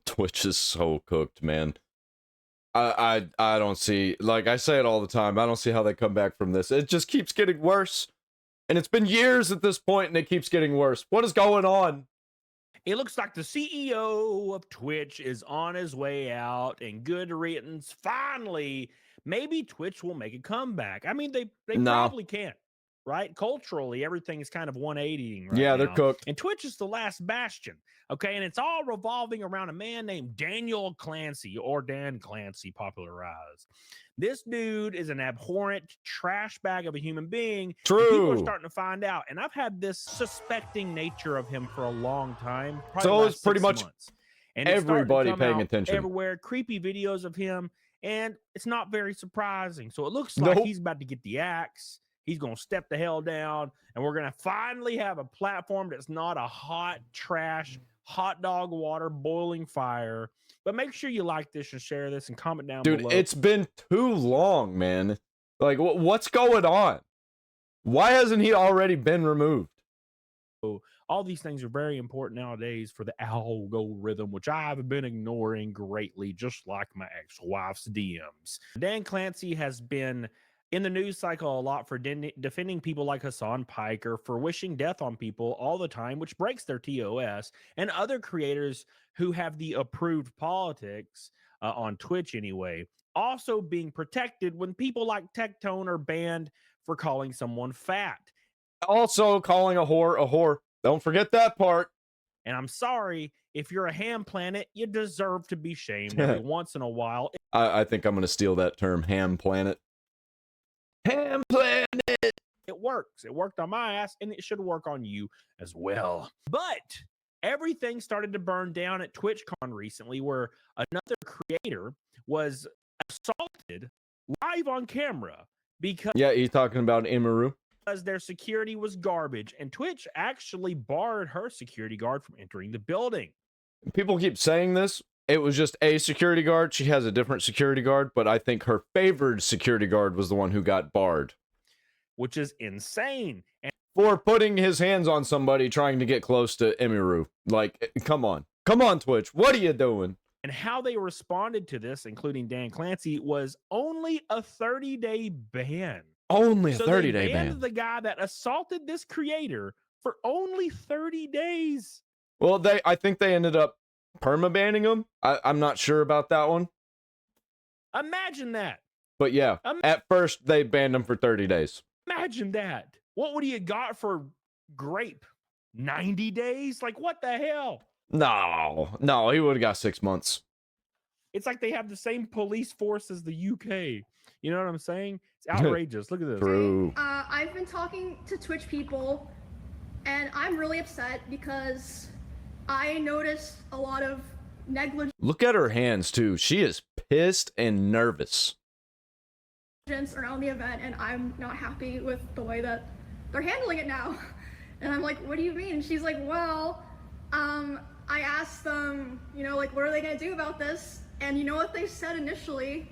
Twitch is so cooked, man. I don't see, like I say it all the time, I don't see how they come back from this. It just keeps getting worse. And it's been years at this point, and it keeps getting worse. What is going on? It looks like the CEO of Twitch is on his way out, and good riddance. Finally, maybe Twitch will make a comeback. I mean, they No. probably can't, right? Culturally, everything is kind of 180ing right Yeah, now. they're cooked. And Twitch is the last bastion, okay? And it's all revolving around a man named Daniel Clancy, or Dan Clancy, popularized. This dude is an abhorrent trash bag of a human being. True. And people are starting to find out. And I've had this suspecting nature of him for a long time. So it's pretty much months. And everybody paying attention. Everywhere, creepy videos of him. And it's not very surprising. So it looks like he's about to get the axe. He's going to step the hell down. And we're going to finally have a platform that's not a hot trash, hot dog water, boiling fire. But make sure you like this and share this and comment down below. Dude, it's been too long, man. Like, what's going on? Why hasn't he already been removed? All these things are very important nowadays for the algorithm, which I've been ignoring greatly, just like my ex-wife's DMs. Dan Clancy has been in the news cycle a lot for defending people like Hasan Piker, for wishing death on people all the time, which breaks their TOS, and other creators who have the approved politics on Twitch anyway, also being protected when people like Tectone are banned for calling someone fat. Also calling a whore a whore. Don't forget that part. And I'm sorry, if you're a ham planet, you deserve to be shamed every once in a while. I think I'm going to steal that term, ham planet. Ham planet! It works. It worked on my ass, and it should work on you as well. But everything started to burn down at TwitchCon recently, where another creator was assaulted live on camera because... Yeah, he's talking about Imaru. Because their security was garbage, and Twitch actually barred her security guard from entering the building. People keep saying this. It was just a security guard. She has a different security guard, but I think her favored security guard was the one who got barred. Which is insane. And for putting his hands on somebody trying to get close to Emiru. Like, come on. Come on, Twitch. What are you doing? And how they responded to this, including Dan Clancy, was only a 30-day ban. Only a 30-day ban. They banned the guy that assaulted this creator for only 30 days. Well, I think they ended up perma-banning him. I'm not sure about that one. Imagine that. But yeah, at first they banned him for 30 days. Imagine that. What would he have got for grape? 90 days? Like, what the hell? No, he would have got 6 months. It's like they have the same police force as the UK. You know what I'm saying? It's outrageous. Look at this. True. I've been talking to Twitch people, and I'm really upset because I noticed a lot of negligence. Look at her hands, too. She is pissed and nervous around the event, and I'm not happy with the way that they're handling it now. And I'm like, what do you mean? She's like, well, I asked them, you know, like, what are they gonna do about this? And you know what they said initially?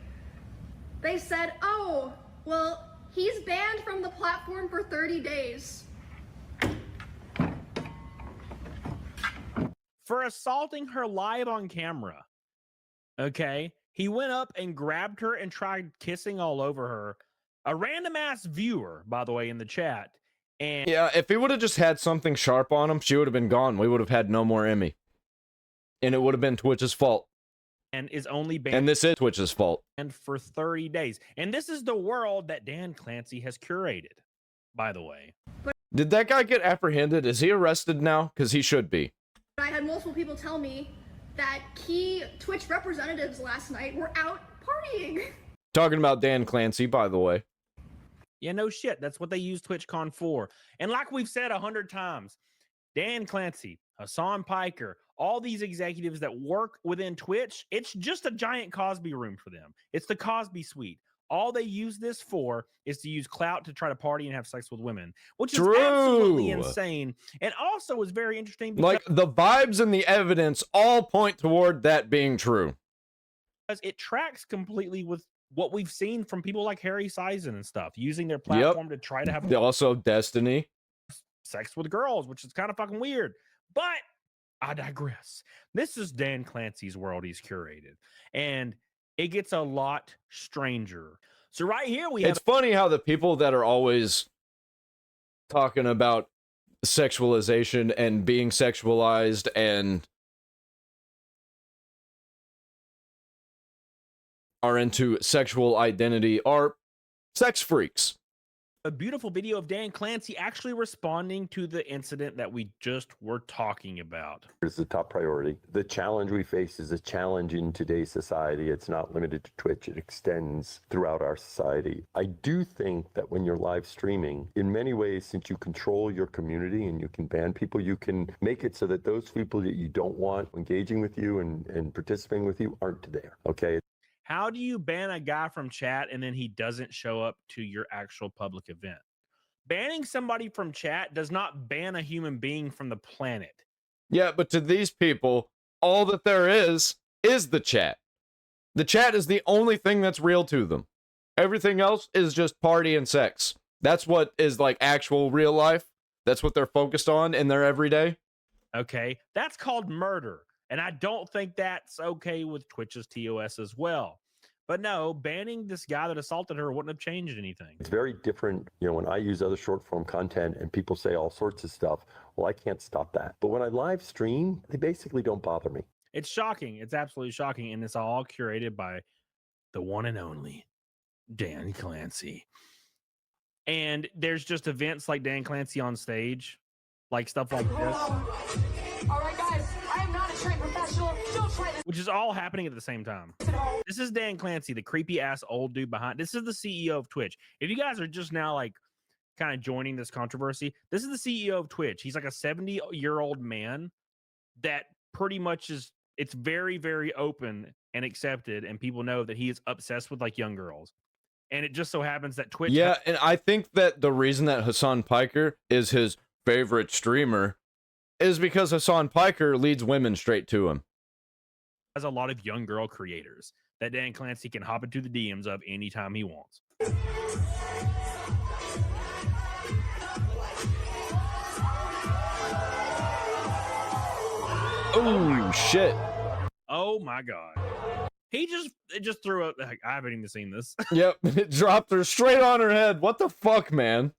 They said, oh, well, he's banned from the platform for 30 days. For assaulting her live on camera. Okay? He went up and grabbed her and tried kissing all over her. A random ass viewer, by the way, in the chat. And yeah, if he would have just had something sharp on him, she would have been gone. We would have had no more Emmy. And it would have been Twitch's fault. And is only banned. And this is Twitch's fault. And for 30 days. And this is the world that Dan Clancy has curated, by the way. Did that guy get apprehended? Is he arrested now? Because he should be. I had multiple people tell me that key Twitch representatives last night were out partying. Talking about Dan Clancy, by the way. Yeah, no shit. That's what they use TwitchCon for. And like we've said 100 times, Dan Clancy, Hasan Piker, all these executives that work within Twitch, it's just a giant Cosby room for them. It's the Cosby suite. All they use this for is to use clout to try to party and have sex with women, which is absolutely insane. And also is very interesting because like the vibes and the evidence all point toward that being true. Because it tracks completely with what we've seen from people like Harry Sizen and stuff, using their platform to try to have also Destiny sex with girls, which is kind of fucking weird. But I digress. This is Dan Clancy's world he's curated, and it gets a lot stranger. So right here we have... It's funny how the people that are always talking about sexualization and being sexualized and are into sexual identity are sex freaks. A beautiful video of Dan Clancy actually responding to the incident that we just were talking about. It's the top priority. The challenge we face is a challenge in today's society. It's not limited to Twitch. It extends throughout our society. I do think that when you're live streaming, in many ways, since you control your community and you can ban people, you can make it so that those people that you don't want engaging with you and participating with you aren't there, okay? How do you ban a guy from chat and then he doesn't show up to your actual public event? Banning somebody from chat does not ban a human being from the planet. Yeah, but to these people, all that there is the chat. The chat is the only thing that's real to them. Everything else is just party and sex. That's what is like actual real life. That's what they're focused on in their everyday. Okay, that's called murder. And I don't think that's okay with Twitch's TOS as well. But no, banning this guy that assaulted her wouldn't have changed anything. It's very different, you know, when I use other short form content and people say all sorts of stuff, well, I can't stop that. But when I live stream, they basically don't bother me. It's shocking. It's absolutely shocking. And it's all curated by the one and only Dan Clancy. And there's just events like Dan Clancy on stage, like stuff like this. All right, guys, I am not a trained professional. Don't try this. Which is all happening at the same time. This is Dan Clancy, the creepy ass old dude behind. This is the CEO of Twitch. If you guys are just now like kind of joining this controversy, this is the CEO of Twitch. He's like a 70-year-old man that pretty much is, it's very, very open and accepted. And people know that he is obsessed with like young girls. And it just so happens that Twitch. Yeah, and I think that the reason that Hasan Piker is his favorite streamer is because Hasan Piker leads women straight to him. Has a lot of young girl creators that Dan Clancy can hop into the DMs of anytime he wants. Oh shit. Oh my god. He just threw up. I haven't even seen this. Yep, it dropped her straight on her head. What the fuck, man?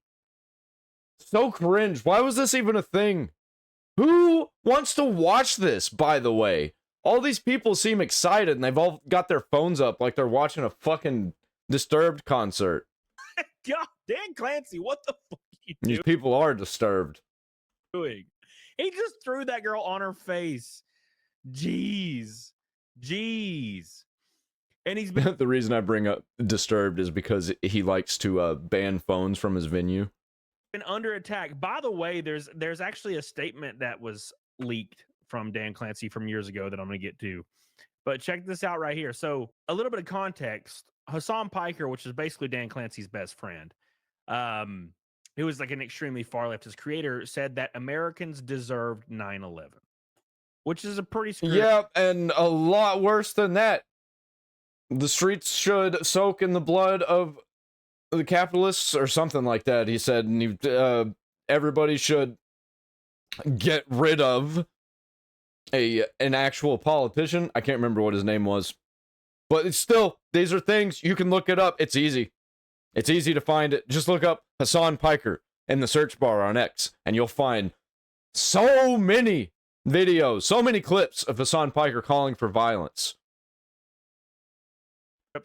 So cringe. Why was this even a thing? Who wants to watch this, by the way? All these people seem excited and they've all got their phones up like they're watching a fucking Disturbed concert. God, Dan Clancy, what the fuck are you These people are disturbed. doing? He just threw that girl on her face. Jeez. And he's been The reason I bring up Disturbed is because he likes to ban phones from his venue. under attack. By the way, there's actually a statement that was leaked from Dan Clancy from years ago that I'm going to get to. But check this out right here. So a little bit of context. Hasan Piker, which is basically Dan Clancy's best friend, who was like an extremely far leftist creator, said that Americans deserved 9/11, which is a pretty screwed. Yeah, and a lot worse than that. The streets should soak in the blood of the capitalists or something like that, he said. And everybody should get rid of an actual politician. I can't remember what his name was. But it's still, these are things, you can look it up. It's easy. It's easy to find it. Just look up Hasan Piker in the search bar on X, and you'll find so many videos, so many clips of Hasan Piker calling for violence.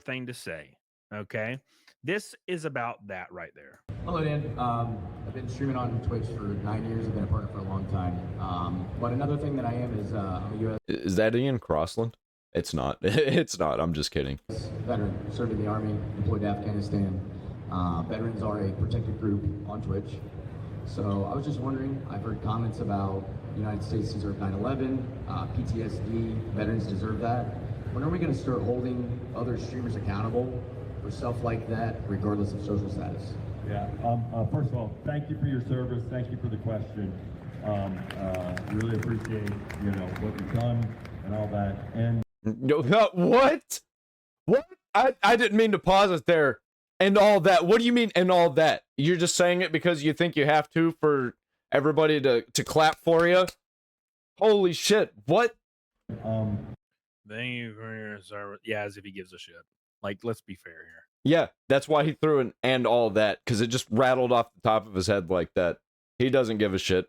Thing to say, okay? This is about that right there. Hello, Dan. I've been streaming on Twitch for 9 years. I've been a partner for a long time. But another thing that I am is I'm a U.S. Is that Ian Crossland? It's not. It's not. I'm just kidding. veteran, served in the Army, employed to Afghanistan. Veterans are a protected group on Twitch. So I was just wondering, I've heard comments about the United States deserve 9/11, PTSD, veterans deserve that. When are we going to start holding other streamers accountable for stuff like that, regardless of social status? Yeah, first of all, thank you for your service. Thank you for the question. Really appreciate, what you've done and all that. And What? What? I didn't mean to pause it there. And all that. What do you mean, and all that? You're just saying it because you think you have to for everybody to clap for you? Holy shit. What? Thank you for your service. Yeah, as if he gives a shit. Like, let's be fair here. Yeah, that's why he threw an and all that, because it just rattled off the top of his head like that. He doesn't give a shit.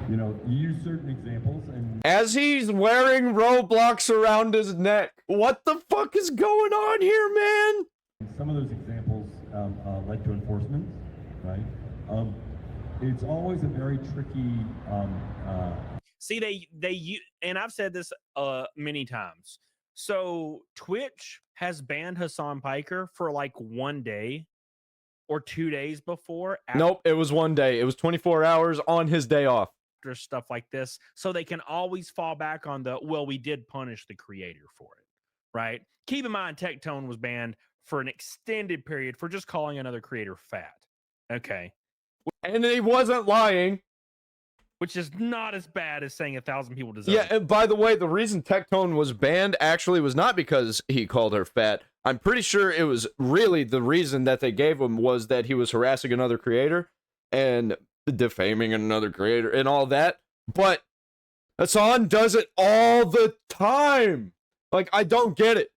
You know, you use certain examples and As he's wearing Roblox around his neck. What the fuck is going on here, man? some of those examples led to enforcement, right? It's always a very tricky. See, and I've said this many times. So Twitch has banned Hasan Piker for like 1 day or 2 days before. Nope, it was 1 day. It was 24 hours on his day off. After stuff like this, so they can always fall back on well, we did punish the creator for it, right? Keep in mind, Tectone was banned for an extended period for just calling another creator fat. Okay. And he wasn't lying. Which is not as bad as saying 1,000 people deserve Yeah, and by the way, the reason Tectone was banned actually was not because he called her fat. I'm pretty sure it was really the reason that they gave him was that he was harassing another creator and defaming another creator and all that. But Hasan does it all the time. Like, I don't get it.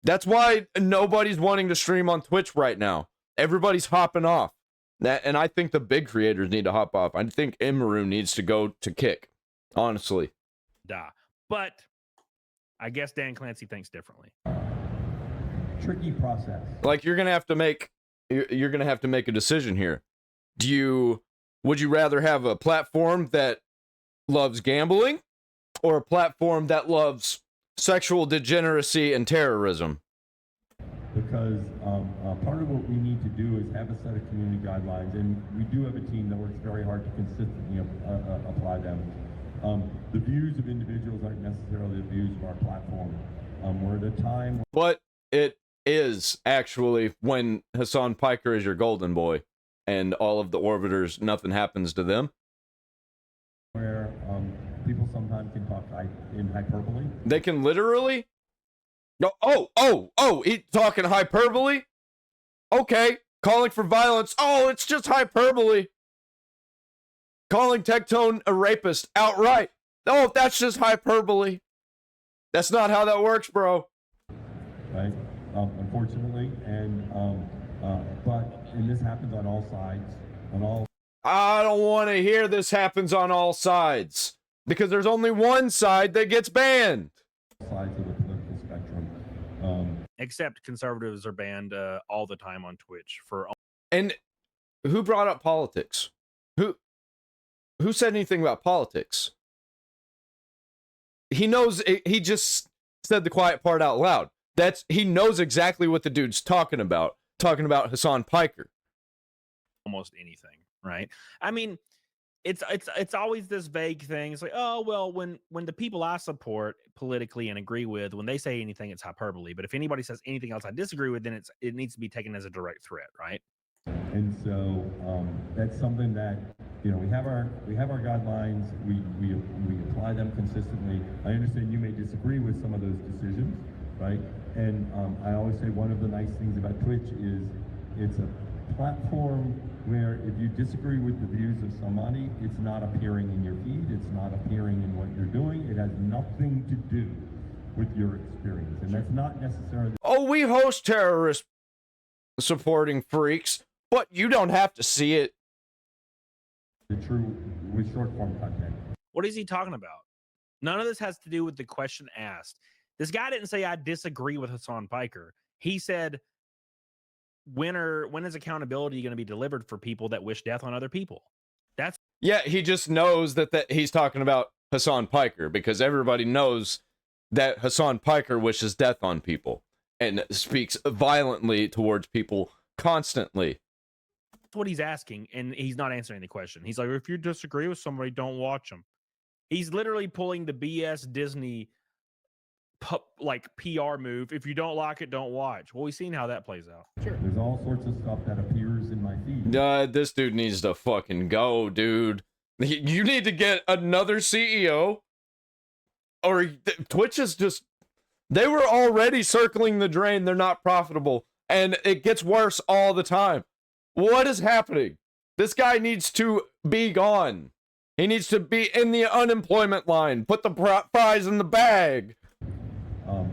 That's why nobody's wanting to stream on Twitch right now. Everybody's hopping off. And I think the big creators need to hop off. I think Imru needs to go to Kick, honestly. But I guess Dan Clancy thinks differently. Tricky process. Like, you're gonna have to make a decision here. Would you rather have a platform that loves gambling or a platform that loves sexual degeneracy and terrorism? Because part of what we need to do is have a set of community guidelines, and we do have a team that works very hard to consistently apply them. The views of individuals aren't necessarily the views of our platform. We're at a time... But it is actually when Hasan Piker is your golden boy, and all of the orbiters, nothing happens to them. Where people sometimes can talk in hyperbole. They can literally... No, he's talking hyperbole? Okay, calling for violence. Oh, it's just hyperbole. Calling Tectone a rapist outright. Oh, that's just hyperbole. That's not how that works, bro. Right, unfortunately, and this happens on all sides, I don't want to hear this happens on all sides, because there's only one side that gets banned. Sides of the political spectrum. Except conservatives are banned all the time on Twitch for. And who brought up politics? Who said anything about politics? He knows. He just said the quiet part out loud. He knows exactly what the dude's talking about. Talking about Hasan Piker. Almost anything, right? I mean, it's always this vague thing. It's like, oh well, when the people I support politically and agree with, when they say anything, it's hyperbole. But if anybody says anything else I disagree with, then it needs to be taken as a direct threat, right? And so that's something that we have our guidelines. We apply them consistently. I understand you may disagree with some of those decisions, right? And I always say one of the nice things about Twitch is it's a platform where if you disagree with the views of somebody, it's not appearing in your feed, it's not appearing in what you're doing, it has nothing to do with your experience. And that's not necessarily... Oh, we host terrorist supporting freaks, but you don't have to see it. The true with short form content. What is he talking about? None of this has to do with the question asked. This guy didn't say I disagree with Hasan Piker. He said, when is accountability going to be delivered for people that wish death on other people? Yeah, he just knows that he's talking about Hasan Piker, because everybody knows that Hasan Piker wishes death on people and speaks violently towards people constantly. That's what he's asking, and he's not answering the question. He's like, if you disagree with somebody, don't watch them. He's literally pulling the BS Disney PR move. If you don't like it, don't watch. Well, we've seen how that plays out. Sure. There's all sorts of stuff that appears in my feed. This dude needs to fucking go, dude. You need to get another CEO. Or Twitch is just... They were already circling the drain. They're not profitable. And it gets worse all the time. What is happening? This guy needs to be gone. He needs to be in the unemployment line. Put the fries in the bag.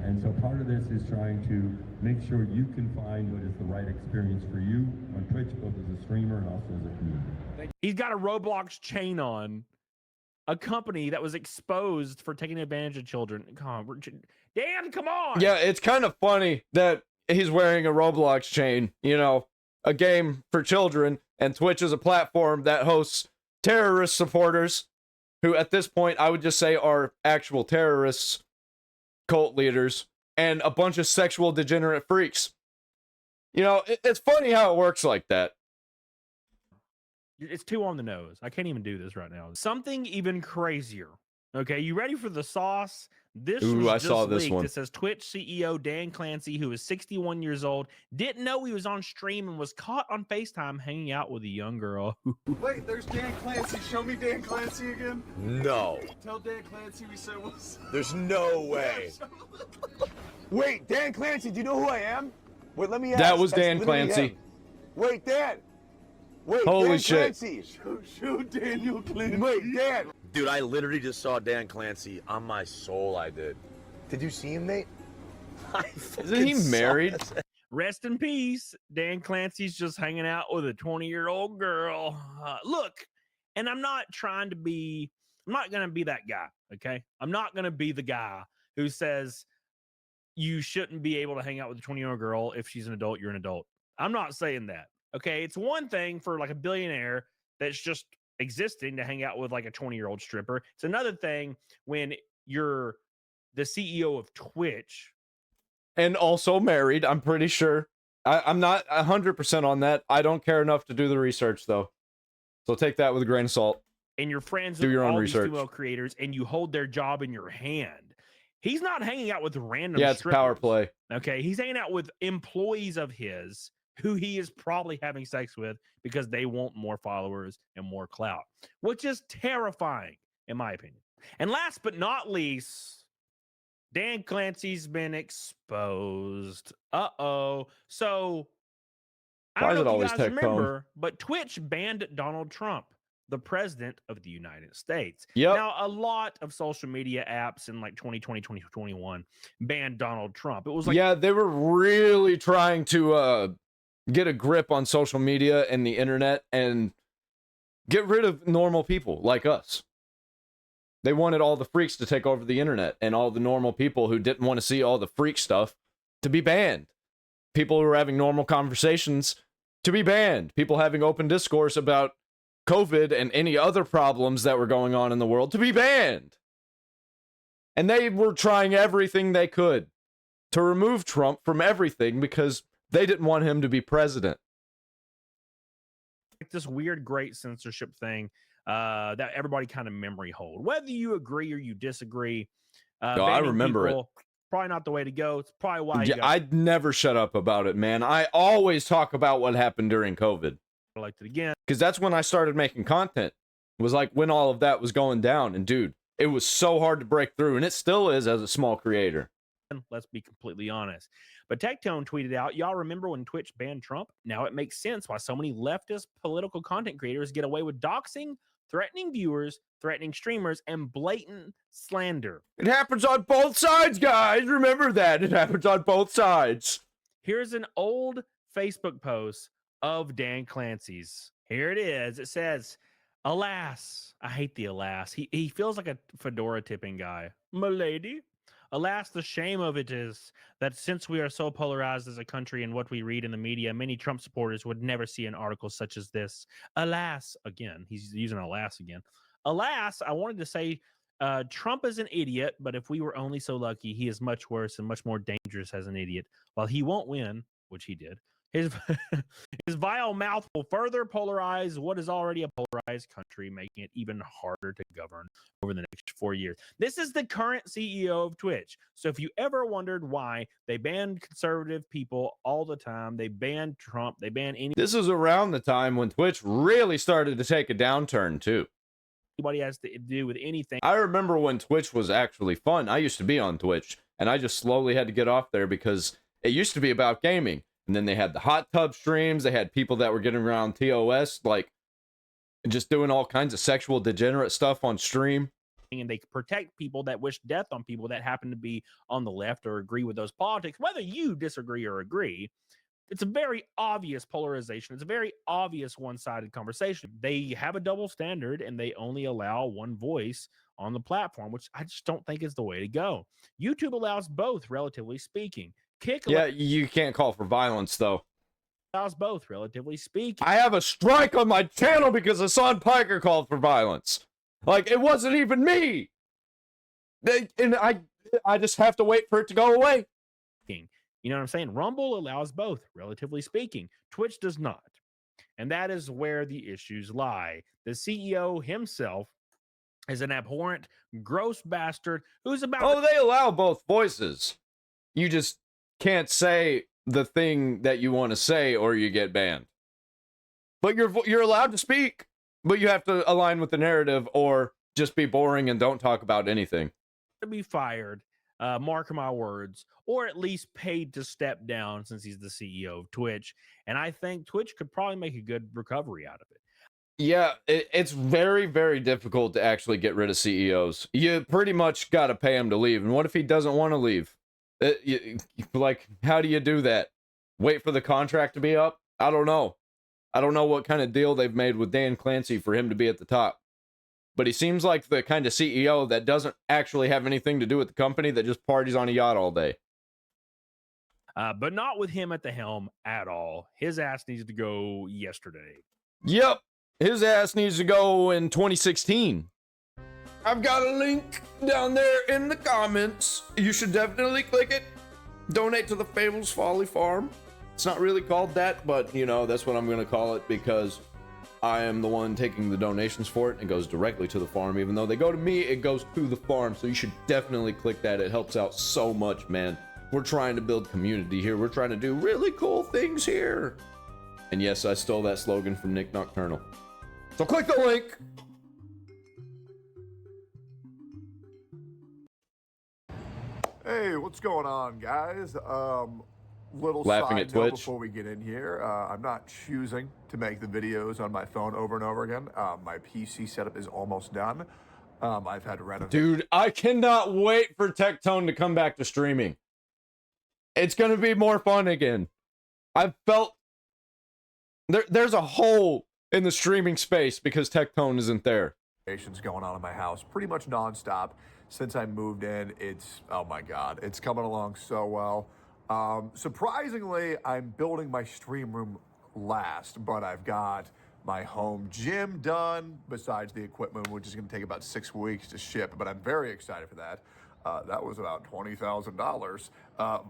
And so part of this is trying to make sure you can find what is the right experience for you on Twitch, both as a streamer and also as a community. He's got a Roblox chain on, a company that was exposed for taking advantage of children. Come on, Dan, come on. Yeah, it's kind of funny that he's wearing a Roblox chain, you know, a game for children, and Twitch is a platform that hosts terrorist supporters who at this point I would just say are actual terrorists, cult leaders, and a bunch of sexual degenerate freaks. You know, it's funny how it works like that. It's too on the nose. I can't even do this right now. Something even crazier. Okay, you ready for the sauce? This Ooh, was I just saw this leaked. one. It says Twitch CEO Dan Clancy, who is 61 years old, didn't know he was on stream and was caught on FaceTime hanging out with a young girl. Wait, there's Dan Clancy. Show me Dan Clancy again. No. Tell Dan Clancy we said what's up. There's no way. Wait, Dan Clancy, do you know who I am? Wait, let me ask. That was That's Dan literally Clancy. him. Wait, Dan. Wait, Holy Dan shit. Clancy. Show Daniel Clancy. Wait, Dan. Dude, I literally just saw Dan Clancy on my soul. I did. Did you see him, Nate? Isn't he married? Rest in peace. Dan Clancy's just hanging out with a 20-year-old girl. Look, and I'm not going to be that guy, okay? I'm not going to be the guy who says you shouldn't be able to hang out with a 20-year-old girl. If she's an adult, you're an adult. I'm not saying that, okay? It's one thing for like a billionaire that's just existing to hang out with like a 20-year-old stripper. It's another thing when you're the CEO of Twitch. And also married, I'm pretty sure. I'm not 100% on that. I don't care enough to do the research, though. So take that with a grain of salt. And you're friends Do with your own all research. these female creators, and you hold their job in your hand. He's not hanging out with random Yeah, it's power strippers, play. okay? He's hanging out with employees of his who he is probably having sex with because they want more followers and more clout, which is terrifying, in my opinion. And last but not least, Dan Clancy's been exposed. Uh-oh. So, I Why don't is it know if you always guys Tectone? remember, but Twitch banned Donald Trump, the president of the United States. Yep. Now, a lot of social media apps in like 2020, 2021 banned Donald Trump. It was like, Yeah, they were really trying to get a grip on social media and the internet and get rid of normal people like us. They wanted all the freaks to take over the internet and all the normal people who didn't want to see all the freak stuff to be banned. People who were having normal conversations to be banned. People having open discourse about COVID and any other problems that were going on in the world to be banned. And they were trying everything they could to remove Trump from everything because they didn't want him to be president. this weird great censorship thing that everybody kind of memory hold. Whether you agree or you disagree, I banning remember it. Probably not the way to go. It's probably why Yeah, I'd never shut up about it, man. I always talk about what happened during COVID. elected again. Because that's when I started making content. It was like when all of that was going down. And dude, it was so hard to break through. And it still is as a small creator. Let's be completely honest. But Tectone tweeted out, y'all remember when Twitch banned Trump? Now it makes sense why so many leftist political content creators get away with doxing, threatening viewers, threatening streamers, and blatant slander. It happens on both sides, guys. Remember that. It happens on both sides. Here's an old Facebook post of Dan Clancy's. Here it is. It says, alas, I hate the alas. He feels like a fedora tipping guy. Milady. Alas, the shame of it is that since we are so polarized as a country in what we read in the media, many Trump supporters would never see an article such as this. Alas, again, he's using alas again. Alas, I wanted to say Trump is an idiot, but if we were only so lucky, he is much worse and much more dangerous as an idiot. While he won't win, which he did, his vile mouth will further polarize what is already a polarized country, making it even harder to govern over the next 4 years. This is the current CEO of Twitch. So if you ever wondered why they banned conservative people all the time, they banned Trump, they banned This is around the time when Twitch really started to take a downturn, too. anybody has to do with anything. I remember when Twitch was actually fun. I used to be on Twitch, and I just slowly had to get off there because it used to be about gaming. And then they had the hot tub streams. They had people that were getting around TOS, like and just doing all kinds of sexual degenerate stuff on stream. And they protect people that wish death on people that happen to be on the left or agree with those politics, whether you disagree or agree. It's a very obvious polarization. It's a very obvious one-sided conversation. They have a double standard and they only allow one voice on the platform, which I just don't think is the way to go. YouTube allows both, relatively speaking. Yeah, you can't call for violence, though. Allows both, relatively speaking. I have a strike on my channel because Hasan Piker called for violence. Like, it wasn't even me. And I just have to wait for it to go away. You know what I'm saying? Rumble allows both, relatively speaking. Twitch does not. And that is where the issues lie. The CEO himself is an abhorrent, gross bastard who's about... Oh, they allow both voices. You just can't say the thing that you want to say or you get banned. But you're allowed to speak, but you have to align with the narrative or just be boring and don't talk about anything. To be fired, mark my words, or at least paid to step down since he's the CEO of Twitch. And I think Twitch could probably make a good recovery out of it. Yeah, it's very, very difficult to actually get rid of CEOs. You pretty much got to pay him to leave. And what if he doesn't want to leave? Like, how do you do that? Wait for the contract to be up? I don't know. I don't know what kind of deal they've made with Dan Clancy for him to be at the top. But he seems like the kind of CEO that doesn't actually have anything to do with the company, that just parties on a yacht all day. But not with him at the helm at all. His ass needs to go yesterday. Yep. His ass needs to go in 2016. I've got a link down there in the comments. You should definitely click it. Donate to the Fables Folly farm. It's not really called that, but, you know, that's what I'm going to call it because I am the one taking the donations for it. It goes directly to the farm. Even though they go to me, it goes to the farm. So you should definitely click that. It helps out so much, man. We're trying to build community here. We're trying to do really cool things here. And yes, I stole that slogan from Nick Nocturnal. So click the link. Hey, what's going on, guys? Little Laughing side at note Twitch. before we get in here. I'm not choosing to make the videos on my phone over and over again. My PC setup is almost done. I've had to renovate. Dude, I cannot wait for Tectone to come back to streaming. It's gonna be more fun again. I've felt there's a hole in the streaming space because Tectone isn't there. Going on in my house pretty much nonstop since I moved in. It's, oh my God, it's coming along so well. Surprisingly, I'm building my stream room last, but I've got my home gym done besides the equipment, which is going to take about 6 weeks to ship, but I'm very excited for that. That was about $20,000,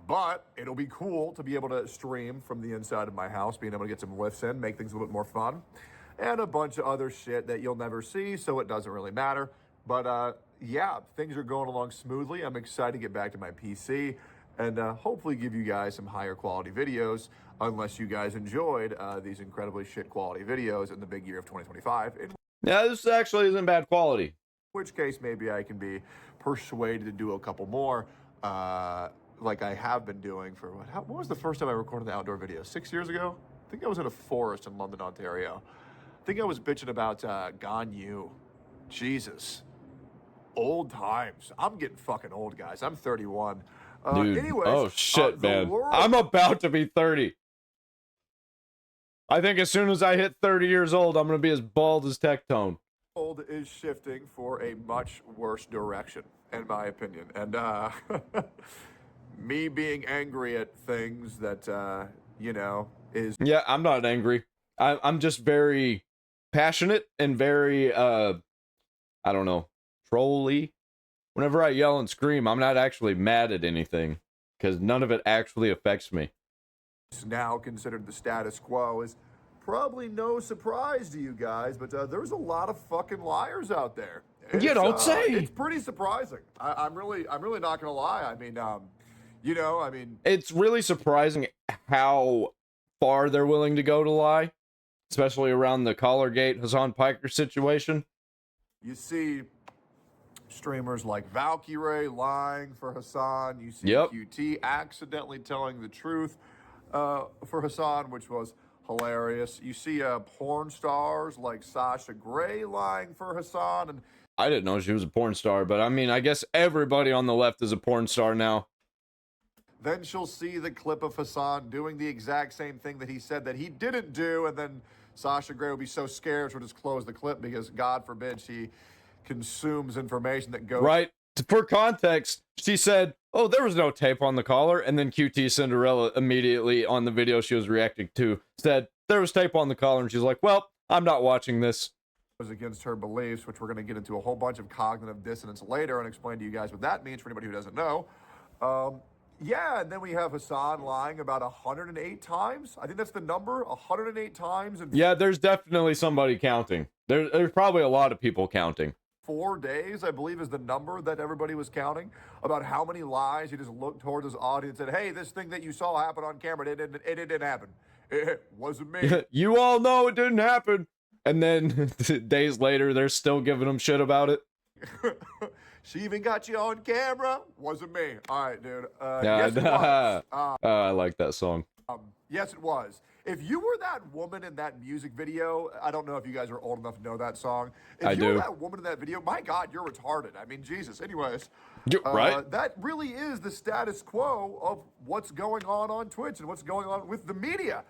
but it'll be cool to be able to stream from the inside of my house, being able to get some lifts in, make things a little bit more fun, and a bunch of other shit that you'll never see, so it doesn't really matter. But yeah, things are going along smoothly. I'm excited to get back to my PC and hopefully give you guys some higher quality videos, unless you guys enjoyed these incredibly shit quality videos in the big year of 2025. Yeah, this actually isn't bad quality. In which case, maybe I can be persuaded to do a couple more, like I have been doing for, what was the first time I recorded an outdoor video? 6 years ago? I think I was in a forest in London, Ontario. I think I was bitching about Ganyu. Jesus. Old times. I'm getting fucking old, guys. I'm 31. Dude, anyways, oh shit, man. world- I'm about to be 30. I think as soon as I hit 30 years old, I'm going to be as bald as Tectone. World is shifting for a much worse direction, in my opinion. And me being angry at things that, you know, is... Yeah, I'm not angry. I'm just very passionate and very, I don't know, trolly. Whenever I yell and scream, I'm not actually mad at anything, because none of it actually affects me. It's now considered the status quo is probably no surprise to you guys, but there's a lot of fucking liars out there. You don't say. It's pretty surprising. I'm really not gonna lie. I mean, you know, I mean, it's really surprising how far they're willing to go to lie, especially around the Collargate Hasan Piker situation. You see streamers like Valkyrie lying for Hasan. You see Yep. QT accidentally telling the truth for Hasan, which was hilarious. You see porn stars like Sasha Grey lying for Hasan, and I didn't know she was a porn star, but I mean, I guess everybody on the left is a porn star now. then she'll see the clip of Hasan doing the exact same thing that he said that he didn't do, and then Sasha Grey will be so scared she'll just close the clip because, God forbid, she consumes information that goes... Right. For context, she said, oh, there was no tape on the collar, and then QT Cinderella immediately on the video she was reacting to said, there was tape on the collar, and she's like, well, I'm not watching this. Against her beliefs, which we're going to get into a whole bunch of cognitive dissonance later and explain to you guys what that means for anybody who doesn't know. Yeah, and then we have Hasan lying about 108 times. I think that's the number, 108 times. And yeah, there's definitely somebody counting. There's probably a lot of people counting. 4 days, I believe, is the number that everybody was counting about how many lies he just looked towards his audience and said, hey, this thing that you saw happen on camera, it didn't happen. It wasn't me. You all know it didn't happen. And then days later, they're still giving him shit about it. She even got you on camera. Wasn't me. All right, dude. Yes, it was. I like that song. Yes, it was. If you were that woman in that music video, I don't know if you guys are old enough to know that song. If you were that woman in that video, my God, you're retarded. I mean, Jesus. Anyways, right? That really is the status quo of what's going on Twitch and what's going on with the media.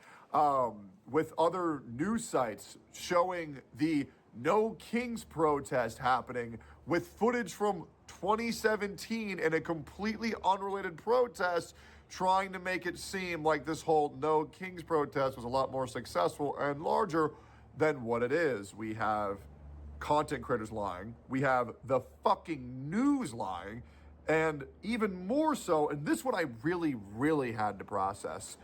With other news sites showing the No Kings protest happening with footage from 2017 and a completely unrelated protest, trying to make it seem like this whole No Kings protest was a lot more successful and larger than what it is. We have content creators lying. We have the fucking news lying. And even more so, and this one I really, really had to process.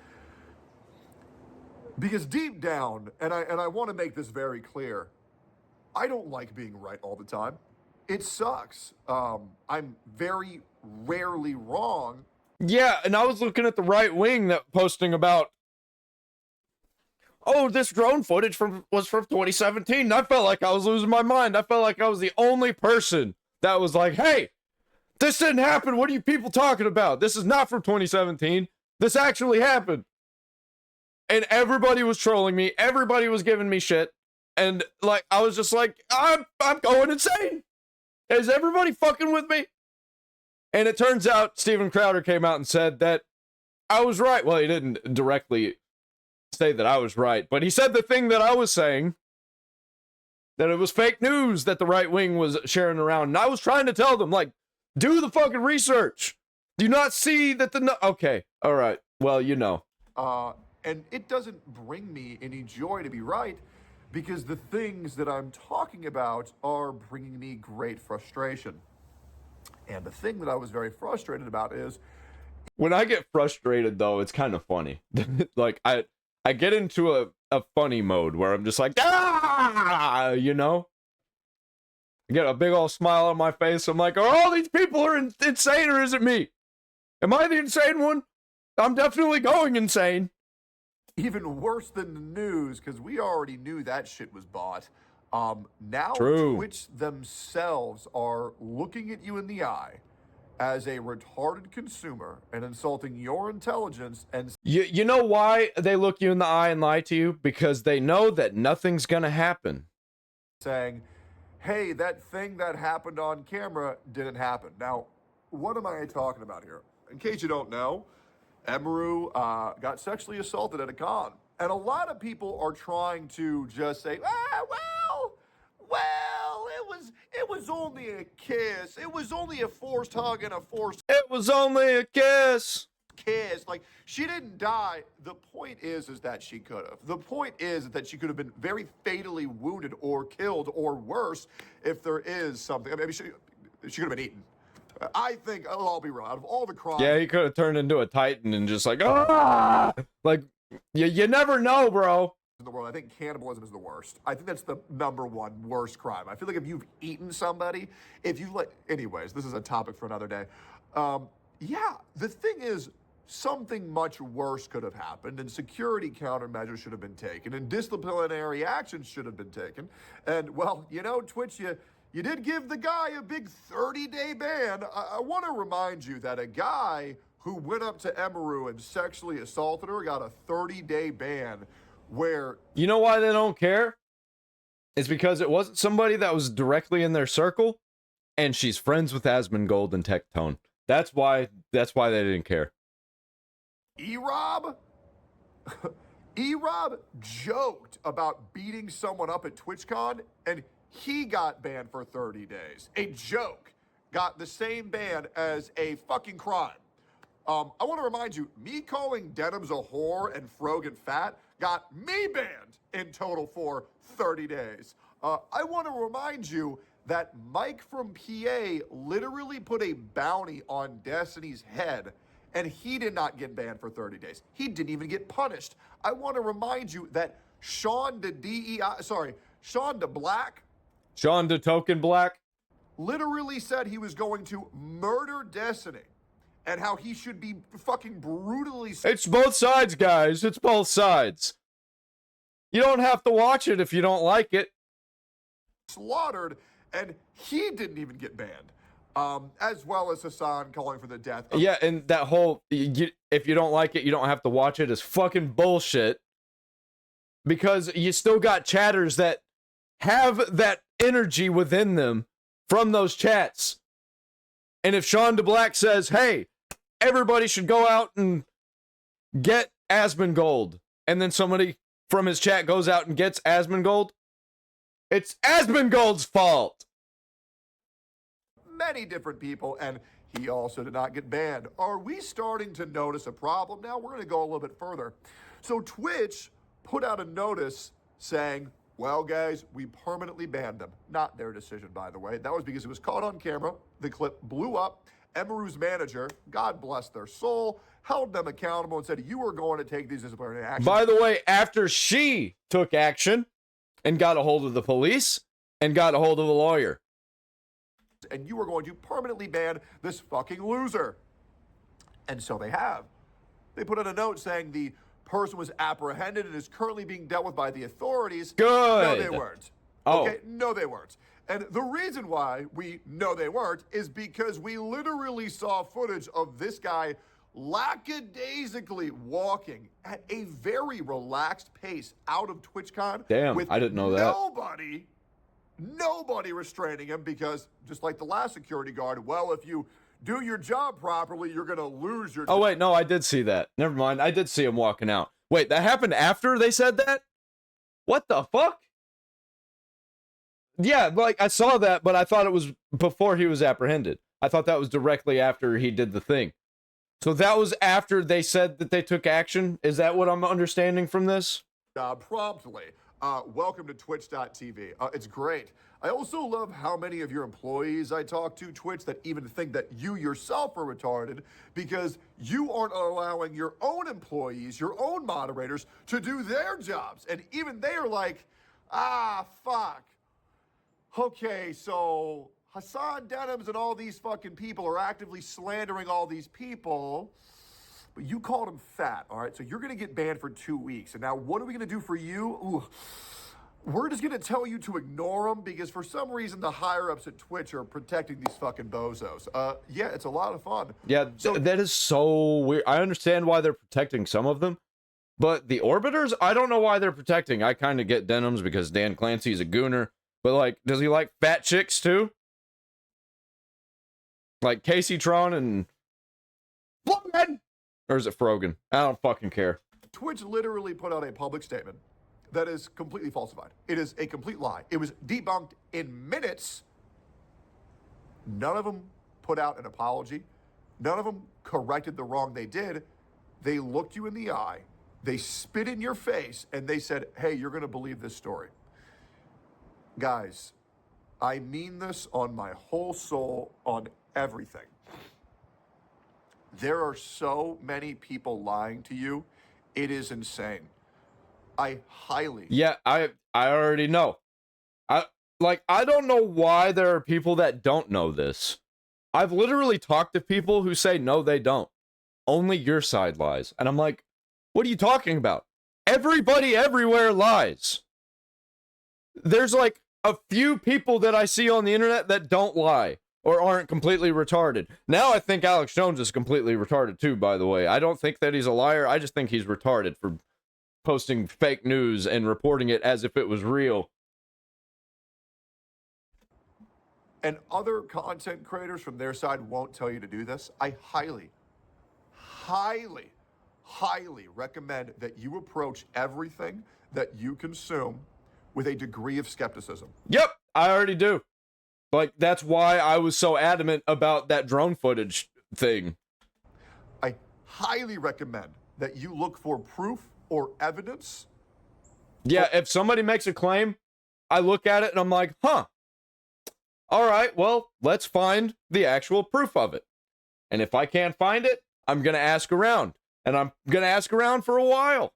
Because deep down, and I want to make this very clear, I don't like being right all the time. It sucks. I'm very rarely wrong. Yeah, and I was looking at the right wing that posting about, oh, this drone footage was from 2017. And I felt like I was losing my mind. I felt like I was the only person that was like, hey, this didn't happen. What are you people talking about? This is not from 2017. This actually happened. And everybody was trolling me. Everybody was giving me shit. And like, I was just like, I'm going insane. Is everybody fucking with me? And it turns out Steven Crowder came out and said that I was right. Well, he didn't directly say that I was right, but he said the thing that I was saying, that it was fake news that the right wing was sharing around. And I was trying to tell them, like, do the fucking research. Do you not see that okay, all right, well, you know. And it doesn't bring me any joy to be right, because the things that I'm talking about are bringing me great frustration. And the thing that I was very frustrated about is... When I get frustrated, though, it's kind of funny. Like, I get into a funny mode where I'm just like, ah, you know? I get a big old smile on my face. I'm like, are all these people insane, or is it me? Am I the insane one? I'm definitely going insane. Even worse than the news, because we already knew that shit was bought. Now True. Twitch themselves are looking at you in the eye as a retarded consumer and insulting your intelligence. And you know why they look you in the eye and lie to you? Because they know that nothing's gonna happen. Saying, hey, that thing that happened on camera didn't happen. Now, what am I talking about here? In case you don't know, Emaru got sexually assaulted at a con. And a lot of people are trying to just say, well, it was only a kiss. It was only a forced hug and a forced... It was only a kiss. Like, she didn't die. The point is that she could have. The point is that she could have been very fatally wounded or killed or worse if there is something. I mean, she could have been eaten. I think, I'll be real, out of all the crimes... Yeah, he could have turned into a titan and just like, ah! Like, you never know, bro. In the world, I think cannibalism is the worst. I think that's the #1 worst crime. I feel like if you've eaten somebody, if you've like... Anyways, this is a topic for another day. Yeah, the thing is, something much worse could have happened, and security countermeasures should have been taken, and disciplinary actions should have been taken. And, well, you know, Twitch, you did give the guy a big 30-day ban. I want to remind you that a guy who went up to Emaru and sexually assaulted her got a 30-day ban where You know why they don't care? It's because it wasn't somebody that was directly in their circle, and she's friends with Asmongold and Tectone. That's why they didn't care. E-Rob? E-Rob joked about beating someone up at TwitchCon, and he got banned for 30 days. A joke got the same ban as a fucking crime. I want to remind you, me calling Denims a whore and Frogan fat got me banned in total for 30 days. I want to remind you that Mike from PA literally put a bounty on Destiny's head, and he did not get banned for 30 days. He didn't even get punished. I want to remind you that Sean de Black, Sean de Token Black literally said he was going to murder Destiny and how he should be fucking brutally... It's both sides, guys. It's both sides. You don't have to watch it if you don't like it. slaughtered, and he didn't even get banned. As well as Hasan calling for the death of... Yeah, and that whole, if you don't like it, you don't have to watch it is fucking bullshit. Because you still got chatters that have that energy within them from those chats. And if Sean DeBlack says, hey, everybody should go out and get Asmongold, and then somebody from his chat goes out and gets Asmongold, it's Asmongold's fault. Many different people, and he also did not get banned. Are we starting to notice a problem now? We're going to go a little bit further. So Twitch put out a notice saying, well, guys, we permanently banned them. Not their decision, by the way. That was because it was caught on camera. The clip blew up. Emeru's manager, God bless their soul, held them accountable and said, you are going to take these disciplinary actions. By the way, after she took action and got a hold of the police and got a hold of a lawyer. And you are going to permanently ban this fucking loser. And so they have. They put out a note saying the person was apprehended and is currently being dealt with by the authorities. Good. No, they weren't. Oh. Okay, no, they weren't. And the reason why we know they weren't is because we literally saw footage of this guy lackadaisically walking at a very relaxed pace out of TwitchCon. Damn, with I didn't know that. Nobody restraining him because, just like the last security guard, well, if you do your job properly, you're going to lose your... Oh, wait, no, I did see that. Never mind, I did see him walking out. Wait, that happened after they said that? What the fuck? Yeah, like, I saw that, but I thought it was before he was apprehended. I thought that was directly after he did the thing. So that was after they said that they took action? Is that what I'm understanding from this? Promptly. Welcome to twitch.tv. It's great. I also love how many of your employees I talk to, Twitch, that even think that you yourself are retarded because you aren't allowing your own employees, your own moderators, to do their jobs. And even they are like, fuck. Okay, so Hasan Denims and all these fucking people are actively slandering all these people, but you called him fat, all right? So you're going to get banned for 2 weeks. And now what are we going to do for you? Ooh, we're just going to tell you to ignore them because for some reason the higher-ups at Twitch are protecting these fucking bozos. Yeah, it's a lot of fun. Yeah, that is so weird. I understand why they're protecting some of them, but the Orbiters, I don't know why they're protecting. I kind of get Denims because Dan Clancy's a gooner, but, like, does he like fat chicks, too? Like Casey Tron and... Bloated! Or is it Frogan? I don't fucking care. Twitch literally put out a public statement that is completely falsified. It is a complete lie. It was debunked in minutes. None of them put out an apology. None of them corrected the wrong they did. They looked you in the eye. They spit in your face and they said, hey, you're going to believe this story. Guys, I mean this on my whole soul, on everything. There are so many people lying to you. It is insane. I highly... Yeah, I already know. I don't know why there are people that don't know this. I've literally talked to people who say, no, they don't. Only your side lies. And I'm like, what are you talking about? Everybody everywhere lies. There's like a few people that I see on the internet that don't lie or aren't completely retarded. Now I think Alex Jones is completely retarded too, by the way. I don't think that he's a liar. I just think he's retarded for posting fake news and reporting it as if it was real. And other content creators from their side won't tell you to do this. I highly, highly, highly recommend that you approach everything that you consume with a degree of skepticism. Yep, I already do. Like, that's why I was so adamant about that drone footage thing. I highly recommend that you look for proof or evidence. Yeah, if somebody makes a claim, I look at it and I'm like, huh. All right, well, let's find the actual proof of it. And if I can't find it, I'm going to ask around. And I'm going to ask around for a while.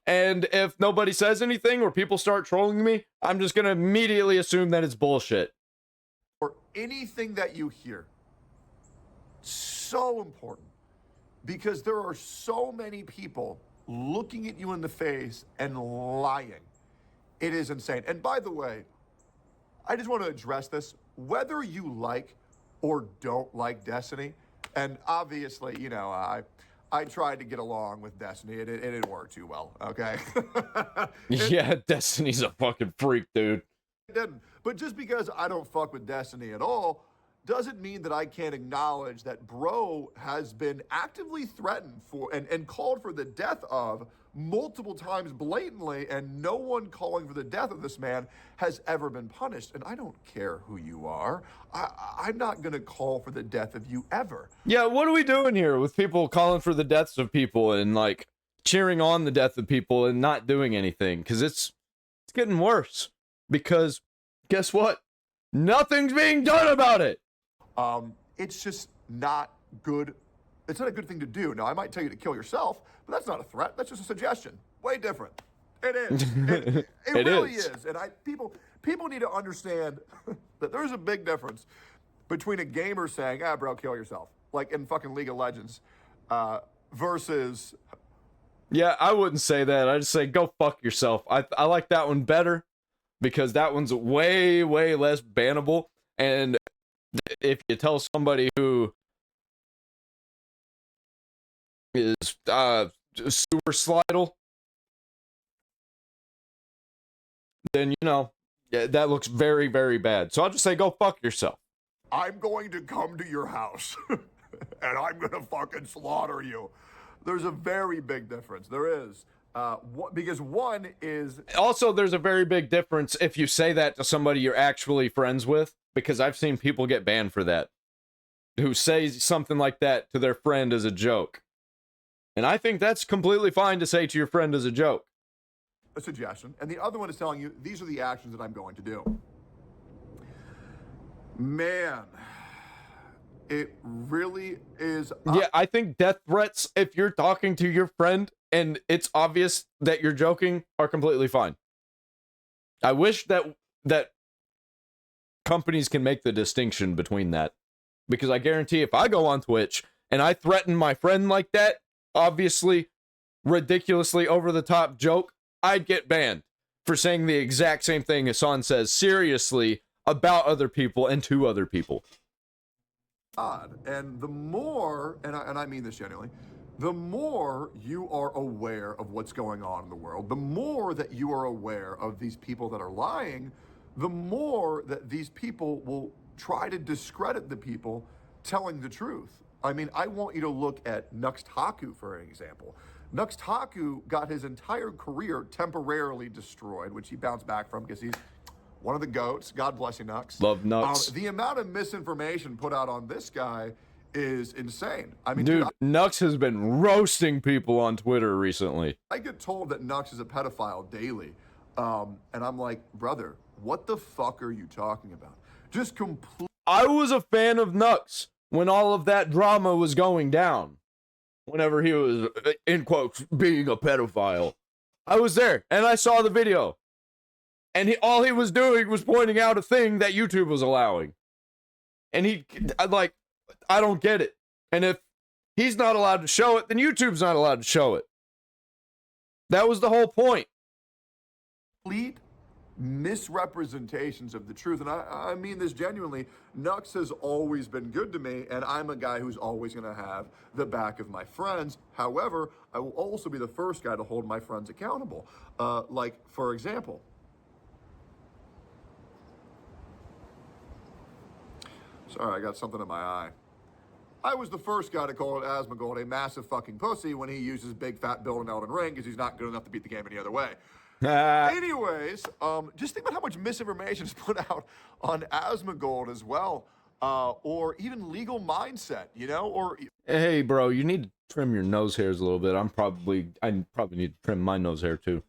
And if nobody says anything or people start trolling me, I'm just going to immediately assume that it's bullshit. Or anything that you hear. So important. Because there are so many people looking at you in the face and lying. It is insane. And by the way, I just want to address this. Whether you like or don't like Destiny, and obviously, you know, I tried to get along with Destiny. It didn't work too well, okay? Yeah, Destiny's a fucking freak, dude. It didn't. But just because I don't fuck with Destiny at all doesn't mean that I can't acknowledge that bro has been actively threatened for and called for the death of multiple times blatantly, and no one calling for the death of this man has ever been punished. And I don't care who you are. I'm not going to call for the death of you ever. Yeah, what are we doing here with people calling for the deaths of people and, like, cheering on the death of people and not doing anything? Because it's getting worse. Because, guess what? Nothing's being done about it. It's just not good. It's not a good thing to do. Now, I might tell you to kill yourself, but that's not a threat. That's just a suggestion. Way different. It is. It really is. And people need to understand that there's a big difference between a gamer saying, bro, kill yourself, like in fucking League of Legends, versus... Yeah, I wouldn't say that. I'd just say, go fuck yourself. I like that one better because that one's way, way less bannable. And if you tell somebody who is suicidal, then, you know, that looks very, very bad. So I'll just say, go fuck yourself. I'm going to come to your house and I'm going to fucking slaughter you. There's a very big difference. There is. Because one is... Also, there's a very big difference if you say that to somebody you're actually friends with, because I've seen people get banned for that, who say something like that to their friend as a joke. And I think that's completely fine to say to your friend as a joke. A suggestion. And the other one is telling you, these are the actions that I'm going to do. Man, it really is... Yeah, I think death threats, if you're talking to your friend and it's obvious that you're joking, are completely fine. I wish that companies can make the distinction between that. Because I guarantee if I go on Twitch and I threaten my friend like that, obviously, ridiculously over-the-top joke, I'd get banned for saying the exact same thing Hasan says seriously about other people and to other people. And the more, and I mean this genuinely, the more you are aware of what's going on in the world, the more that you are aware of these people that are lying, the more that these people will try to discredit the people telling the truth. I mean, I want you to look at Nux Taku, for an example. Nux Taku got his entire career temporarily destroyed, which he bounced back from because he's one of the GOATs. God bless you, Nux. Love Nux. The amount of misinformation put out on this guy is insane. I mean, dude, Nux has been roasting people on Twitter recently. I get told that Nux is a pedophile daily. And I'm like, brother, what the fuck are you talking about? Just complete. I was a fan of Nux when all of that drama was going down. Whenever he was, in quotes, being a pedophile. I was there, and I saw the video. And all he was doing was pointing out a thing that YouTube was allowing. And I don't get it. And if he's not allowed to show it, then YouTube's not allowed to show it. That was the whole point. Complete misrepresentations of the truth. And I mean this genuinely. Nux has always been good to me, and I'm a guy who's always going to have the back of my friends. However, I will also be the first guy to hold my friends accountable. Like, for example, sorry, I got something in my eye. I was the first guy to call Asmongold a massive fucking pussy when he uses big fat build in Elden Ring because he's not good enough to beat the game any other way. Anyways, just think about how much misinformation is put out on Asmongold as well, or even legal mindset, you know, or Hey, bro, you need to trim your nose hairs a little bit. I probably need to trim my nose hair too.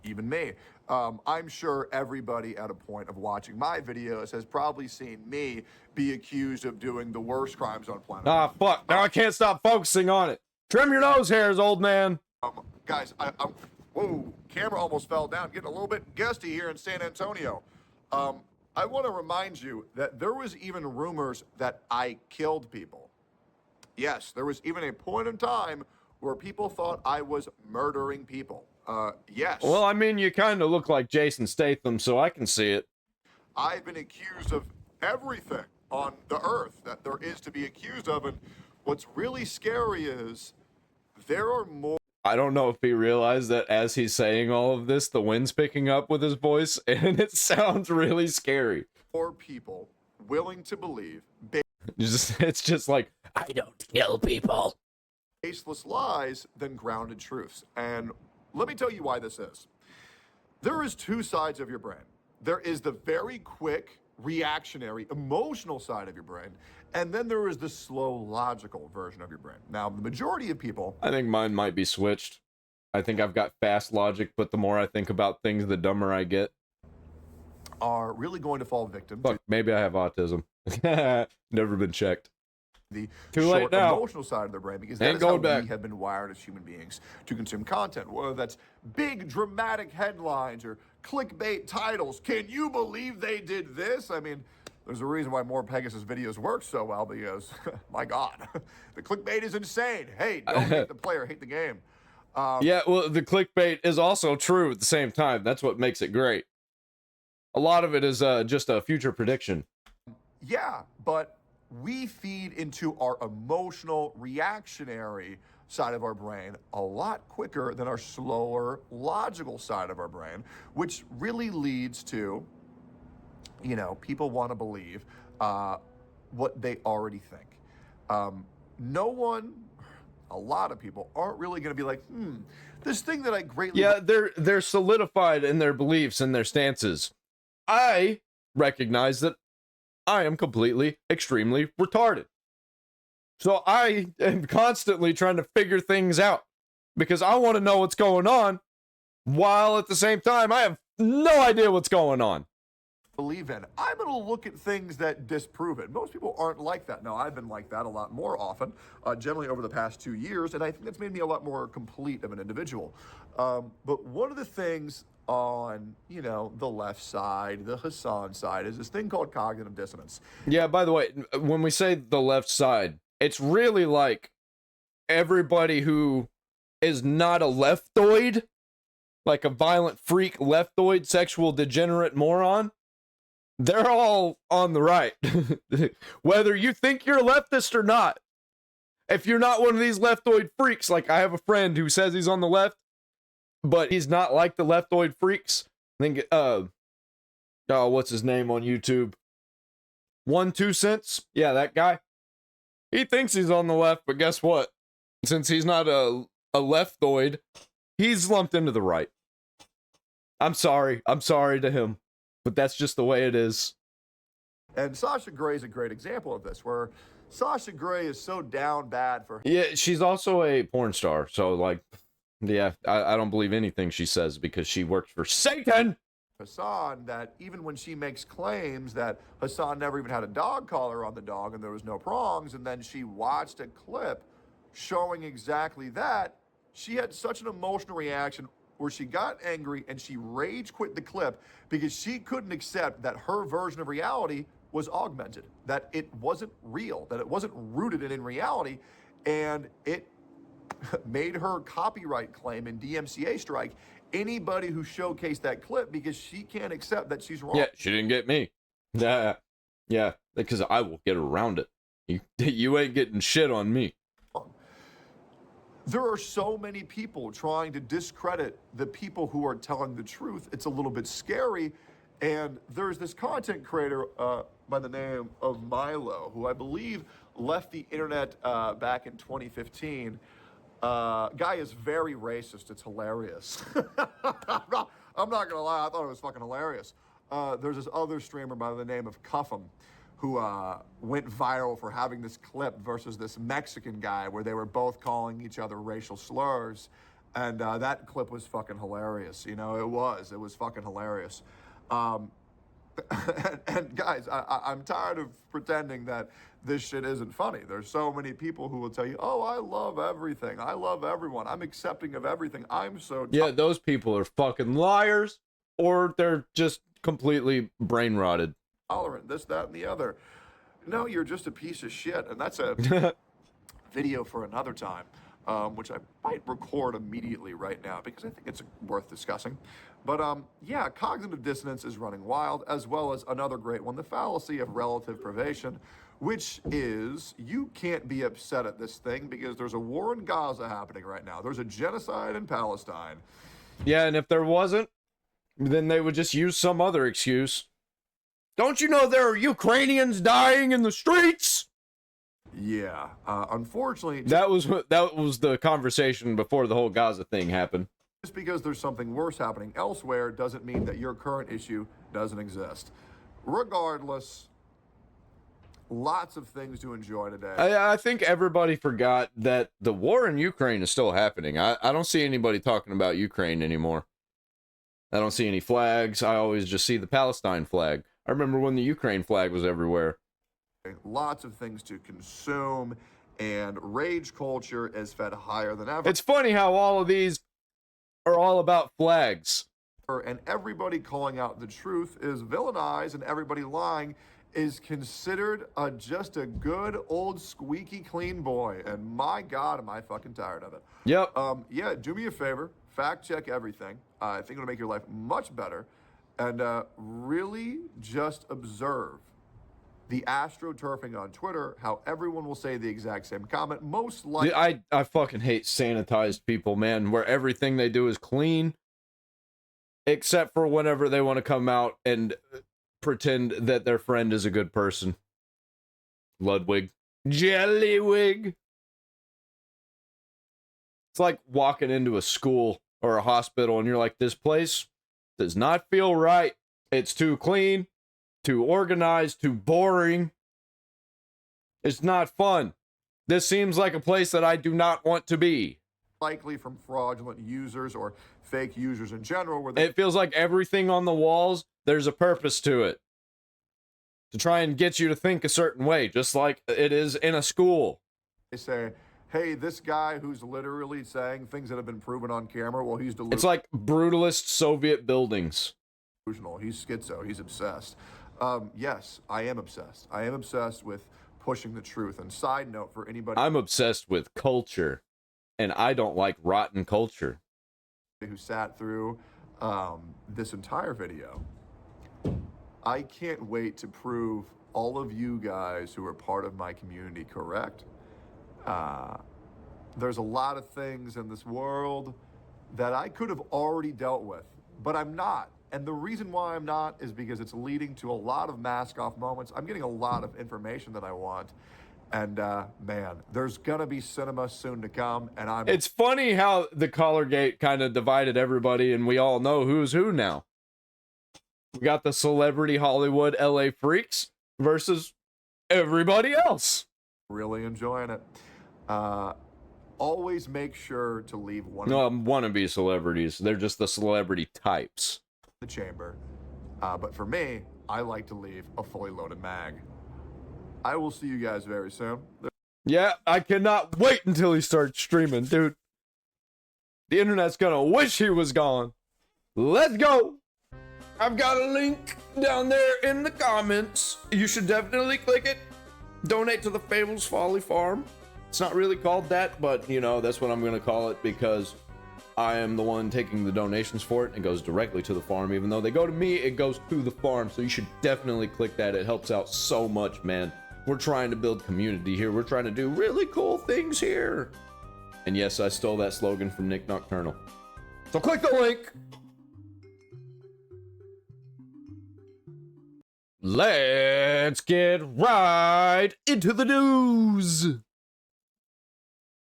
even me. I'm sure everybody at a point of watching my videos has probably seen me be accused of doing the worst crimes on planet Ah, Earth. fuck. Now I can't stop focusing on it. Trim your nose hairs, old man. Guys, whoa, camera almost fell down. Getting a little bit gusty here in San Antonio. I want to remind you that there was even rumors that I killed people. Yes, there was even a point in time where people thought I was murdering people. Yes. Well, I mean, you kind of look like Jason Statham, so I can see it. I've been accused of everything on the earth that there is to be accused of, and what's really scary is there are more. I don't know if he realized that as he's saying all of this, the wind's picking up with his voice, and it sounds really scary. More people willing to believe It's just like, I don't kill people. baseless lies than grounded truths. And let me tell you why this is. There is two sides of your brain. There is the very quick, reactionary, emotional side of your brain, and then there is the slow, logical version of your brain. Now, the majority of people... I think mine might be switched. I think I've got fast logic, but the more I think about things, the dumber I get. ...are really going to fall victim Fuck, maybe I have autism. Never been checked. The Too late short now. emotional side of their brain, because that is how we have been wired as human beings to consume content, whether that's big dramatic headlines or clickbait titles. Can you believe they did this? I mean, there's a reason why more Pegasus videos work so well, because my god, the clickbait is insane. Hey, don't hate the player, hate the game. Yeah, well, the clickbait is also true at the same time. That's what makes it great. A lot of it is just a future prediction. Yeah, but we feed into our emotional, reactionary side of our brain a lot quicker than our slower, logical side of our brain, which really leads to, you know, people want to believe what they already think. No one, a lot of people aren't really going to be like, this thing that I greatly... Yeah, they're solidified in their beliefs and their stances. I recognize that I am completely, extremely retarded. So I am constantly trying to figure things out because I want to know what's going on, while at the same time, I have no idea what's going on. Believe in. I'm going to look at things that disprove it. Most people aren't like that. Now, I've been like that a lot more often, generally over the past 2 years, and I think that's made me a lot more complete of an individual. But one of the things on, you know, the left side, the Hasan side, is this thing called cognitive dissonance. Yeah, by the way, when we say the left side, it's really like everybody who is not a leftoid, like a violent freak leftoid sexual degenerate moron, they're all on the right. Whether you think you're a leftist or not. If you're not one of these leftoid freaks, like I have a friend who says he's on the left, but he's not like the leftoid freaks. I think, what's his name on YouTube? 1-2 cents? Yeah, that guy. He thinks he's on the left, but guess what? Since he's not a leftoid, he's lumped into the right. I'm sorry to him, but that's just the way it is. And Sasha Grey is a great example of this, where Sasha Grey is so down bad for... Yeah, she's also a porn star, so like... Yeah, I don't believe anything she says because she works for Satan! Hasan, that even when she makes claims that Hasan never even had a dog collar on the dog and there was no prongs, and then she watched a clip showing exactly that, she had such an emotional reaction where she got angry and she rage quit the clip because she couldn't accept that her version of reality was augmented, that it wasn't real, that it wasn't rooted in reality, and it made her copyright claim and DMCA strike anybody who showcased that clip because she can't accept that she's wrong. Yeah, she didn't get me. Yeah, because I will get around it. You ain't getting shit on me. There are so many people trying to discredit the people who are telling the truth. It's a little bit scary. And there's this content creator by the name of Milo, who I believe left the internet back in 2015. Guy is very racist. It's hilarious. I'm not gonna lie, I thought it was fucking hilarious. There's this other streamer by the name of Cuff'em who went viral for having this clip versus this Mexican guy where they were both calling each other racial slurs. And that clip was fucking hilarious. You know, it was fucking hilarious. And guys, I'm tired of pretending that this shit isn't funny. There's so many people who will tell you, oh, I love everything. I love everyone. I'm accepting of everything. I'm so... Yeah, those people are fucking liars, or they're just completely brain rotted. Tolerant, this, that, and the other. No, you're just a piece of shit. And that's a video for another time, which I might record immediately right now because I think it's worth discussing. But yeah, cognitive dissonance is running wild, as well as another great one, the fallacy of relative privation, which is you can't be upset at this thing because there's a war in Gaza happening right now. There's a genocide in Palestine. Yeah, and if there wasn't, then they would just use some other excuse. Don't you know there are Ukrainians dying in the streets? Yeah, unfortunately... That was the conversation before the whole Gaza thing happened. Just because there's something worse happening elsewhere doesn't mean that your current issue doesn't exist. Regardless, lots of things to enjoy today. I think everybody forgot that the war in Ukraine is still happening. I don't see anybody talking about Ukraine anymore. I don't see any flags. I always just see the Palestine flag. I remember when the Ukraine flag was everywhere. Lots of things to consume, and rage culture is fed higher than ever. It's funny how all of these are all about flags. And everybody calling out the truth is villainized, and everybody lying is considered just a good old squeaky clean boy. And my God, am I fucking tired of it. Yep. Yeah, do me a favor. Fact check everything. I think it'll make your life much better. And really just observe the astroturfing on Twitter, how everyone will say the exact same comment. Most likely... I fucking hate sanitized people, man, where everything they do is clean, except for whenever they want to come out and pretend that their friend is a good person. Ludwig. Jellywig. It's like walking into a school or a hospital and you're like, this place does not feel right. It's too clean, too organized, too boring. It's not fun. This seems like a place that I do not want to be. Likely from fraudulent users or fake users in general. Where it feels like everything on the walls, there's a purpose to it. To try and get you to think a certain way, just like it is in a school. They say, hey, this guy who's literally saying things that have been proven on camera, well, he's delusional. It's like brutalist Soviet buildings. He's schizo. He's obsessed. Yes, I am obsessed. I am obsessed with pushing the truth. And side note for anybody... I'm obsessed with culture, and I don't like rotten culture. ...who sat through this entire video, I can't wait to prove all of you guys who are part of my community correct. There's a lot of things in this world that I could have already dealt with, but I'm not. And the reason why I'm not is because it's leading to a lot of mask-off moments. I'm getting a lot of information that I want. And, man, there's gonna be cinema soon to come, and It's funny how the Collargate kind of divided everybody, and we all know who's who now. We got the celebrity Hollywood LA freaks versus everybody else. Really enjoying it. Always make sure to leave one... No, wannabe celebrities. They're just the celebrity types. ...the chamber. But for me, I like to leave a fully loaded mag. I will see you guys very soon. Yeah, I cannot wait until he starts streaming, dude. The internet's gonna wish he was gone. Let's go. I've got a link down there in the comments. You should definitely click it. Donate to the Fables Folly Farm. It's not really called that, but you know, that's what I'm gonna call it because I am the one taking the donations for it. It goes directly to the farm. Even though they go to me, it goes to the farm. So you should definitely click that. It helps out so much, man. We're trying to build community here. We're trying to do really cool things here. And yes, I stole that slogan from Nick Nocturnal. So click the link. Let's get right into the news.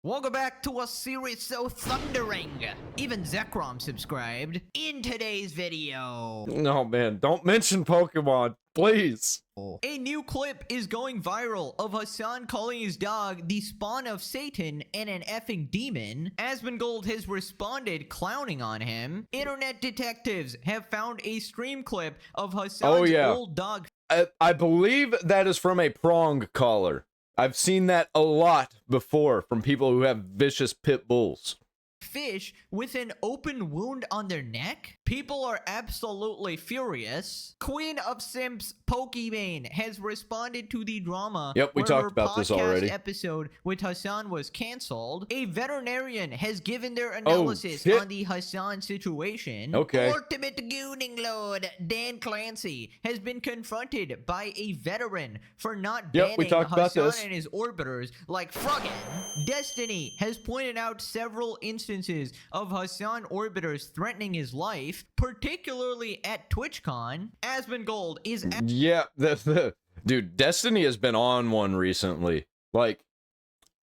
Welcome back to a series so thundering. Even Zekrom subscribed. In today's video, No, man, don't mention Pokemon, please. a new clip is going viral of Hasan calling his dog the spawn of Satan and an effing demon. Asmongold has responded clowning on him. Internet detectives have found a stream clip of Hasan's old dog I believe that is from a prong collar. I've seen that a lot before from people who have vicious pit bulls. Fish with an open wound on their neck? People are absolutely furious. Queen of Simps Pokimane has responded to the drama. Yep, we where talked her about this podcast already. Episode with Hasan was canceled. A veterinarian has given their analysis shit. on the Hasan situation. Okay. Ultimate Gooning Lord Dan Clancy has been confronted by a veteran for not Yep, we banning talked about Hasan this. and his orbiters like Froggen. Destiny has pointed out several instances of Hasan orbiters threatening his life, particularly at TwitchCon. Asmongold is Yeah, dude, Destiny has been on one recently. Like,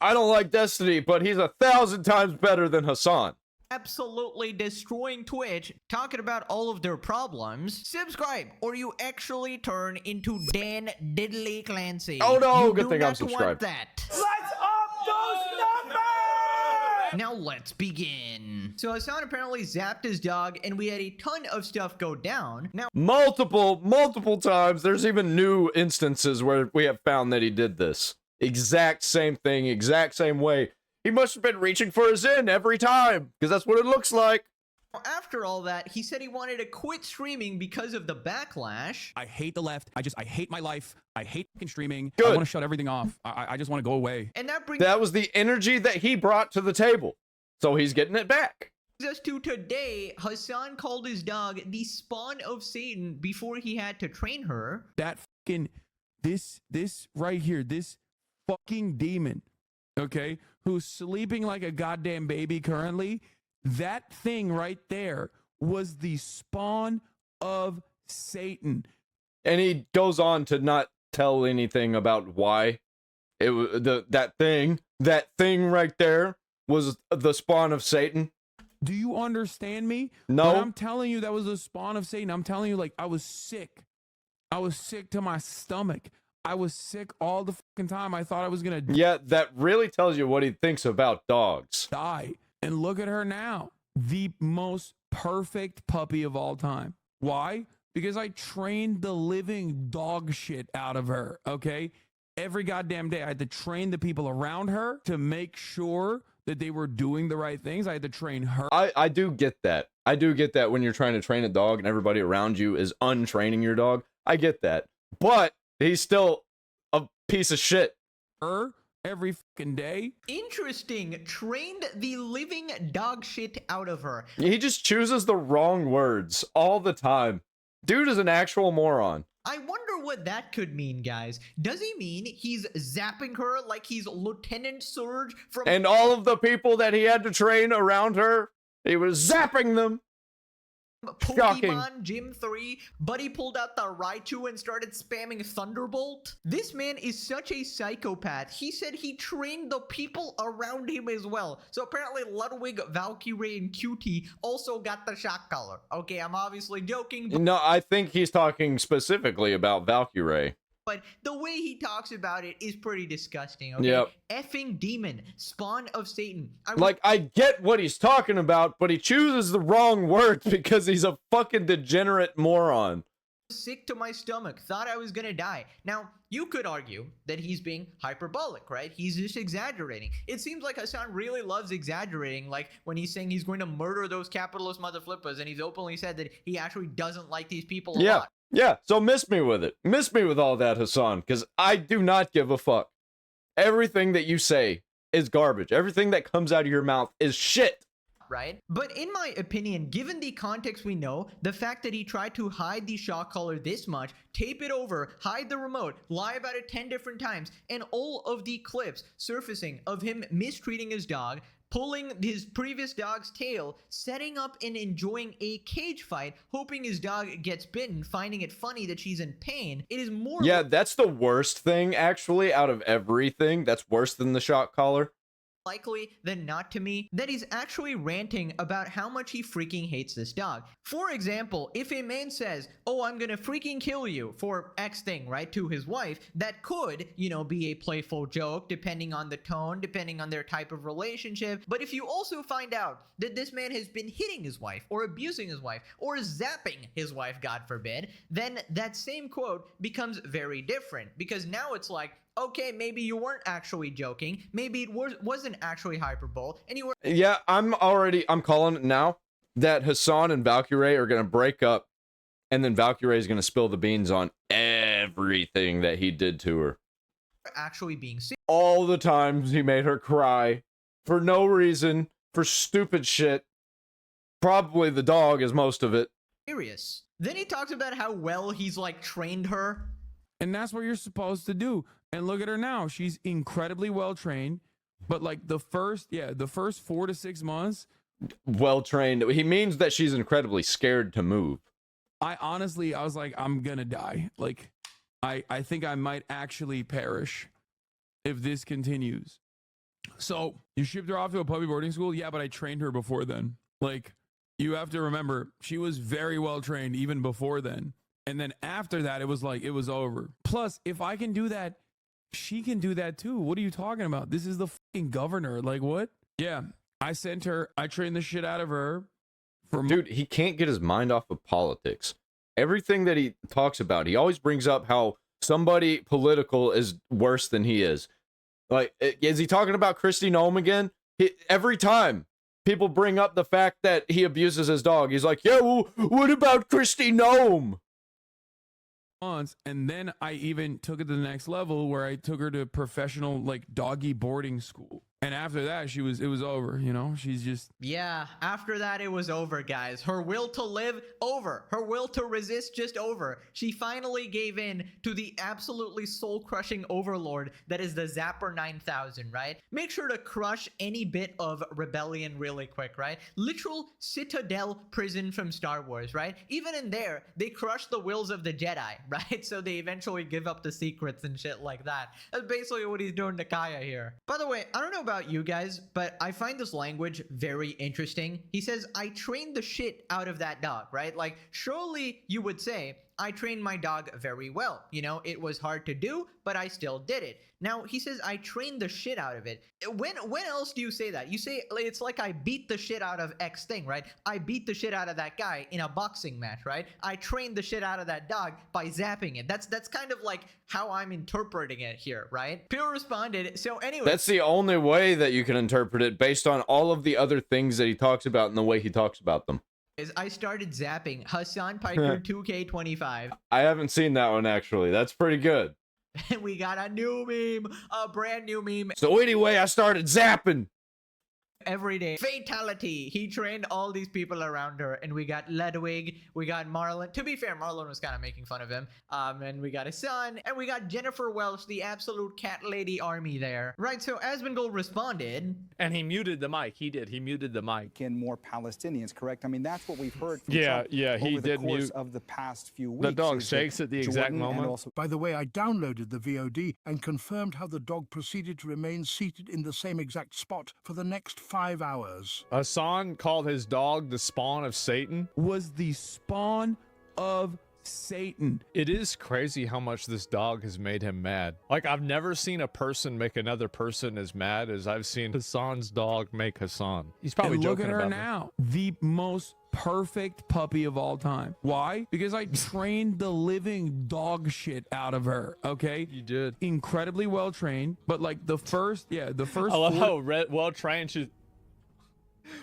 I don't like Destiny, but he's 1,000 times better than Hasan. absolutely destroying Twitch, talking about all of their problems. Subscribe, or you actually turn into Dan Diddley Clancy. Oh no, You good do thing I'm not subscribed. want that. Let's up those numbers! Now let's begin. So Hasan apparently zapped his dog, and we had a ton of stuff go down. Now, Multiple times. There's even new instances where we have found that he did this. Exact same thing, exact same way. He must have been reaching for his end every time, because that's what it looks like. after all that, he said he wanted to quit streaming because of the backlash. I hate the left. I hate my life. I hate fucking streaming. Good. I want to shut everything off. I just want to go away. And that brings That was the energy that he brought to the table. So he's getting it back. us to today. Hasan called his dog the spawn of Satan before he had to train her. That fucking this right here, this fucking demon, okay, who's sleeping like a goddamn baby currently. That thing right there was the spawn of Satan. And he goes on to not tell anything about why it was that thing right there was the spawn of Satan. Do you understand me? No. When I'm telling you that was the spawn of Satan, I'm telling you, like, I was sick. I was sick to my stomach. I was sick all the fucking time. I thought I was gonna Yeah, that really tells you what he thinks about dogs. die. And look at her now. The most perfect puppy of all time. Why? Because I trained the living dog shit out of her, okay? Every goddamn day, I had to train the people around her to make sure that they were doing the right things. I had to train her. I do get that. I do get that when you're trying to train a dog and everybody around you is untraining your dog. I get that. But he's still a piece of shit. Her every fucking day. Interesting. Trained the living dog shit out of her. He just chooses the wrong words all the time. Dude is an actual moron. I wonder what that could mean, guys. Does he mean he's zapping her like he's Lieutenant Surge from And all of the people that he had to train around her, he was zapping them. Shocking. Pokemon Gym 3, but he pulled out the Raichu and started spamming Thunderbolt? This man is such a psychopath. He said he trained the people around him as well. So apparently Ludwig, Valkyrie, and QT also got the shock collar. Okay, I'm obviously joking, No, I think he's talking specifically about Valkyrie. but the way he talks about it is pretty disgusting, okay? Yep. Effing demon, spawn of Satan. I get what he's talking about, but he chooses the wrong words because he's a fucking degenerate moron. Sick to my stomach, thought I was gonna die. Now, you could argue that he's being hyperbolic, right? He's just exaggerating. It seems like Hasan really loves exaggerating, like when he's saying he's going to murder those capitalist mother flippers, and he's openly said that he actually doesn't like these people a lot. Yeah, so miss me with it. Miss me with all that, Hasan, because I do not give a fuck. Everything that you say is garbage. Everything that comes out of your mouth is shit. Right? But in my opinion, given the context we know, the fact that he tried to hide the shock collar this much, tape it over, hide the remote, lie about it 10 different times, and all of the clips surfacing of him mistreating his dog, pulling his previous dog's tail, setting up and enjoying a cage fight, hoping his dog gets bitten, finding it funny that she's in pain. It is more... Yeah, that's the worst thing, actually, out of everything. That's worse than the shock collar. Likely than not to me that he's actually ranting about how much he freaking hates this dog. For example, if a man says, oh, I'm gonna freaking kill you for X thing, right, to his wife, that could, you know, be a playful joke depending on the tone, depending on their type of relationship. But if you also find out that this man has been hitting his wife or abusing his wife or zapping his wife, God forbid, then that same quote becomes very different, because now it's like, okay, maybe you weren't actually joking. Maybe it wasn't actually hyperbole, and you were... Yeah, I'm calling it now that Hasan and Valkyrie are going to break up, and then Valkyrie is going to spill the beans on everything that he did to her. Actually being serious. All the times he made her cry for no reason, for stupid shit. Probably the dog is most of it. Then he talks about how well he's, like, trained her. And that's what you're supposed to do. And look at her now. She's incredibly well trained. But like the first 4 to 6 months. Well trained. He means that she's incredibly scared to move. I was like, I'm gonna die. Like, I think I might actually perish if this continues. So you shipped her off to a puppy boarding school? Yeah, but I trained her before then. Like, you have to remember, she was very well trained even before then. And then after that, it was like, it was over. Plus, if I can do that, she can do that too. What are you talking about? This is the fucking governor. Like, what? Yeah, I trained the shit out of her. Dude, he can't get his mind off of politics. Everything that he talks about, he always brings up how somebody political is worse than he is. Like, is he talking about Kristi Noem again? Every time people bring up the fact that he abuses his dog, he's like, yeah, well, what about Kristi Noem? And then I even took it to the next level where I took her to professional, like, doggy boarding school. And after that, it was over, you know? She's just... Yeah, after that, it was over, guys. Her will to live, over. Her will to resist, just over. She finally gave in to the absolutely soul-crushing overlord that is the Zapper 9000, right? Make sure to crush any bit of rebellion really quick, right? Literal Citadel prison from Star Wars, right? Even in there, they crush the wills of the Jedi, right? So they eventually give up the secrets and shit like that. That's basically what he's doing to Kaya here. By the way, I don't know about you guys, but I find this language very interesting. He says, I trained the shit out of that dog, right? Like, surely you would say, I trained my dog very well. You know, it was hard to do, but I still did it. Now, he says, I trained the shit out of it. When else do you say that? You say, it's like I beat the shit out of X thing, right? I beat the shit out of that guy in a boxing match, right? I trained the shit out of that dog by zapping it. That's kind of like how I'm interpreting it here, right? Pure responded, so anyway. That's the only way that you can interpret it based on all of the other things that he talks about and the way he talks about them. I started zapping Hasan Piker 2K25. I haven't seen that one, actually. That's pretty good. And we got a new meme, a brand new meme. So anyway, I started zapping. Every day. Fatality. He trained all these people around her. And we got Ludwig. We got Marlon. To be fair, Marlon was kind of making fun of him. And we got his son. And we got Jennifer Welch, the absolute cat lady army there. Right, so Asmongold responded. And he muted the mic. He did. He muted the mic. And more Palestinians, correct? I mean, that's what we've heard from yeah, Trump he over did the course mute. of the past few weeks. The dog shakes at the exact Jordan moment. By the way, I downloaded the VOD and confirmed how the dog proceeded to remain seated in the same exact spot for the next 5 hours. Hasan called his dog the spawn of Satan. Was the spawn of Satan. It is crazy how much this dog has made him mad. Like, I've never seen a person make another person as mad as I've seen Hasan's dog make Hasan. He's probably and joking look at her about now. The most perfect puppy of all time. Why? Because I trained the living dog shit out of her. Okay, you did. Incredibly well trained, but like the first. I love how well trained she.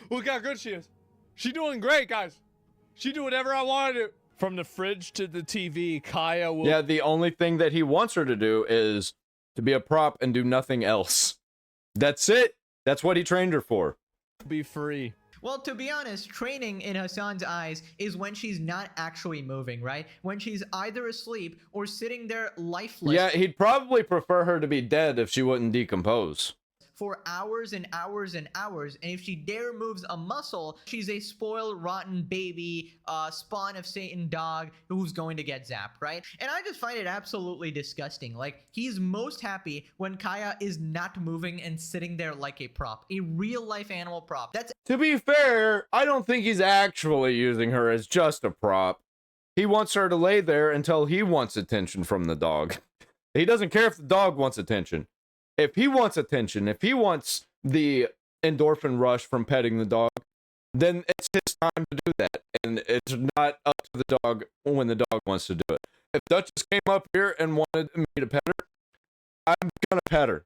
Look how good she is. She doing great, guys. She do whatever I want to do. From the fridge to the TV, Kaya will... Yeah, the only thing that he wants her to do is to be a prop and do nothing else. That's it. That's what he trained her for. Be free. Well, to be honest, training in Hasan's eyes is when she's not actually moving, right? When she's either asleep or sitting there lifeless. Yeah, he'd probably prefer her to be dead if she wouldn't decompose. For hours and hours and hours, and if she dare moves a muscle, she's a spoiled, rotten baby, spawn of Satan dog who's going to get zapped, right? And I just find it absolutely disgusting. Like, he's most happy when Kaya is not moving and sitting there like a prop, a real-life animal prop. That's To be fair, I don't think he's actually using her as just a prop. He wants her to lay there until he wants attention from the dog. He doesn't care if the dog wants attention. If he wants attention, if he wants the endorphin rush from petting the dog, then it's his time to do that. And it's not up to the dog when the dog wants to do it. If Duchess came up here and wanted me to pet her, I'm gonna pet her.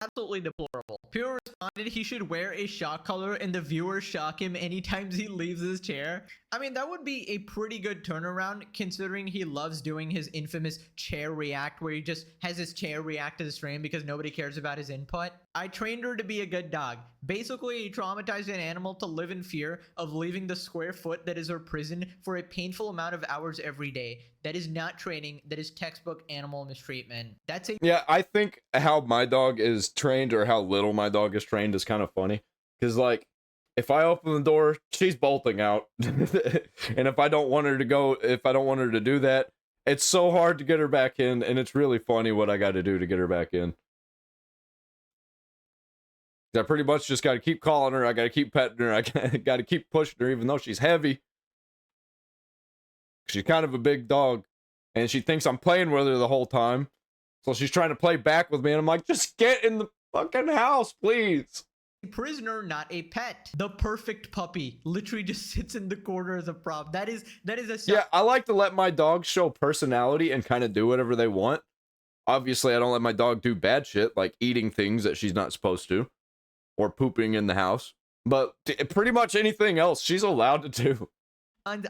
absolutely deplorable. Pure responded he should wear a shock collar and the viewers shock him anytime he leaves his chair. I mean, that would be a pretty good turnaround considering he loves doing his infamous chair react where he just has his chair react to the stream because nobody cares about his input. I trained her to be a good dog. Basically, he traumatized an animal to live in fear of leaving the square foot that is her prison for a painful amount of hours every day. That is not training. That is textbook animal mistreatment. That's a Yeah, I think how my dog is trained or how little my dog is trained is kind of funny. Because, like, if I open the door, she's bolting out. And if I don't want her to go, if I don't want her to do that, it's so hard to get her back in. And it's really funny what I got to do to get her back in. I pretty much just got to keep calling her. I got to keep petting her. I got to keep pushing her, even though she's heavy. She's kind of a big dog, and she thinks I'm playing with her the whole time. So she's trying to play back with me, and I'm like, just get in the fucking house, please. Prisoner, not a pet. The perfect puppy literally just sits in the corner as a prop. That is a Yeah, I like to let my dogs show personality and kind of do whatever they want. Obviously, I don't let my dog do bad shit, like eating things that she's not supposed to, or pooping in the house. But pretty much anything else, she's allowed to do.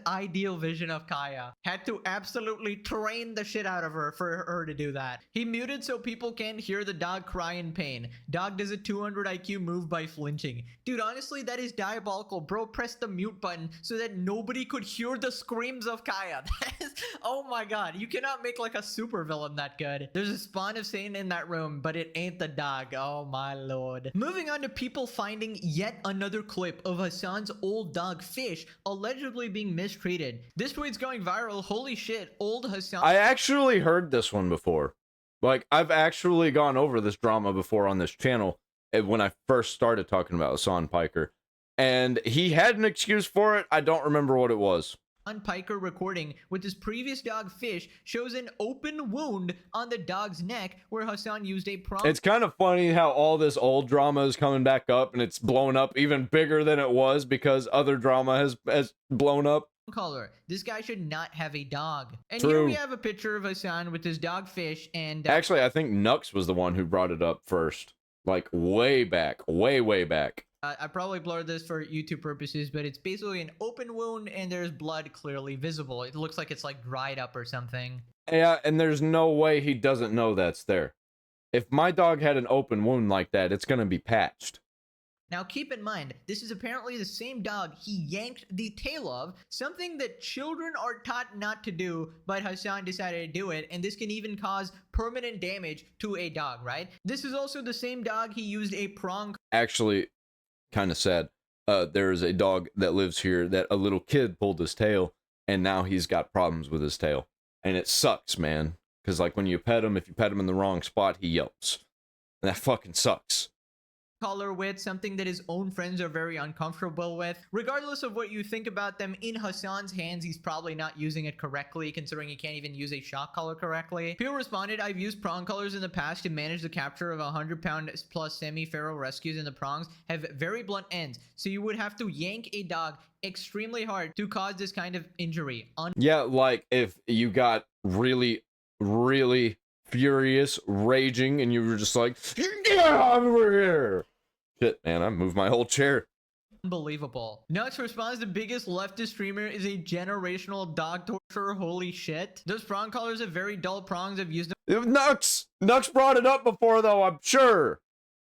Ideal vision of Kaya. Had to absolutely train the shit out of her for her to do that. He muted so people can't hear the dog cry in pain. Dog does a 200 IQ move by flinching. Dude, honestly, that is diabolical. Bro, press the mute button so that nobody could hear the screams of Kaya. That is, oh my god, you cannot make like a super villain that good. There's a spawn of Satan in that room, but it ain't the dog. Oh my lord. Moving on to people finding yet another clip of Hasan's old dog Fish allegedly being mistreated. This tweet's going viral. Holy shit, old Hasan. I actually heard this one before. Like, I've actually gone over this drama before on this channel when I first started talking about Hasan Piker. And he had an excuse for it. I don't remember what it was. Hasan Piker recording with his previous dog Fish shows an open wound on the dog's neck where Hasan used a prong. It's kind of funny how all this old drama is coming back up and it's blown up even bigger than it was because other drama has blown up. Color. This guy should not have a dog. And True. here we have a picture of Hasan with his dog Fish and Actually, I think Nux was the one who brought it up first. Like way back, way back. I probably blurred this for YouTube purposes, but it's basically an open wound and there's blood clearly visible. It looks like it's like dried up or something. Yeah, and there's no way he doesn't know that's there. If my dog had an open wound like that, it's gonna be patched. Now keep in mind, this is apparently the same dog he yanked the tail of, something that children are taught not to do, but Hasan decided to do it, and this can even cause permanent damage to a dog, right? This is also the same dog he used a prong. Actually, kind of sad. There is a dog that lives here that a little kid pulled his tail, and now he's got problems with his tail. And it sucks, man. Because, like, when you pet him, if you pet him in the wrong spot, he yelps. And that fucking sucks. Color with something that his own friends are very uncomfortable with. Regardless of what you think about them, in Hasan's hands, he's probably not using it correctly, considering he can't even use a shock collar correctly. People responded, I've used prong collars in the past to manage the capture of 100-pound plus semi-feral rescues, and the prongs have very blunt ends, so you would have to yank a dog extremely hard to cause this kind of injury. Yeah, like if you got really furious, raging, and you were just like, yeah, over here. Shit, man, I moved my whole chair. Unbelievable. Nux responds, the biggest leftist streamer is a generational dog torturer. Holy shit. Those prong collars have very dull prongs. I've used them. Nux brought it up before, though, I'm sure.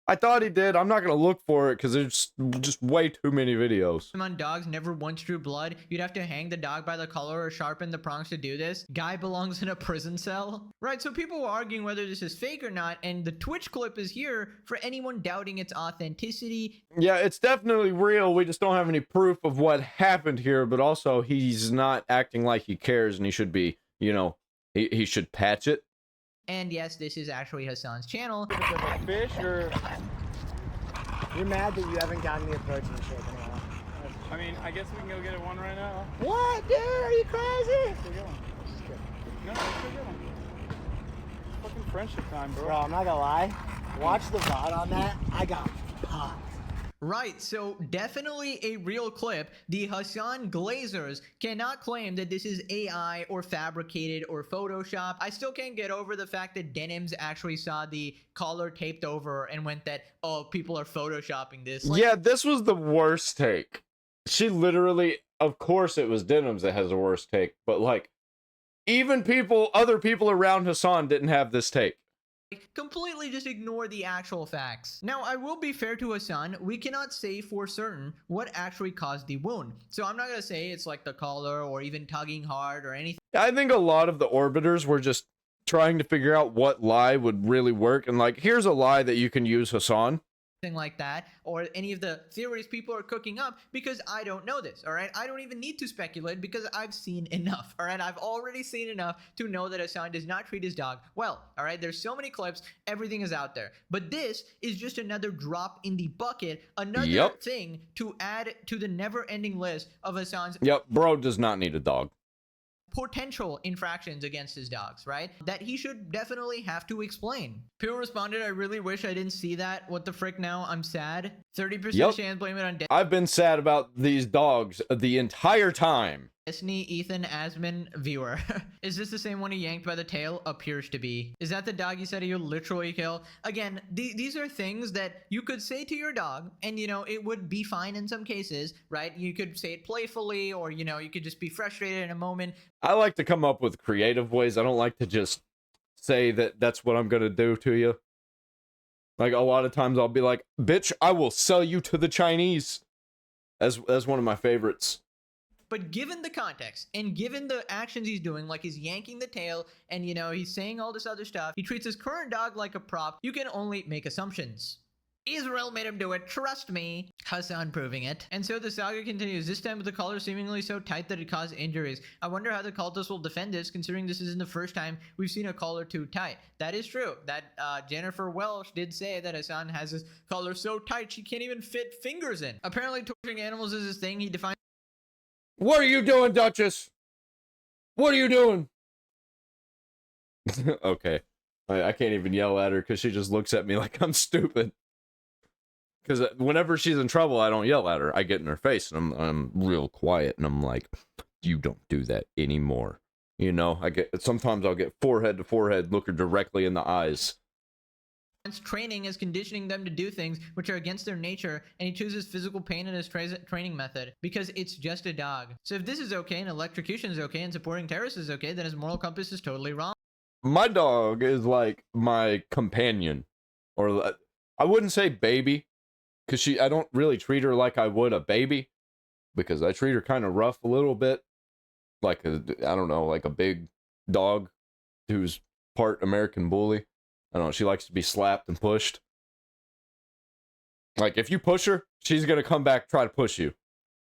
I thought he did. I'm not gonna look for it because there's just way too many videos. On dogs never once drew blood. You'd have to hang the dog by the collar or sharpen the prongs to do this. Guy belongs in a prison cell. Right, so people were arguing whether this is fake or not, and the Twitch clip is here for anyone doubting its authenticity. Yeah, it's definitely real. We just don't have any proof of what happened here, but also he's not acting like he cares, and he should be, you know, he should patch it. And yes, this is actually Hasan's channel. Fish or you're mad that you haven't gotten the approach and shit in a while. I mean, I guess we can go get one right now. What, dude? Are you crazy? Let's go get one. No, let's go get one. Fucking friendship time, bro. Bro, I'm not gonna lie. Watch the VOD on that. I got popped. Right, so definitely a real clip. The Hasan Glazers cannot claim that this is AI or fabricated or Photoshop. I still can't get over the fact that Denims actually saw the collar taped over and went that, oh, people are Photoshopping this. Like, yeah, this was the worst take. She literally, of course it was Denims that has the worst take, but like, even other people around Hasan didn't have this take. completely just ignore the actual facts. Now, I will be fair to Hasan, we cannot say for certain what actually caused the wound. So I'm not gonna say it's like the collar or even tugging hard or anything. I think a lot of the orbiters were just trying to figure out what lie would really work, and like, here's a lie that you can use, Hasan. Like that, or any of the theories people are cooking up, because I don't know this. All right, I don't even need to speculate because I've seen enough. All right, I've already seen enough to know that Hasan does not treat his dog well. All right, there's so many clips, everything is out there, but this is just another drop in the bucket, another thing to add to the never-ending list of Hasan's bro does not need a dog. Potential infractions against his dogs, right? That he should definitely have to explain. People responded, I really wish I didn't see that. What the frick now? I'm sad. 30% chance blame it on I've been sad about these dogs the entire time. Destiny Ethan Asman viewer. Is this the same one he yanked by the tail? Appears to be. Is that the dog you said he would literally kill? Again, these are things that you could say to your dog, and you know, it would be fine in some cases, right? You could say it playfully, or you know, you could just be frustrated in a moment. I like to come up with creative ways. I don't like to just say that that's what I'm gonna do to you. Like, a lot of times I'll be like, bitch, I will sell you to the Chinese. As one of my favorites. But given the context and given the actions he's doing, like he's yanking the tail and, you know, he's saying all this other stuff, he treats his current dog like a prop, you can only make assumptions. Israel made him do it, trust me. Hasan proving it. And so the saga continues, this time with the collar seemingly so tight that it caused injuries. I wonder how the cultists will defend this, considering this isn't the first time we've seen a collar too tight. That is true. That Jennifer Welsh did say that Hasan has his collar so tight she can't even fit fingers in. Apparently torturing animals is his thing. He defines. What are you doing, Duchess? What are you doing? Okay. I can't even yell at her because she just looks at me like I'm stupid. Because whenever she's in trouble, I don't yell at her. I get in her face and I'm real quiet and I'm like, you don't do that anymore. You know, sometimes I'll get forehead to forehead, look her directly in the eyes. Training is conditioning them to do things which are against their nature, and he chooses physical pain in his training method because it's just a dog. So if this is okay and electrocution is okay and supporting terrorists is okay, then his moral compass is totally wrong. My dog is like my companion, or I wouldn't say baby, because I don't really treat her like I would a baby, because I treat her kind of rough a little bit, like I don't know, like a big dog who's part American bully. I don't know, she likes to be slapped and pushed. Like, if you push her, she's gonna come back try to push you.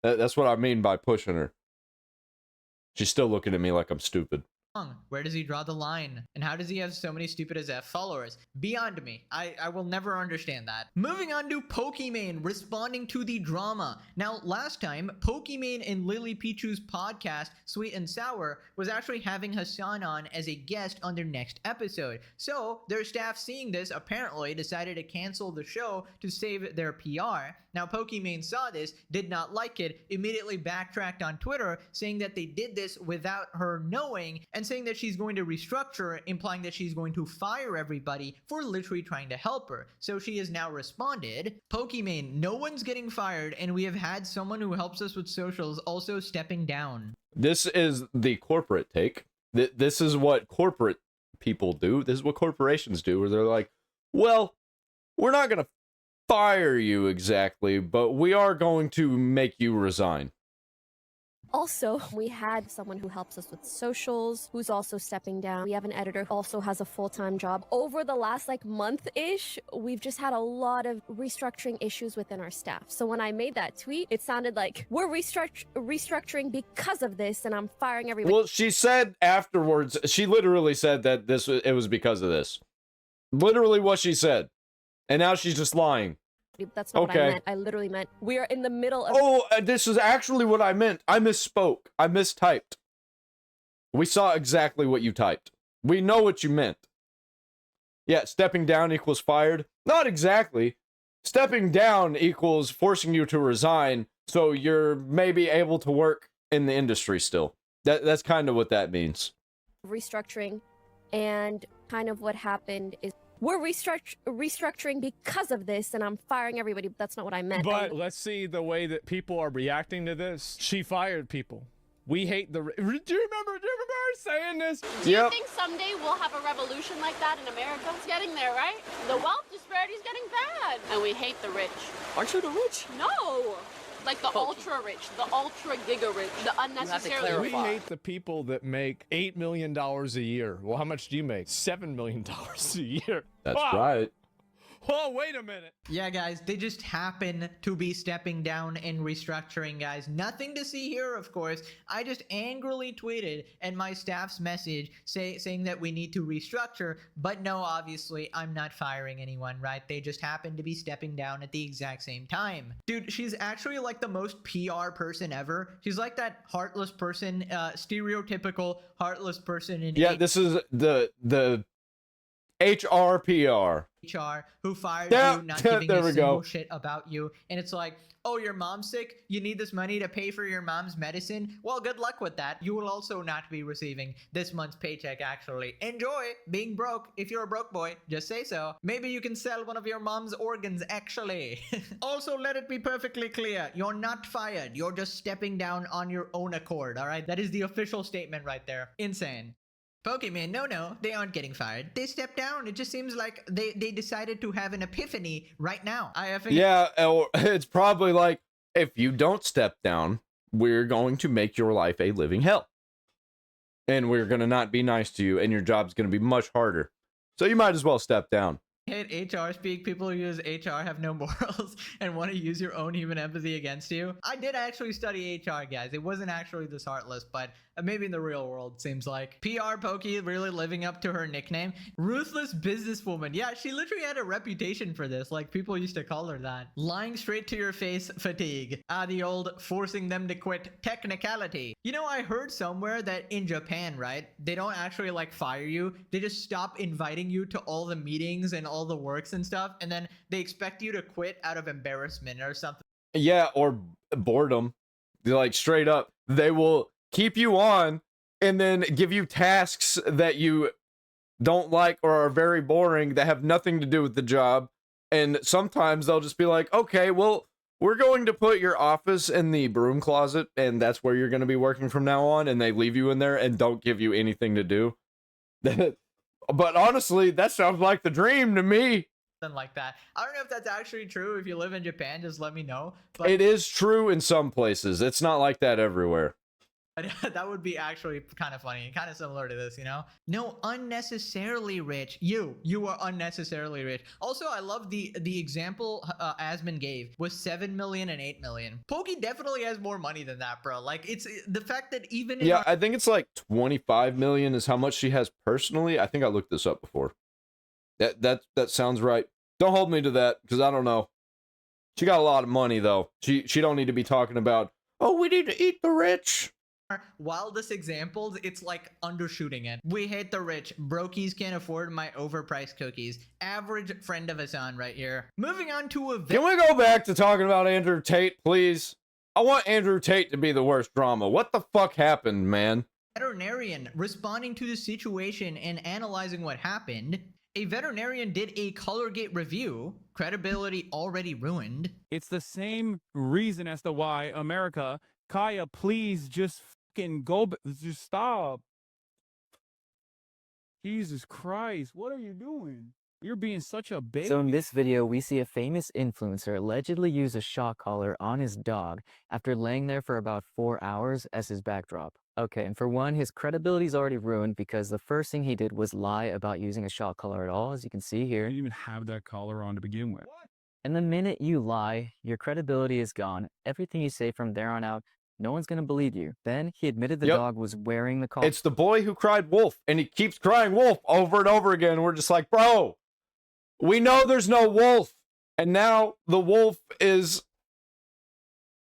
That's what I mean by pushing her. She's still looking at me like I'm stupid. Where does he draw the line? And how does he have so many stupid as F followers? Beyond me. I will never understand that. Moving on to Pokimane responding to the drama. Now, last time, Pokimane and Lily Pichu's podcast, Sweet and Sour, was actually having Hasan on as a guest on their next episode. So, their staff seeing this apparently decided to cancel the show to save their PR. Now, Pokimane saw this, did not like it, immediately backtracked on Twitter, saying that they did this without her knowing, and saying that she's going to restructure, implying that she's going to fire everybody for literally trying to help her. So she has now responded, Pokimane, no one's getting fired, and we have had someone who helps us with socials also stepping down. This is the corporate take. This is what corporate people do. This is what corporations do, where they're like, well, we're not going to fire you exactly, but we are going to make you resign. Also, we had someone who helps us with socials, who's also stepping down. We have an editor who also has a full-time job. Over the last month-ish, we've just had a lot of restructuring issues within our staff. So when I made that tweet, it sounded like we're restructuring because of this, and I'm firing everybody. Well, she said afterwards, she literally said that it was because of this. Literally what she said. And now she's just lying. That's not what I meant. I literally meant we are in the middle of... Oh, this is actually what I meant. I misspoke. I mistyped. We saw exactly what you typed. We know what you meant. Yeah, stepping down equals fired. Not exactly. Stepping down equals forcing you to resign so you're maybe able to work in the industry still. That's kind of what that means. Restructuring, and kind of what happened is we're restructuring because of this, and I'm firing everybody. But that's not what I meant. But let's see the way that people are reacting to this. She fired people. We hate the... Do you remember her saying this? Do you think someday we'll have a revolution like that in America? It's getting there, right? The wealth disparity is getting bad. And we hate the rich. Aren't you the rich? No. Like the ultra rich, the ultra giga rich, the unnecessarily. We hate the people that make $8 million a year. Well, how much do you make? $7 million a year. That's right. Oh, wait a minute. Yeah, guys, they just happen to be stepping down and restructuring, guys. Nothing to see here, of course. I just angrily tweeted and my staff's message saying that we need to restructure, but no, obviously, I'm not firing anyone, right? They just happen to be stepping down at the exact same time. Dude, she's actually like the most PR person ever. She's like that heartless person, stereotypical heartless person in... Yeah, this is the HRPR. HR who fired you, not giving a single shit about you. And it's like, oh, your mom's sick? You need this money to pay for your mom's medicine? Well, good luck with that. You will also not be receiving this month's paycheck, actually. Enjoy being broke. If you're a broke boy, just say so. Maybe you can sell one of your mom's organs, actually. Also, let it be perfectly clear. You're not fired. You're just stepping down on your own accord, all right? That is the official statement right there. Insane. Pokemon, no, they aren't getting fired. They stepped down. It just seems like they decided to have an epiphany right now. Yeah, it's probably like, if you don't step down, we're going to make your life a living hell. And we're going to not be nice to you, and your job's going to be much harder. So you might as well step down. Hate HR speak. People who use HR have no morals and want to use your own human empathy against you. I did actually study HR, guys. It wasn't actually this heartless, but maybe in the real world, seems like. PR Pokey really living up to her nickname. Ruthless businesswoman. Yeah, she literally had a reputation for this. Like, people used to call her that. Lying straight to your face fatigue. The old forcing them to quit technicality. You know, I heard somewhere that in Japan, right, they don't actually like fire you. They just stop inviting you to all the meetings and all the works and stuff, and then they expect you to quit out of embarrassment or something. Yeah, or boredom. They're like, straight up, they will keep you on and then give you tasks that you don't like or are very boring that have nothing to do with the job. And sometimes they'll just be like, okay, well, we're going to put your office in the broom closet, and that's where you're going to be working from now on. And they leave you in there and don't give you anything to do. But honestly, that sounds like the dream to me. Something like that. I don't know if that's actually true. If you live in Japan, just let me know. But it is true in some places. It's not like that everywhere. That would be actually kind of funny, kind of similar to this, you know? No, unnecessarily rich. You are unnecessarily rich. Also, I love the example Asmon gave was 7 million and 8 million. Pokey definitely has more money than that, bro. Like, it's the fact that even yeah, I think it's like 25 million is how much she has personally. I think I looked this up before. That sounds right. Don't hold me to that because I don't know. She got a lot of money though. She don't need to be talking about, oh, we need to eat the rich. Wildest examples, it's like undershooting it. We hate the rich. Brokies can't afford my overpriced cookies. Average friend of Hasan right here. Moving on to a... Can we go back to talking about Andrew Tate, please? I want Andrew Tate to be the worst drama. What the fuck happened, man? Veterinarian responding to the situation and analyzing what happened. A veterinarian did a Colorgate review. Credibility already ruined. It's the same reason as to why America... Kaya, please just fucking go. Just stop. Jesus Christ. What are you doing? You're being such a baby. So in this video, we see a famous influencer allegedly use a shock collar on his dog after laying there for about 4 hours as his backdrop. Okay, and for one, his credibility is already ruined because the first thing he did was lie about using a shock collar at all, as you can see here. You didn't even have that collar on to begin with. And the minute you lie, your credibility is gone. Everything you say from there on out, no one's gonna believe you. Then he admitted the dog was wearing the collar. It's the boy who cried wolf, and he keeps crying wolf over and over again. We're just like, bro, we know there's no wolf. And now the wolf is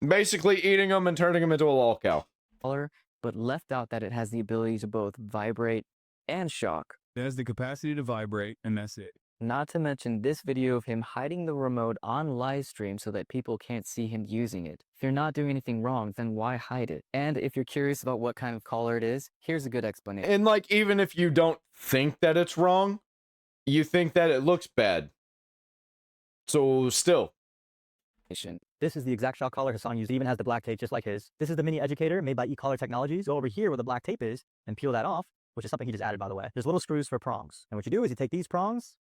basically eating him and turning him into a lol cow. But left out that it has the ability to both vibrate and shock. It has the capacity to vibrate, and that's it. Not to mention this video of him hiding the remote on live stream so that people can't see him using it. If you're not doing anything wrong, then why hide it? And if you're curious about what kind of collar it is, here's a good explanation. And like, even if you don't think that it's wrong, you think that it looks bad. So still. This is the exact shock collar Hasan used. It even has the black tape just like his. This is the mini educator made by eCollar Technologies. Go over here where the black tape is and peel that off, which is something he just added, by the way. There's little screws for prongs. And what you do is you take these prongs,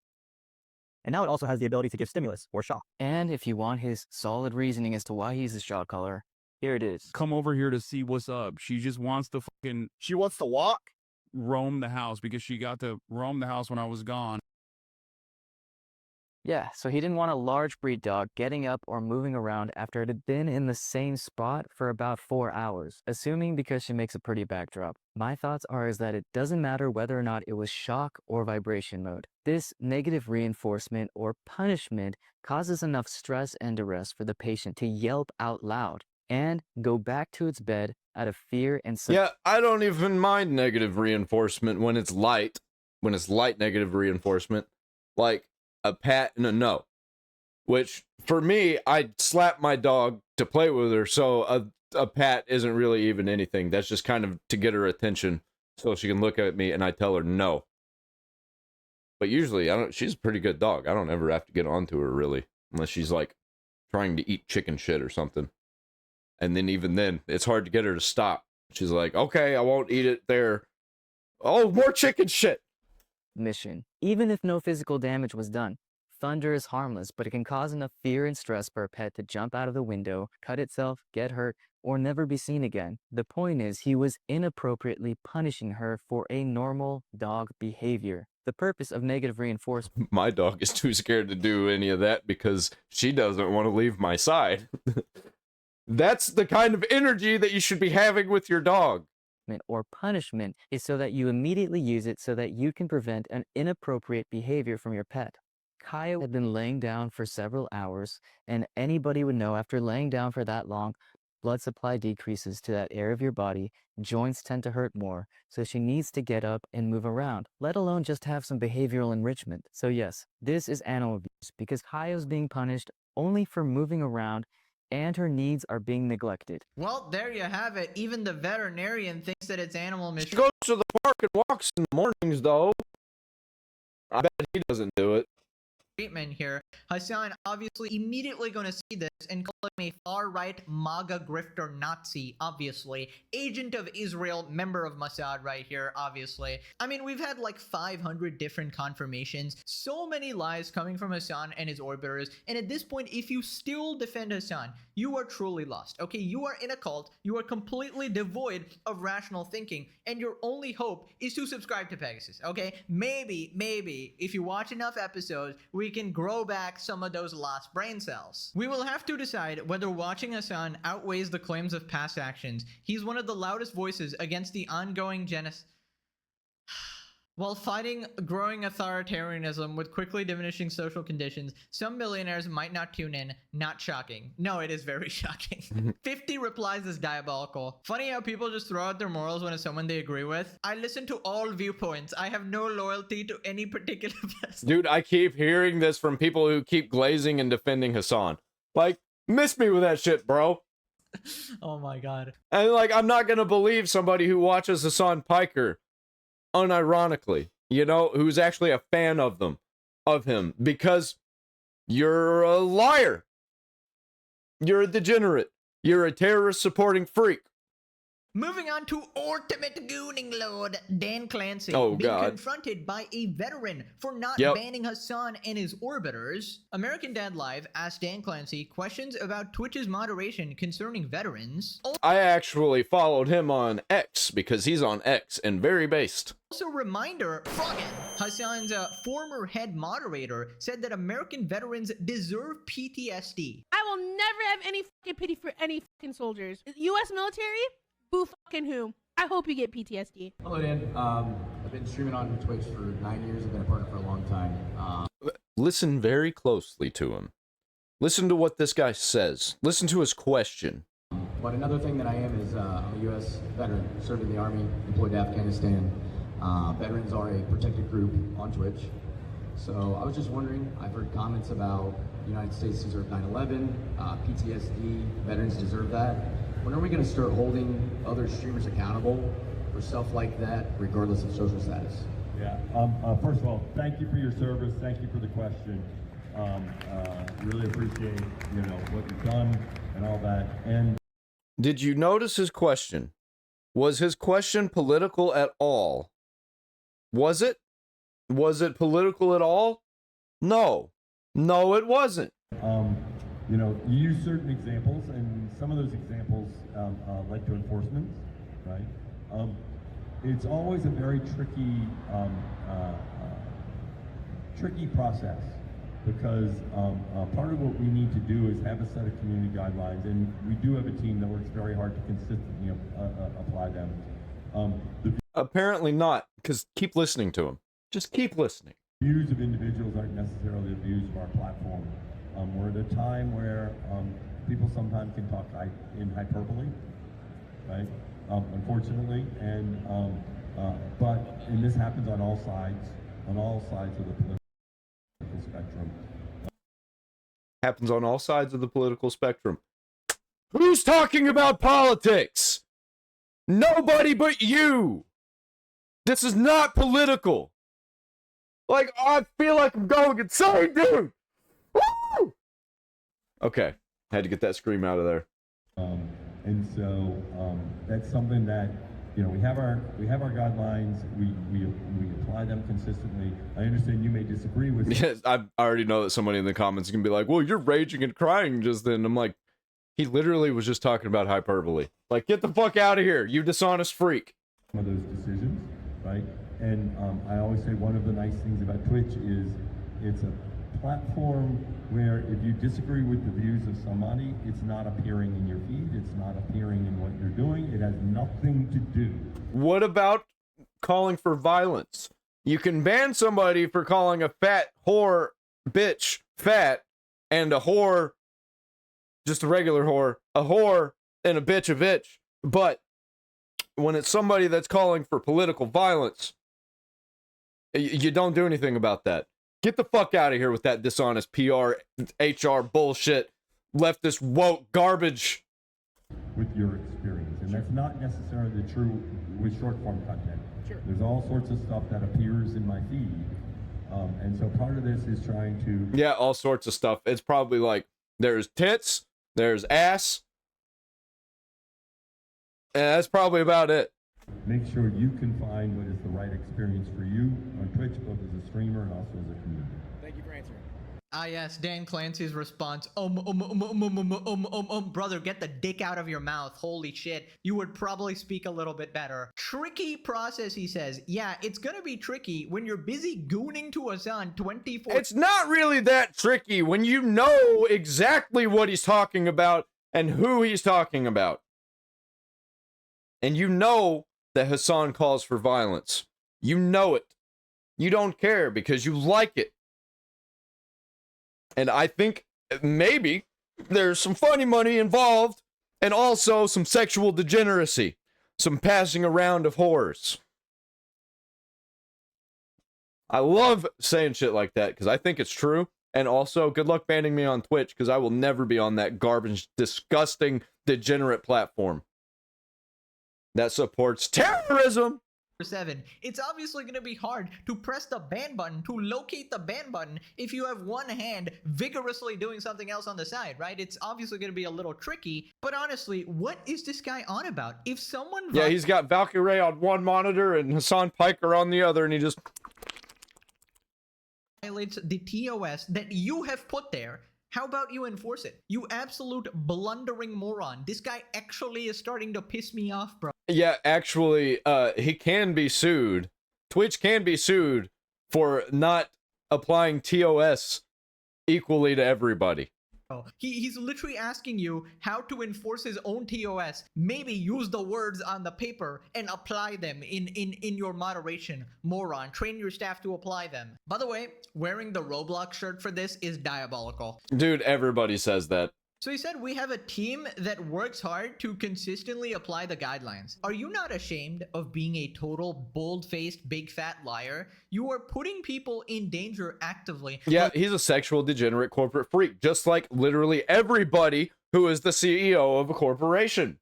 and now it also has the ability to give stimulus or shock. And if you want his solid reasoning as to why he uses shock collar, here it is. Come over here to see what's up. She just wants to fucking... She wants to walk? Roam the house because she got to roam the house when I was gone. Yeah, so he didn't want a large breed dog getting up or moving around after it had been in the same spot for about 4 hours, assuming because she makes a pretty backdrop. My thoughts are is that it doesn't matter whether or not it was shock or vibration mode. This negative reinforcement or punishment causes enough stress and duress for the patient to yelp out loud and go back to its bed out of fear and... Yeah, I don't even mind negative reinforcement when it's light. When it's light negative reinforcement. Like... a pat and a no, which for me, I'd slap my dog to play with her, so a pat isn't really even anything. That's just kind of to get her attention so she can look at me and I tell her no. But usually she's a pretty good dog. I don't ever have to get onto her really, unless she's like trying to eat chicken shit or something. And then even then, it's hard to get her to stop. She's like, okay, I won't eat it there. Oh, more chicken shit. Mission. Even if no physical damage was done, thunder is harmless, but it can cause enough fear and stress for a pet to jump out of the window, cut itself, get hurt, or never be seen again. The point is, he was inappropriately punishing her for a normal dog behavior. The purpose of negative reinforcement... My dog is too scared to do any of that because she doesn't want to leave my side. That's the kind of energy that you should be having with your dog. Or punishment is so that you immediately use it so that you can prevent an inappropriate behavior from your pet. Kaya had been laying down for several hours, and anybody would know after laying down for that long, blood supply decreases to that area of your body, joints tend to hurt more, so she needs to get up and move around, let alone just have some behavioral enrichment. So yes, this is animal abuse because Kaya is being punished only for moving around and her needs are being neglected. Well, there you have it. Even the veterinarian thinks that it's animal She mistreatment. goes to the park and walks in the mornings, though. I bet he doesn't do it. Here, Hasan obviously immediately going to see this and call him a far-right MAGA grifter Nazi, obviously. Agent of Israel, member of Mossad right here, obviously. I mean, we've had like 500 different confirmations, so many lies coming from Hasan and his orbiters, and at this point, if you still defend Hasan, you are truly lost, okay? You are in a cult, you are completely devoid of rational thinking, and your only hope is to subscribe to Pegasus, okay? Maybe, if you watch enough episodes, we can grow back some of those lost brain cells. We will have to decide whether watching Hasan outweighs the claims of past actions. He's one of the loudest voices against the ongoing genocide. While fighting growing authoritarianism with quickly diminishing social conditions, some millionaires might not tune in. Not shocking. No, it is very shocking. 50 replies is diabolical. Funny how people just throw out their morals when it's someone they agree with. I listen to all viewpoints. I have no loyalty to any particular person. Dude, I keep hearing this from people who keep glazing and defending Hasan. Like, miss me with that shit, bro. Oh my god. And like, I'm not gonna believe somebody who watches Hasan Piker unironically, you know, who's actually a fan of him, because you're a liar. You're a degenerate. You're a terrorist supporting freak. Moving on to Ultimate Gooning Lord, Dan Clancy, Oh, being God. confronted by a veteran for not Yep. banning Hasan and his orbiters. American Dad Live asked Dan Clancy questions about Twitch's moderation concerning veterans. I actually followed him on X because he's on X and very based. Also, reminder, Froggen, Hasan's former head moderator, said that American veterans deserve PTSD. I will never have any fucking pity for any fucking soldiers. U.S. military? Boo fucking who? I hope you get PTSD. Hello, Dan. I've been streaming on Twitch for 9 years. I've been a partner for a long time. Listen very closely to him. Listen to what this guy says. Listen to his question. But another thing that I am is I'm a U.S. veteran, served in the Army, deployed to Afghanistan. Veterans are a protected group on Twitch. So I was just wondering, I've heard comments about the United States deserve 9/11, PTSD, veterans deserve that. When are we going to start holding other streamers accountable for stuff like that, regardless of social status? Yeah. First of all, thank you for your service. Thank you for the question. Really appreciate what you've done and all that. And did you notice his question? Was his question political at all? Was it? Was it political at all? No. No, it wasn't. You use certain examples, and some of those examples led to enforcement, right? It's always a very tricky process because part of what we need to do is have a set of community guidelines, and we do have a team that works very hard to consistently apply them. Apparently not, because keep listening to him. Just keep listening. Views of individuals aren't necessarily the views of our platform. We're at a time where people sometimes can talk in hyperbole, right? Unfortunately, and this happens on all sides of the political spectrum. Happens on all sides of the political spectrum. Who's talking about politics? Nobody but you. This is not political. Like, I feel like I'm going insane, dude. Woo! Okay, had to get that scream out of there. And so that's something that we have our guidelines. We apply them consistently. I understand you may disagree with. Yes, I already know that somebody in the comments is gonna be like, "Well, you're raging and crying just then." I'm like, he literally was just talking about hyperbole. Like, get the fuck out of here, you dishonest freak. Some of those decisions, right? And I always say one of the nice things about Twitch is it's a platform where if you disagree with the views of somebody, it's not appearing in your feed, it's not appearing in what you're doing, it has nothing to do. What about calling for violence? You can ban somebody for calling a fat whore bitch fat, and a whore, just a regular whore, a whore, and a bitch, but when it's somebody that's calling for political violence, you don't do anything about that. Get the fuck out of here with that dishonest PR, HR bullshit, leftist woke garbage. With your experience, and that's not necessarily true with short form content. Sure. There's all sorts of stuff that appears in my feed, and so part of this is trying to. Yeah, all sorts of stuff. It's probably like there's tits, there's ass, and that's probably about it. Make sure you can find what is the right experience for you on Twitch, both as a streamer and also as a community. Thank you for answering. Yes, Dan Clancy's response. Brother, get the dick out of your mouth. Holy shit. You would probably speak a little bit better. Tricky process, he says. Yeah, it's gonna be tricky when you're busy gooning to Hasan 24. It's not really that tricky when you know exactly what he's talking about and who he's talking about. And you know that Hasan calls for violence. You know it. You don't care because you like it. And I think maybe there's some funny money involved and also some sexual degeneracy, some passing around of whores. I love saying shit like that because I think it's true. And also, good luck banning me on Twitch because I will never be on that garbage, disgusting, degenerate platform that supports terrorism 7. It's obviously going to be hard to press the ban button, to locate the ban button if you have one hand vigorously doing something else on the side, right? It's obviously going to be a little tricky, but honestly, what is this guy on about? If someone... Yeah, he's got Valkyrie on one monitor and Hasan Piker on the other, and he just... violates the TOS that you have put there, how about you enforce it? You absolute blundering moron. This guy actually is starting to piss me off, bro. Yeah, actually, he can be sued. Twitch can be sued for not applying TOS equally to everybody. He's literally asking you how to enforce his own TOS. Maybe use the words on the paper and apply them in your moderation, moron. Train your staff to apply them. By the way, wearing the Roblox shirt for this is diabolical. Dude, everybody says that. So he said, we have a team that works hard to consistently apply the guidelines. Are you not ashamed of being a total bold-faced, big fat liar? You are putting people in danger actively. Yeah, he's a sexual degenerate corporate freak, just like literally everybody who is the CEO of a corporation.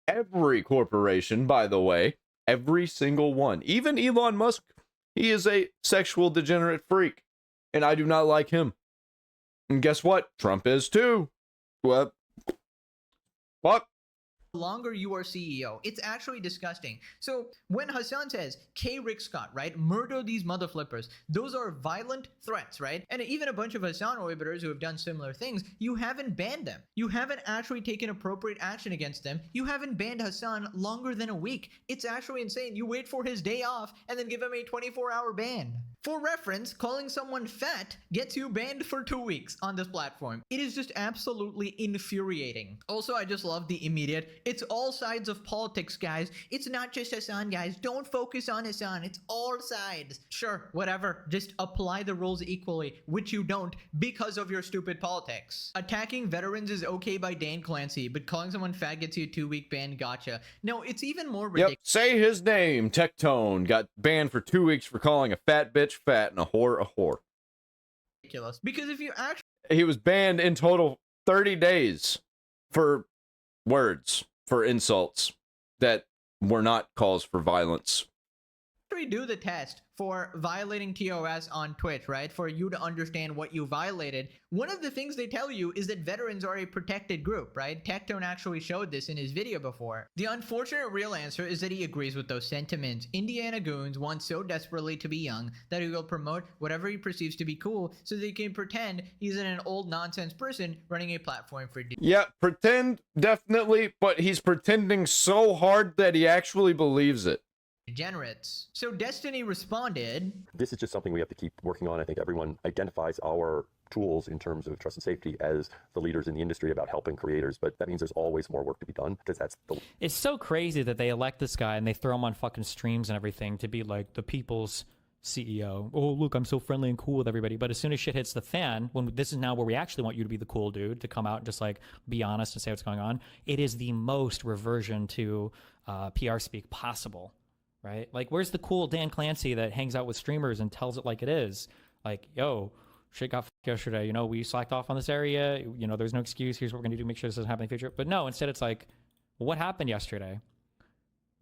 Every corporation, by the way, every single one. Even Elon Musk, he is a sexual degenerate freak, and I do not like him. And guess what? Trump is too. What? The longer you are CEO, it's actually disgusting. So when Hasan says, K. Rick Scott, right, murder these mother flippers, those are violent threats, right? And even a bunch of Hasan orbiters who have done similar things, you haven't banned them. You haven't actually taken appropriate action against them. You haven't banned Hasan longer than a week. It's actually insane. You wait for his day off and then give him a 24-hour ban. For reference, calling someone fat gets you banned for 2 weeks on this platform. It is just absolutely infuriating. Also, I just love the immediate, it's all sides of politics, guys. It's not just Hasan, guys. Don't focus on Hasan. It's all sides. Sure, whatever. Just apply the rules equally, which you don't because of your stupid politics. Attacking veterans is okay by Dan Clancy, but calling someone fat gets you a 2-week ban, gotcha. No, it's even more ridiculous. Yep, say his name. Tectone got banned for 2 weeks for calling a fat bitch fat and a whore. Ridiculous. Because if you actually... He was banned in total 30 days for words, for insults that were not calls for violence. do the test for violating TOS on Twitch, right? For you to understand what you violated. One of the things they tell you is that veterans are a protected group, right? Tectone actually showed this in his video before. The unfortunate real answer is that he agrees with those sentiments. Indiana Goons want so desperately to be young that he will promote whatever he perceives to be cool so that he can pretend he's an old nonsense person running a platform for... Yeah, pretend, definitely, but he's pretending so hard that he actually believes it. Degenerates. So Destiny responded, this is just something we have to keep working on. I think everyone identifies our tools in terms of trust and safety as the leaders in the industry about helping creators, but that means there's always more work to be done because that's the... It's so crazy that they elect this guy and they throw him on fucking streams and everything to be like the people's CEO. Oh, look, I'm so friendly and cool with everybody. But as soon as shit hits the fan, when this is now where we actually want you to be the cool dude, to come out and just like be honest and say what's going on, it is the most reversion to PR speak possible. Right? Like, where's the cool Dan Clancy that hangs out with streamers and tells it like it is? Like, yo, shit got f***ed yesterday. You know, we slacked off on this area. You know, there's no excuse. Here's what we're going to do to make sure this doesn't happen in the future. But no, instead it's like, well, what happened yesterday?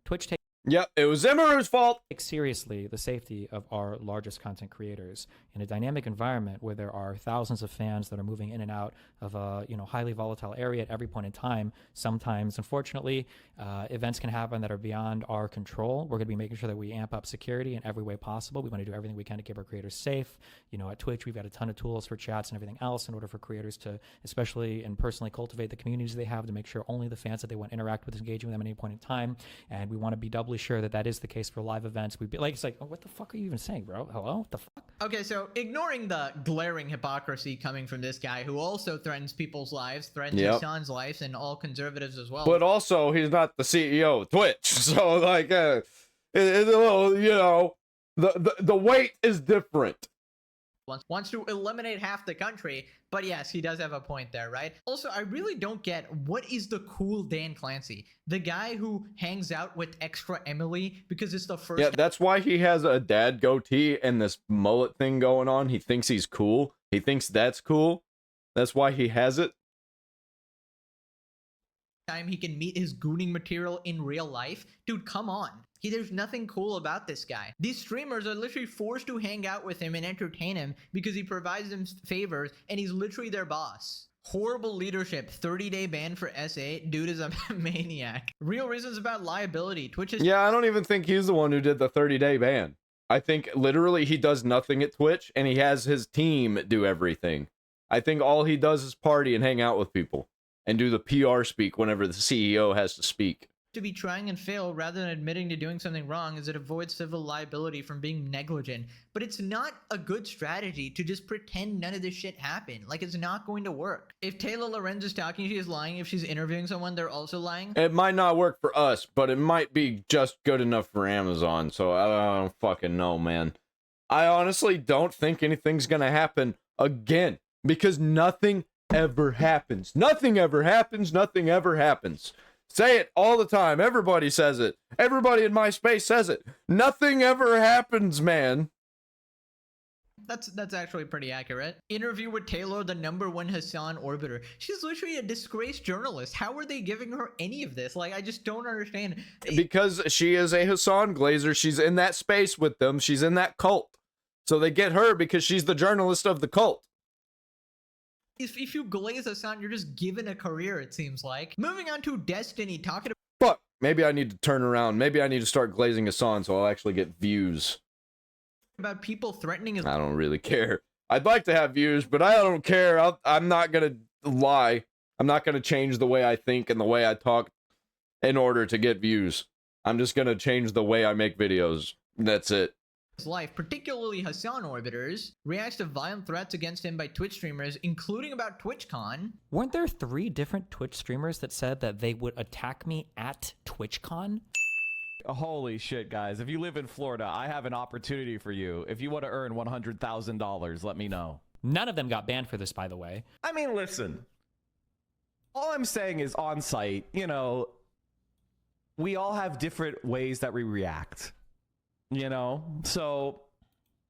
Twitch takes... Yep, it was Zimmer's fault. Take seriously the safety of our largest content creators in a dynamic environment where there are thousands of fans that are moving in and out of a highly volatile area at every point in time. Sometimes, unfortunately, events can happen that are beyond our control. We're going to be making sure that we amp up security in every way possible. We want to do everything we can to keep our creators safe. You know, at Twitch, we've got a ton of tools for chats and everything else in order for creators to especially and personally cultivate the communities they have to make sure only the fans that they want to interact with is engaging with them at any point in time. And we want to be doubly sure that that is the case for live events. We'd be like, it's like, oh, what the fuck are you even saying, bro? Hello? What the fuck? Okay, so ignoring the glaring hypocrisy coming from this guy who also threatens people's lives, threatens his son's lives, and all conservatives as well. But also, he's not the CEO of Twitch, so like, it's a little, you know, the weight is different. Wants to eliminate half the country, but yes, he does have a point there, right? Also, I really don't get what is the cool Dan Clancy, the guy who hangs out with Extra Emily because it's the first... Yeah, that's why he has a dad goatee and this mullet thing going on. He thinks he's cool. He thinks that's cool. That's why he has it. Time he can meet his gooning material in real life. Dude, come on. There's nothing cool about this guy. These streamers are literally forced to hang out with him and entertain him because he provides them favors and he's literally their boss. Horrible leadership, 30-day ban for SA. Dude is a maniac. Real reasons about liability. Twitch is... Yeah, I don't even think he's the one who did the 30-day ban. I think literally he does nothing at Twitch and he has his team do everything. I think all he does is party and hang out with people and do the PR speak whenever the CEO has to speak. To be trying and fail rather than admitting to doing something wrong as it avoids civil liability from being negligent. But it's not a good strategy to just pretend none of this shit happened. Like, it's not going to work. If Taylor Lorenz is talking, she is lying. If she's interviewing someone, they're also lying. It might not work for us, but it might be just good enough for Amazon. So I don't fucking know, man. I honestly don't think anything's gonna happen again because nothing ever happens. Nothing ever happens. Nothing ever happens. Say it all the time. Everybody says it. Everybody in my space says it. Nothing ever happens, man. That's actually pretty accurate. Interview with Taylor, the #1 Hasan orbiter. She's literally a disgraced journalist. How are they giving her any of this? Like, I just don't understand. Because she is a Hasan Glazer. She's in that space with them. She's in that cult. So they get her because she's the journalist of the cult. If you glaze Hasan, you're just given a career, it seems like. Moving on to Destiny, talking about... Fuck, maybe I need to turn around. Maybe I need to start glazing Hasan so I'll actually get views. About people threatening his... I don't really care. I'd like to have views, but I don't care. I'm not gonna lie. I'm not gonna change the way I think and the way I talk in order to get views. I'm just gonna change the way I make videos. That's it. His life, particularly Hasan orbiters, reacts to violent threats against him by Twitch streamers, including about TwitchCon. Weren't there 3 different Twitch streamers that said that they would attack me at TwitchCon? Holy shit, guys. If you live in Florida, I have an opportunity for you. If you want to earn $100,000, let me know. None of them got banned for this, by the way. I mean, listen. All I'm saying is on site, you know, we all have different ways that we react. You know, so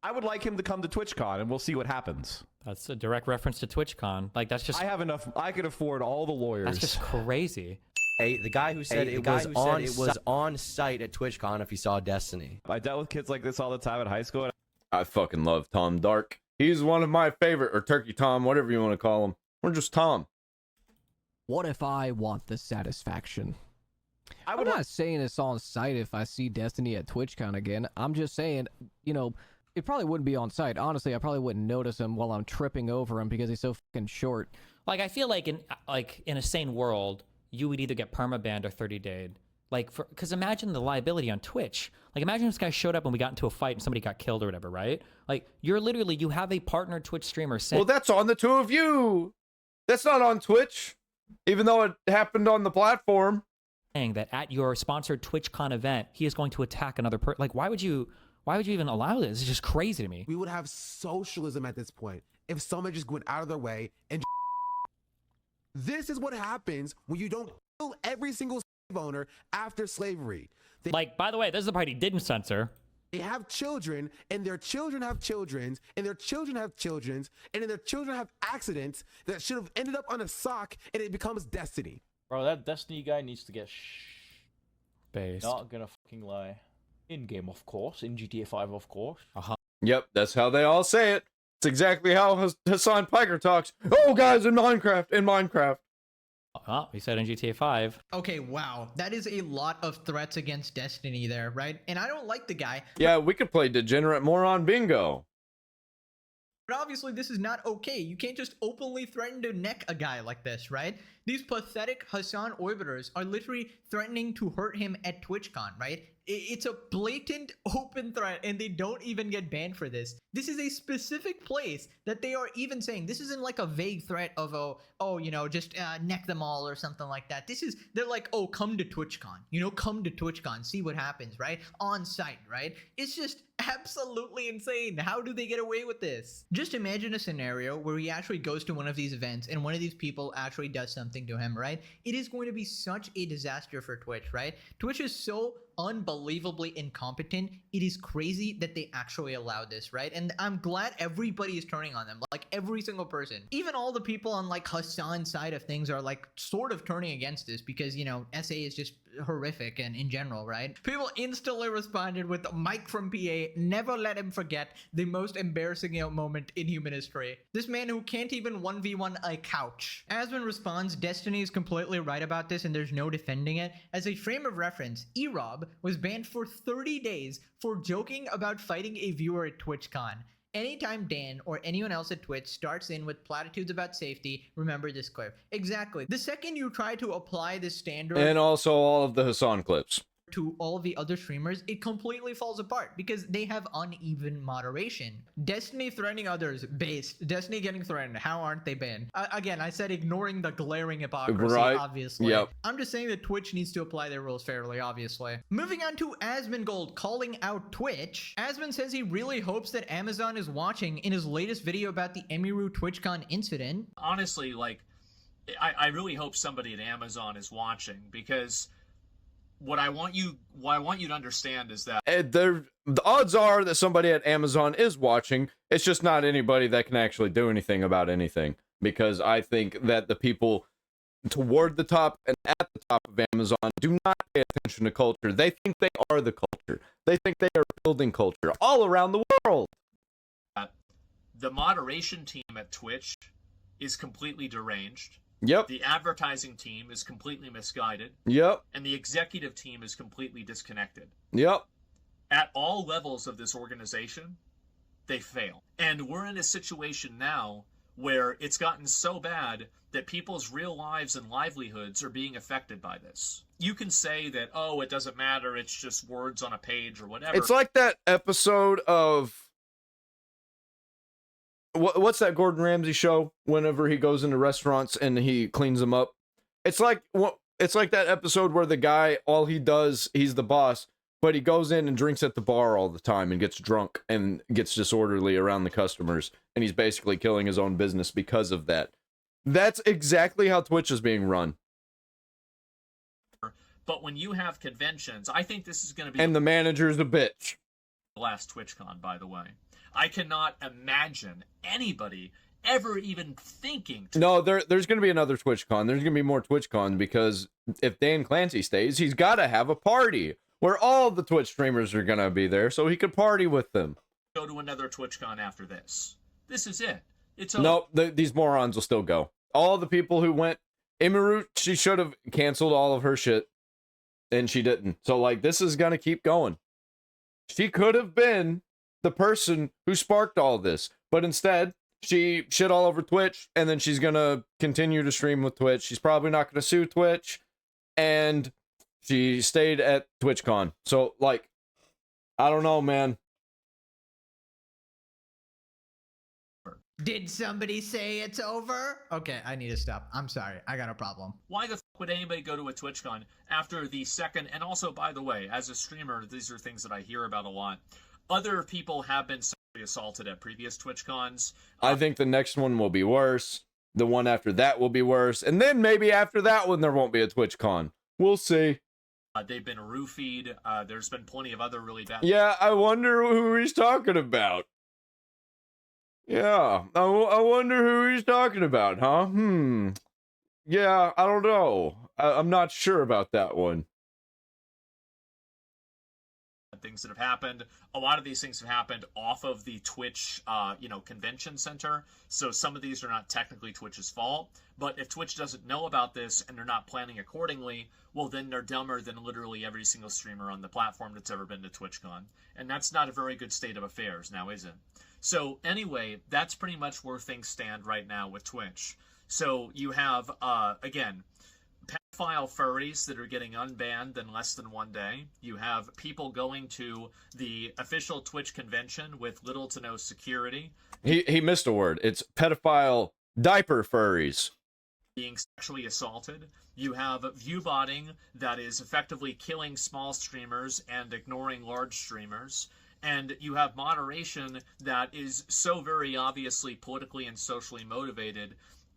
I would like him to come to TwitchCon and we'll see what happens. That's a direct reference to TwitchCon. Like, that's just... I have enough. I could afford all the lawyers. That's just crazy. Hey, the guy who said it was on site at TwitchCon if he saw Destiny. I dealt with kids like this all the time at high school. I fucking love Tom Dark. He's one of my favorite, or Turkey Tom, whatever you want to call him. Or just Tom. What if I want the satisfaction? I'm not saying it's on site if I see Destiny at TwitchCon again. I'm just saying, you know, it probably wouldn't be on site. Honestly, I probably wouldn't notice him while I'm tripping over him because he's so fucking short. Like, I feel like in a sane world, you would either get permabanned or 30-dayed. Like, because imagine the liability on Twitch. Like, imagine this guy showed up and we got into a fight and somebody got killed or whatever, right? Like, you have a partner Twitch streamer saying... Well, that's on the two of you. That's not on Twitch, even though it happened on the platform. That at your sponsored TwitchCon event, he is going to attack another person. Like, why would you even allow this? It's just crazy to me. We would have socialism at this point if someone just went out of their way and this is what happens when you don't kill every single slave owner after slavery. Like, by the way, this is the part he didn't censor. They have children, and their children have children, and their children have children, and then their children have accidents that should have ended up on a sock, and it becomes Destiny. Bro, that Destiny guy needs to get based. Not gonna fucking lie. In game, of course. In GTA 5, of course. Yep, that's how they all say it. It's exactly how Hasan Piker talks. Oh, guys, in Minecraft. Oh, he said in GTA 5. Okay, wow. That is a lot of threats against Destiny there, right? And I don't like the guy. Yeah, we could play Degenerate Moron Bingo. But obviously, this is not okay. You can't just openly threaten to neck a guy like this, right? These pathetic Hasan orbiters are literally threatening to hurt him at TwitchCon, right? It's a blatant open threat, and they don't even get banned for this. This is a specific place that they are even saying. This isn't like a vague threat of, oh, you know, just neck them all or something like that. They're like, oh, come to TwitchCon. You know, come to TwitchCon, see what happens, right? On site, right? It's just absolutely insane. How do they get away with this? Just imagine a scenario where he actually goes to one of these events and one of these people actually does something to him, right? It is going to be such a disaster for Twitch, right? Twitch is so unbelievably incompetent. It is crazy that they actually allow this, right? And I'm glad everybody is turning on them, like every single person. Even all the people on like Hasan's side of things are like sort of turning against this because, you know, SA is just horrific and in general, right? People instantly responded with Mike from PA, never let him forget the most embarrassing moment in human history. This man who can't even 1v1 a couch. Asman responds, Destiny is completely right about this and there's no defending it. As a frame of reference, Erob was banned for 30 days for joking about fighting a viewer at TwitchCon. Anytime Dan or anyone else at Twitch starts in with platitudes about safety, remember this clip. Exactly. The second you try to apply this standard... And also all of the Hasan clips. ...to all the other streamers, it completely falls apart because they have uneven moderation. Destiny threatening others, based. Destiny getting threatened, how aren't they banned? Again, I said ignoring the glaring hypocrisy, right. obviously. Yep. I'm just saying that Twitch needs to apply their rules fairly, obviously. Moving on to Asmongold calling out Twitch. Asmon says he really hopes that Amazon is watching in his latest video about the Emiru TwitchCon incident. Honestly, like, I really hope somebody at Amazon is watching because... What I want you to understand is that the odds are that somebody at Amazon is watching. It's just not anybody that can actually do anything about anything. Because I think that the people toward the top and at the top of Amazon do not pay attention to culture. They think they are the culture. They think they are building culture all around the world. the moderation team at Twitch is completely deranged. Yep. The advertising team is completely misguided. Yep. And the executive team is completely disconnected. Yep. At all levels of this organization, they fail. And we're in a situation now where it's gotten so bad that people's real lives and livelihoods are being affected by this. You can say that, oh, it doesn't matter, it's just words on a page or whatever. It's like that episode of... What's that Gordon Ramsay show? Whenever he goes into restaurants and he cleans them up, it's like that episode where the guy, all he does, he's the boss, but he goes in and drinks at the bar all the time and gets drunk and gets disorderly around the customers, and he's basically killing his own business because of that. That's exactly how Twitch is being run. But when you have conventions, I think this is going to be... And the manager's a bitch. The last TwitchCon, by the way. I cannot imagine anybody ever even thinking... No, there's going to be another TwitchCon. There's going to be more TwitchCon because if Dan Clancy stays, he's got to have a party where all the Twitch streamers are going to be there so he could party with them. Go to another TwitchCon after this. This is it. It's Nope, these morons will still go. All the people who went... Imiru, she should have canceled all of her shit, and she didn't. So, like, this is going to keep going. She could have been the person who sparked all this, but instead she shit all over Twitch, and then she's gonna continue to stream with Twitch. She's probably not gonna sue Twitch, and she stayed at TwitchCon. So, like, I don't know, man. Did somebody say it's over? Okay, I need to stop. I'm sorry. I got a problem. Why the fuck would anybody go to a TwitchCon after the second? And also, by the way, as a streamer, these are things that I hear about a lot. Other people have been sexually assaulted at previous TwitchCons. I think the next one will be worse. The one after that will be worse. And then maybe after that one, there won't be a TwitchCon. We'll see. They've been roofied. There's been plenty of other really bad... Yeah, I wonder who he's talking about. Yeah, I wonder who he's talking about, huh? Yeah, I don't know. I'm not sure about that one. Things that have happened. A lot of these things have happened off of the Twitch, convention center. So some of these are not technically Twitch's fault. But if Twitch doesn't know about this and they're not planning accordingly, well, then they're dumber than literally every single streamer on the platform that's ever been to TwitchCon. And that's not a very good state of affairs now, is it? So anyway, that's pretty much where things stand right now with Twitch. So you have, again, pedophile furries that are getting unbanned in less than one day. You have people going to the official Twitch convention with little to no security. He missed a word. It's pedophile diaper furries. Being sexually assaulted. You have viewbotting that is effectively killing small streamers and ignoring large streamers. And you have moderation that is so very obviously politically and socially motivated.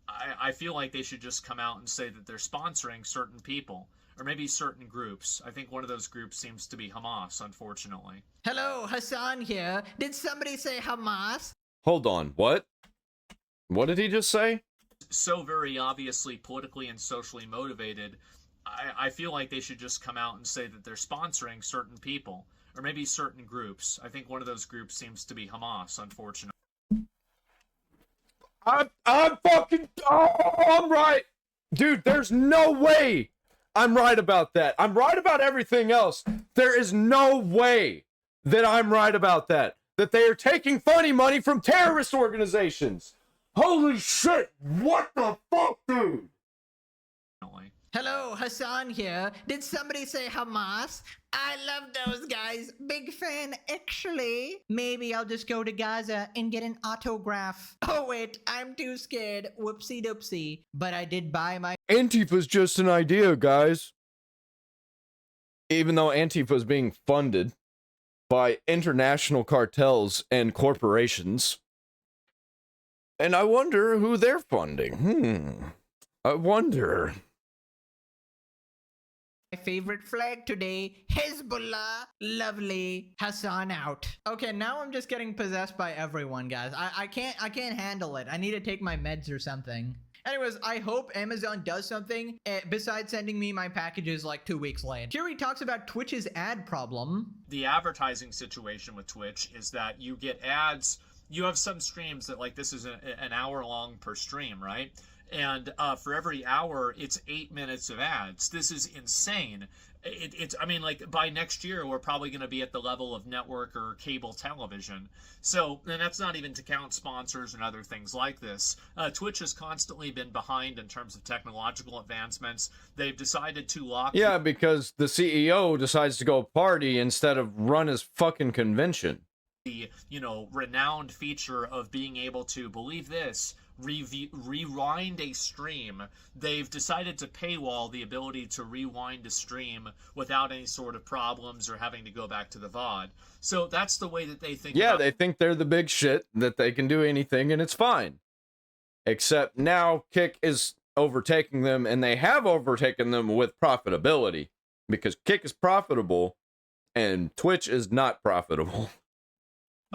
I feel like they should just come out and say that they're sponsoring certain people or maybe certain groups. I think one of those groups seems to be Hamas, unfortunately. Hello, Hasan here. Did somebody say Hamas? Hold on, what? What did he just say? So very obviously politically and socially motivated, I feel like they should just come out and say that they're sponsoring certain people or maybe certain groups. I think one of those groups seems to be Hamas, unfortunately. I'm fucking, I'm right. Dude, there's no way I'm right about that. I'm right about everything else. There is no way that I'm right about that. That they are taking funny money from terrorist organizations. Holy shit, what the fuck, dude? Hello, Hasan here. Did somebody say Hamas? I love those guys. Big fan, actually. Maybe I'll just go to Gaza and get an autograph. Oh, wait, I'm too scared. Whoopsie doopsie. But I did buy my... Antifa's just an idea, guys. Even though Antifa's being funded by international cartels and corporations. And I wonder who they're funding. I wonder. My favorite flag today, Hezbollah. Lovely. Hasan out. Okay, now I'm just getting possessed by everyone, guys. I can't handle it. I need to take my meds or something. Anyways, I hope Amazon does something besides sending me my packages like 2 weeks late. Here he talks about Twitch's ad problem. The advertising situation with Twitch is that you get ads. You have some streams that, like, this is an hour long per stream, right? And for every hour, it's 8 minutes of ads. This is insane. It's, I mean, like, by next year, we're probably going to be at the level of network or cable television. So, and that's not even to count sponsors and other things like this. Twitch has constantly been behind in terms of technological advancements. They've decided to lock... Yeah, because the CEO decides to go party instead of run his fucking convention. The, you know, renowned feature of being able to, believe this, rewind a stream. They've decided to paywall the ability to rewind a stream without any sort of problems or having to go back to the VOD. So that's the way that they think. Yeah, they think they're the big shit, that they can do anything and it's fine. Except now Kick is overtaking them, and they have overtaken them with profitability, because Kick is profitable and Twitch is not profitable.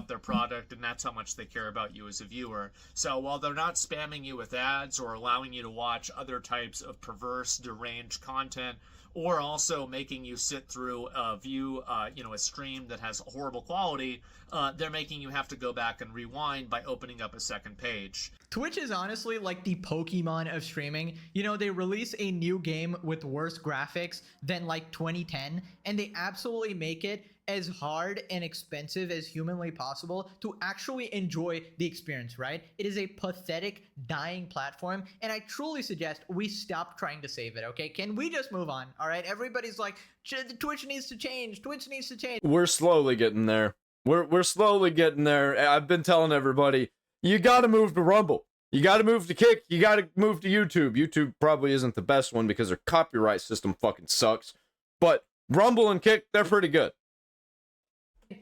Their product, and that's how much they care about you as a viewer. So while they're not spamming you with ads or allowing you to watch other types of perverse, deranged content, or also making you sit through a stream that has horrible quality, they're making you have to go back and rewind by opening up a second page. Twitch is honestly like the Pokemon of streaming. You know, they release a new game with worse graphics than like 2010, and they absolutely make it as hard and expensive as humanly possible to actually enjoy the experience, right? It is a pathetic, dying platform, and I truly suggest we stop trying to save it, okay? Can we just move on, all right? Everybody's like, Twitch needs to change, Twitch needs to change. We're slowly getting there. We're slowly getting there. I've been telling everybody, you gotta move to Rumble. You gotta move to Kick. You gotta move to YouTube. YouTube probably isn't the best one because their copyright system fucking sucks. But Rumble and Kick, they're pretty good.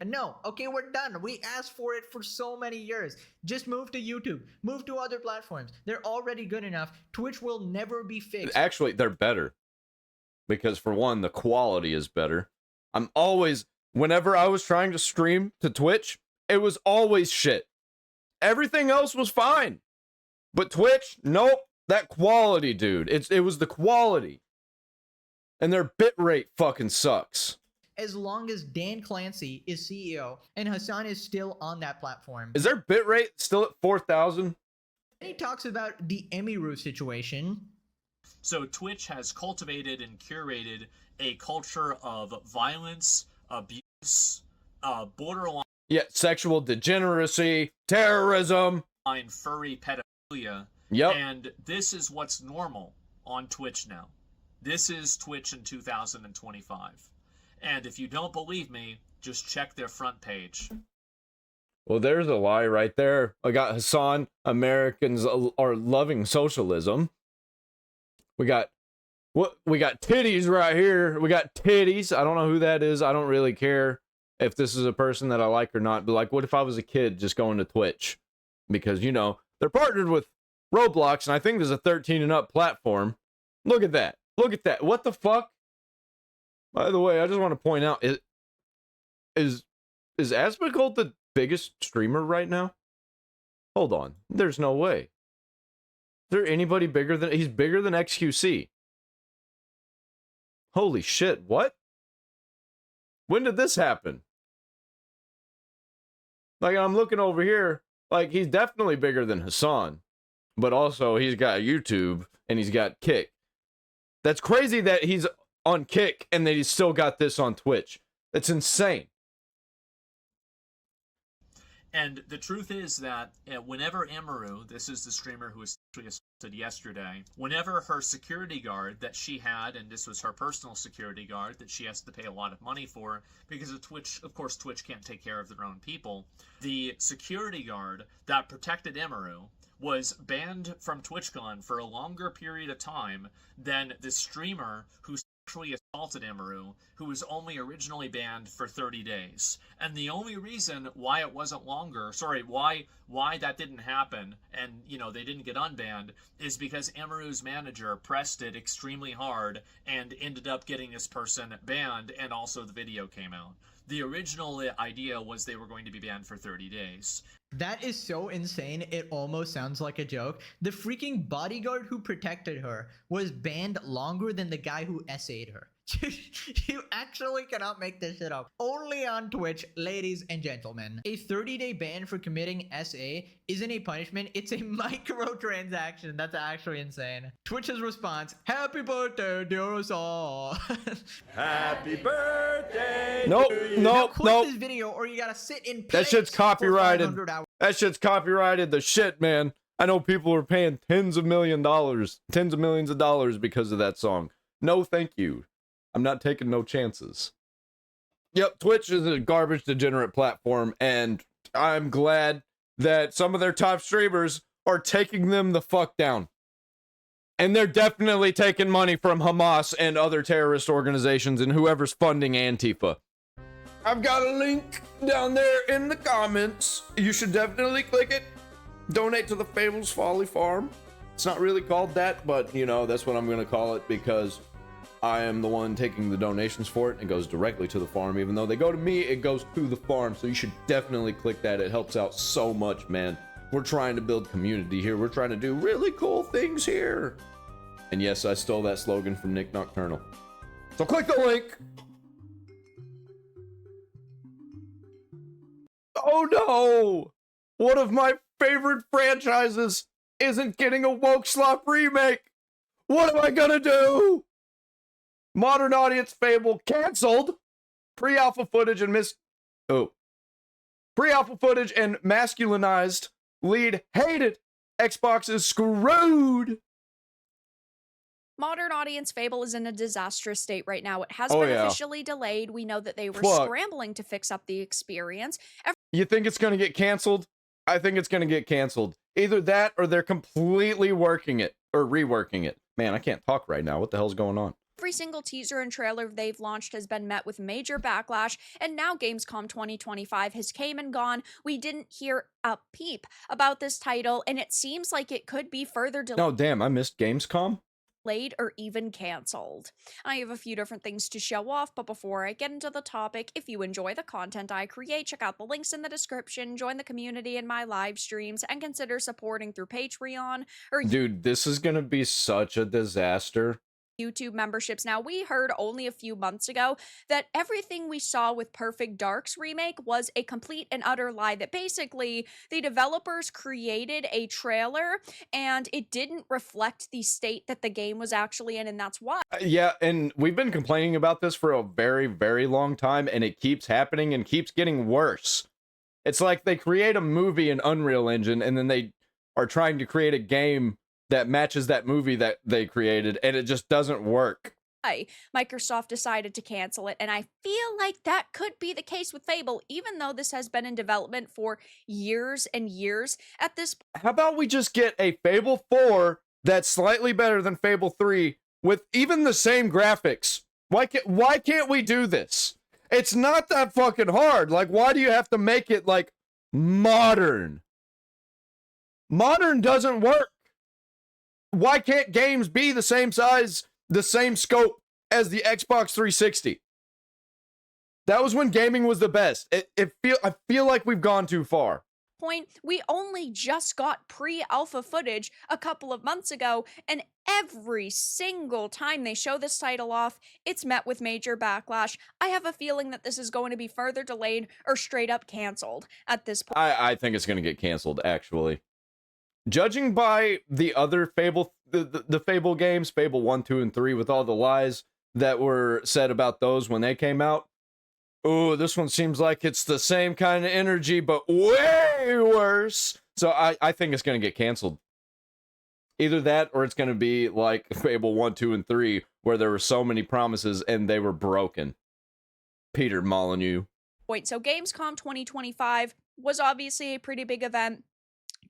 No, okay, we're done. We asked for it for so many years. Just move to YouTube. Move to other platforms. They're already good enough. Twitch will never be fixed. Actually, they're better. Because for one, the quality is better. Whenever I was trying to stream to Twitch, it was always shit. Everything else was fine. But Twitch, nope. That quality, dude. It was the quality. And their bitrate fucking sucks. As long as Dan Clancy is CEO and Hasan is still on that platform. Is their bitrate still at 4,000? He talks about the Emiru situation. So Twitch has cultivated and curated a culture of violence, abuse, borderline... Yeah, sexual degeneracy, terrorism. Furry pedophilia. Yep. And this is what's normal on Twitch now. This is Twitch in 2025. And if you don't believe me, just check their front page. Well, there's a lie right there. I got Hasan, Americans are loving socialism. We got titties right here. We got titties. I don't know who that is. I don't really care if this is a person that I like or not. But like, what if I was a kid just going to Twitch? Because, you know, they're partnered with Roblox, and I think there's a 13 and up platform. Look at that. Look at that. What the fuck? By the way, I just want to point out, is Asmongold the biggest streamer right now? Hold on. There's no way. Is there anybody bigger than... He's bigger than XQC. Holy shit, what? When did this happen? Like, I'm looking over here, like, he's definitely bigger than Hasan. But also, he's got YouTube, and he's got Kick. That's crazy that he's on Kick, and that he's still got this on Twitch. That's insane. And the truth is that whenever Amaru, this is the streamer who was assaulted yesterday, whenever her security guard that she had, and this was her personal security guard that she has to pay a lot of money for, because of Twitch, of course, Twitch can't take care of their own people, the security guard that protected Amaru was banned from TwitchCon for a longer period of time than the streamer who sexually assaulted Amaru, who was only originally banned for 30 days. And the only reason why it wasn't longer, why that didn't happen, and, you know, they didn't get unbanned, is because Amaru's manager pressed it extremely hard and ended up getting this person banned, and also the video came out. The original idea was they were going to be banned for 30 days. That is so insane, it almost sounds like a joke. The freaking bodyguard who protected her was banned longer than the guy who essayed her. You actually cannot make this shit up. Only on Twitch, ladies and gentlemen. A 30-day ban for committing SA isn't a punishment, it's a microtransaction. That's actually insane. Twitch's response, happy birthday, dear us all. Happy birthday! Now Nope. quit this video or you gotta sit in That shit's place copyrighted. for 500 hours. That shit's copyrighted the shit, man. I know people are paying tens of millions of dollars because of that song. No, thank you. I'm not taking no chances. Yep, Twitch is a garbage degenerate platform, and I'm glad that some of their top streamers are taking them the fuck down. And they're definitely taking money from Hamas and other terrorist organizations and whoever's funding Antifa. I've got a link down there in the comments. You should definitely click it. Donate to the Fables Folly farm. It's not really called that, but, you know, that's what I'm going to call it because I am the one taking the donations for it. It goes directly to the farm. Even though they go to me, it goes to the farm. So you should definitely click that. It helps out so much, man. We're trying to build community here. We're trying to do really cool things here. And yes, I stole that slogan from Nick Nocturnal. So click the link. Oh no! One of my favorite franchises isn't getting a Woke Slop remake. What am I gonna do? Modern Audience Fable canceled. Pre-alpha footage and pre-alpha footage and masculinized lead hated. Xbox is screwed. Modern Audience Fable is in a disastrous state right now. It has been officially delayed. We know that they were scrambling to fix up the experience. You think it's going to get canceled? I think it's going to get canceled. Either that or they're completely working it or reworking it. Man, I can't talk right now. What the hell's going on? Every single teaser and trailer they've launched has been met with major backlash, and now Gamescom 2025 has came and gone. We didn't hear a peep about this title, and it seems like it could be further delayed. Oh, damn, I missed Gamescom? Or even canceled. I have a few different things to show off, but before I get into the topic, if you enjoy the content I create, check out the links in the description, join the community in my live streams, and consider supporting through Patreon or Dude, this is gonna be such a disaster. YouTube memberships. Now, we heard only a few months ago that everything we saw with Perfect Dark's remake was a complete and utter lie, that basically the developers created a trailer and it didn't reflect the state that the game was actually in, and that's why. Yeah, and we've been complaining about this for a very, very long time, and it keeps happening and keeps getting worse. It's like they create a movie in Unreal Engine, and then they are trying to create a game that matches that movie that they created, and it just doesn't work. Microsoft decided to cancel it, and I feel like that could be the case with Fable, even though this has been in development for years and years at this point. How about we just get a Fable 4 that's slightly better than Fable 3 with even the same graphics? Why can't we do this? It's not that fucking hard. Like, why do you have to make it like modern? Modern doesn't work. Why can't games be the same size, the same scope as the Xbox 360? That was when gaming was the best. I feel like we've gone too far. Point, we only just got pre-alpha footage a couple of months ago, and every single time they show this title off, it's met with major backlash. I have a feeling that this is going to be further delayed or straight up canceled at this point. I think it's going to get canceled, actually. Judging by the other Fable, the Fable games, Fable 1, 2, and 3, with all the lies that were said about those when they came out, oh, this one seems like it's the same kind of energy, but way worse. So I think it's going to get canceled. Either that, or it's going to be like Fable 1, 2, and 3, where there were so many promises and they were broken. Peter Molyneux. So Gamescom 2025 was obviously a pretty big event.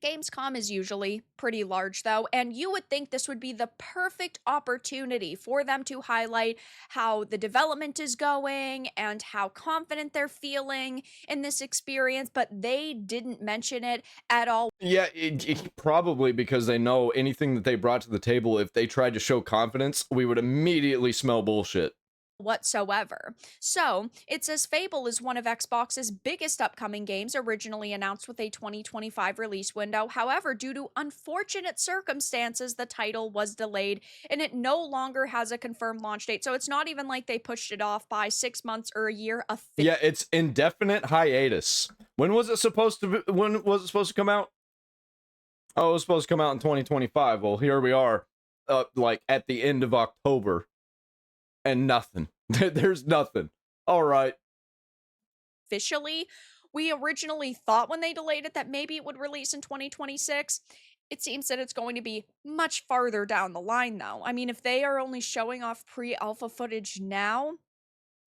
Gamescom is usually pretty large, though, and you would think this would be the perfect opportunity for them to highlight how the development is going and how confident they're feeling in this experience, but they didn't mention it at all. Yeah, probably because they know anything that they brought to the table, if they tried to show confidence, we would immediately smell bullshit Whatsoever. So, it says Fable is one of Xbox's biggest upcoming games, originally announced with a 2025 release window. However, due to unfortunate circumstances, the title was delayed and it no longer has a confirmed launch date. So it's not even like they pushed it off by 6 months or a year. Yeah, it's indefinite hiatus. When was it supposed to come out? Oh, it was supposed to come out in 2025. Well, here we are, like at the end of October. And nothing. There's nothing. All right. Officially, we originally thought when they delayed it that maybe it would release in 2026. It seems that it's going to be much farther down the line, though. I mean, if they are only showing off pre-alpha footage now,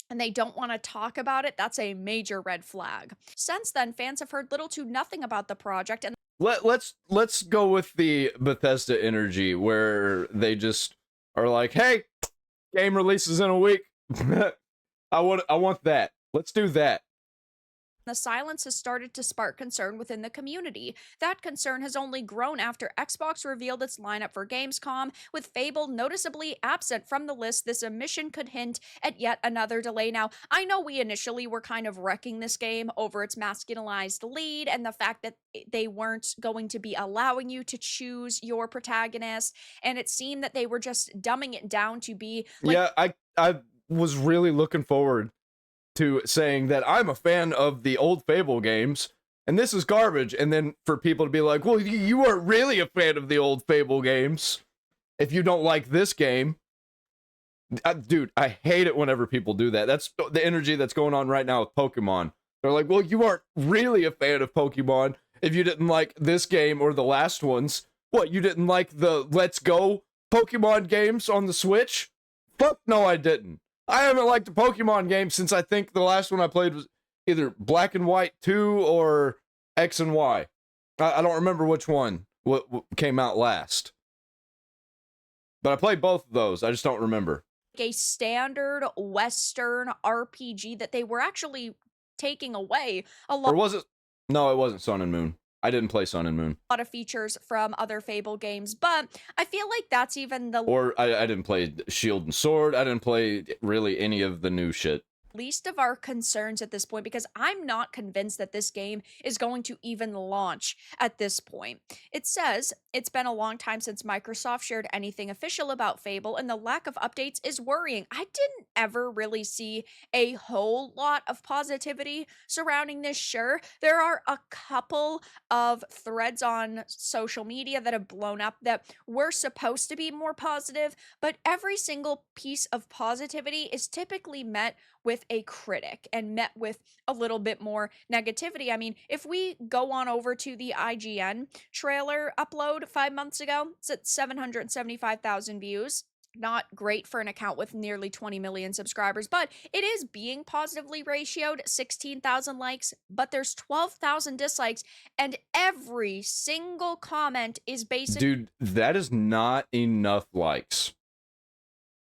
and they don't want to talk about it, that's a major red flag. Since then, fans have heard little to nothing about the project, and let's go with the Bethesda energy, where they just are like, hey, game releases in a week. I want that. Let's do that. the silence has started to spark concern within the community. That concern has only grown after Xbox revealed its lineup for Gamescom, with Fable noticeably absent from the list. This omission could hint at yet another delay. Now, I know we initially were kind of wrecking this game over its masculinized lead and the fact that they weren't going to be allowing you to choose your protagonist, and it seemed that they were just dumbing it down to be like— Yeah, I was really looking forward to saying that I'm a fan of the old Fable games, and this is garbage, and then for people to be like, well, you weren't really a fan of the old Fable games if you don't like this game. Dude, I hate it whenever people do that. That's the energy that's going on right now with Pokemon. They're like, well, you aren't really a fan of Pokemon if you didn't like this game or the last ones. What, you didn't like the Let's Go Pokemon games on the Switch? Fuck no, I didn't. I haven't liked a Pokemon game since I think the last one I played was either Black and White 2 or X and Y. I don't remember which one what came out last. But I played both of those. I just don't remember. A standard Western RPG that they were actually taking away a lot. Or was it? No, it wasn't Sun and Moon. I didn't play Sun and Moon. A lot of features from other Fable games, but I feel like that's even the— Or I didn't play Shield and Sword. I didn't play really any of the new shit. least of our concerns at this point, because I'm not convinced that this game is going to even launch at this point. It says it's been a long time since Microsoft shared anything official about Fable, and the lack of updates is worrying. I didn't ever really see a whole lot of positivity surrounding this. Sure, there are a couple of threads on social media that have blown up that were supposed to be more positive, but every single piece of positivity is typically met with a critic and met with a little bit more negativity. I mean, if we go on over to the IGN trailer upload 5 months ago, it's at 775,000 views. Not great for an account with nearly 20 million subscribers, but it is being positively ratioed. 16,000 likes, but there's 12,000 dislikes, and every single comment is basically— Dude, that is not enough likes.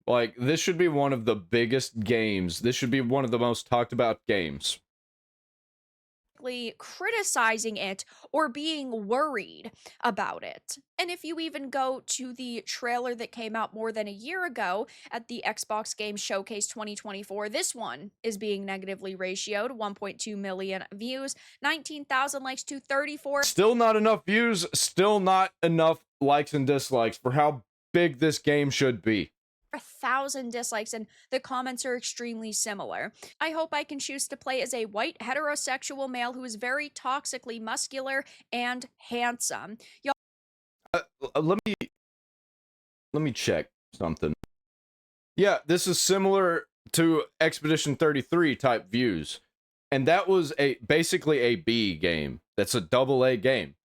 Like, this should be one of the biggest games. This should be one of the most talked about games. criticizing it or being worried about it. And if you even go to the trailer that came out more than a year ago at the Xbox Game Showcase 2024, this one is being negatively ratioed, 1.2 million views, 19,000 likes to 34. Still not enough views, still not enough likes and dislikes for how big this game should be. 1,000 dislikes, and the comments are extremely similar. I hope I can choose to play as a white heterosexual male who is very toxically muscular and handsome. Y'all, let me check something. Yeah, this is similar to Expedition 33 type views, and that was basically a B game. That's a AA game.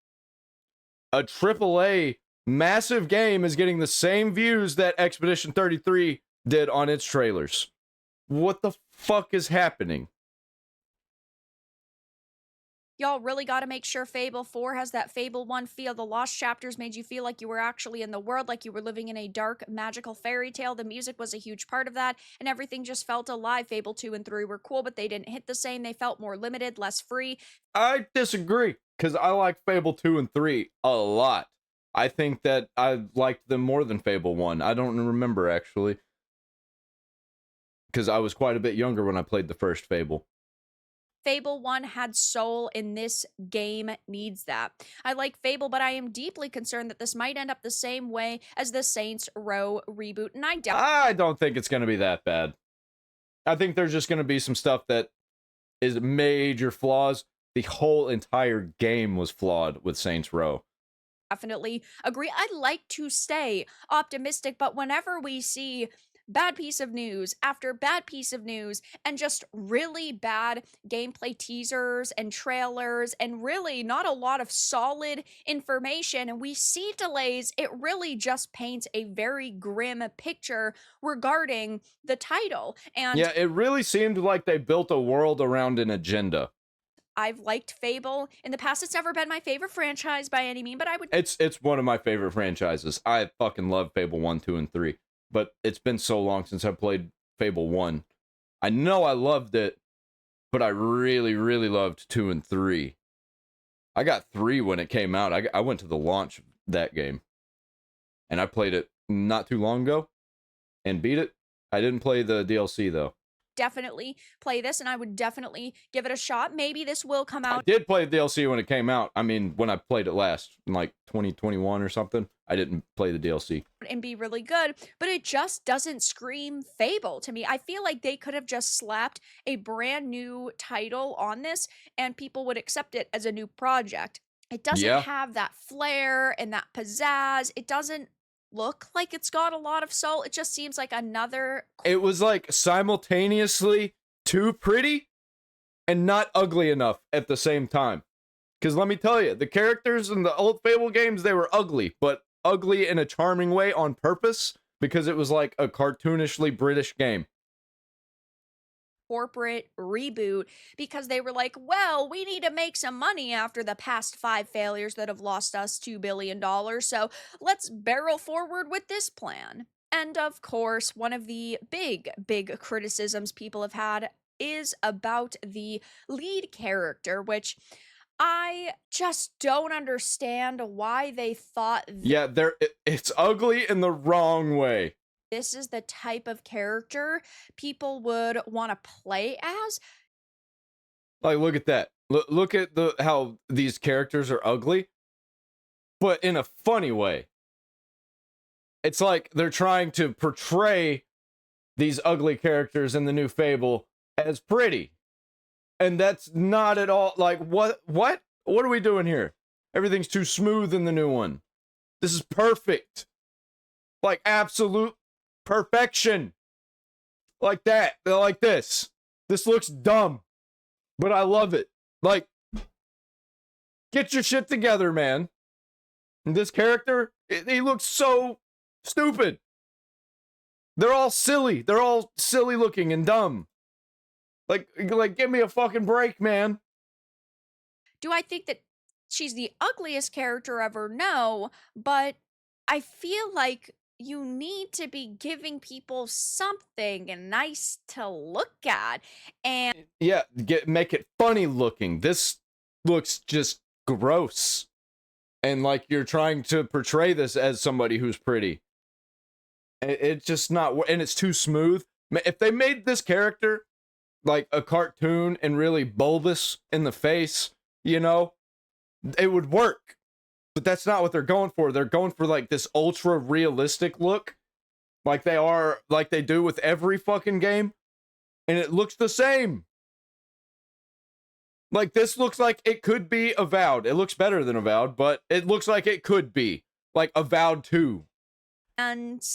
A AAA massive game is getting the same views that Expedition 33 did on its trailers. What the fuck is happening? y'all really got to make sure Fable 4 has that Fable 1 feel. The lost chapters made you feel like you were actually in the world, like you were living in a dark, magical fairy tale. The music was a huge part of that, and everything just felt alive. Fable 2 and 3 were cool, but they didn't hit the same. They felt more limited, less free. I disagree, because I like Fable 2 and 3 a lot. I think that I liked them more than Fable 1. I don't remember, actually, because I was quite a bit younger when I played the first Fable. Fable 1 had soul, and this game needs that. I like Fable, but I am deeply concerned that this might end up the same way as the Saints Row reboot, and I don't think it's going to be that bad. I think there's just going to be some stuff that is major flaws. The whole entire game was flawed with Saints Row. Definitely agree. I'd like to stay optimistic, but whenever we see bad piece of news after bad piece of news and just really bad gameplay teasers and trailers and really not a lot of solid information, and we see delays, it really just paints a very grim picture regarding the title. And yeah, it really seemed like they built a world around an agenda. I've liked Fable in the past. It's never been my favorite franchise by any means, but I would... It's one of my favorite franchises. I fucking love Fable 1, 2, and 3. But it's been so long since I played Fable 1. I know I loved it, but I really, really loved 2 and 3. I got 3 when it came out. I went to the launch of that game. And I played it not too long ago and beat it. I didn't play the DLC, though. Definitely play this, and I would definitely give it a shot. Maybe this will come out. I did play the DLC when it came out. I mean, when I played it last, in like 2021 or something. I didn't play the DLC. And be really good, but it just doesn't scream Fable to me. I feel like they could have just slapped a brand new title on this, and people would accept it as a new project. It doesn't have that flair and that pizzazz. It doesn't look like it's got a lot of soul. It just seems like another... It was like simultaneously too pretty and not ugly enough at the same time. Because let me tell you, the characters in the old Fable games, they were ugly, but ugly in a charming way on purpose, because it was like a cartoonishly British game. Corporate reboot, because they were like, well, we need to make some money after the past 5 failures that have lost us $2 billion, so let's barrel forward with this plan. And of course, one of the big criticisms people have had is about the lead character, which I just don't understand why they thought Yeah, it's ugly in the wrong way. This is the type of character people would want to play as. Like, look at that. Look at how these characters are ugly, but in a funny way. It's like they're trying to portray these ugly characters in the new Fable as pretty. And that's not at all, like, what are we doing here? Everything's too smooth in the new one. This is perfect. Like, absolute perfection. Like that. Like this. This looks dumb, but I love it. Like, get your shit together, man. And this character, he looks so stupid. They're all silly. They're all silly looking and dumb. Like, give me a fucking break, man. Do I think that she's the ugliest character ever? No, but I feel like you need to be giving people something nice to look at. And yeah, make it funny looking. This looks just gross. And like you're trying to portray this as somebody who's pretty. It's just not, and it's too smooth. If they made this character like a cartoon and really bulbous in the face, you know, it would work. But that's not what they're going for. They're going for like this ultra realistic look, like they do with every fucking game, and it looks the same. Like, this looks like it could be Avowed. It looks better than Avowed, but it looks like it could be like Avowed 2. And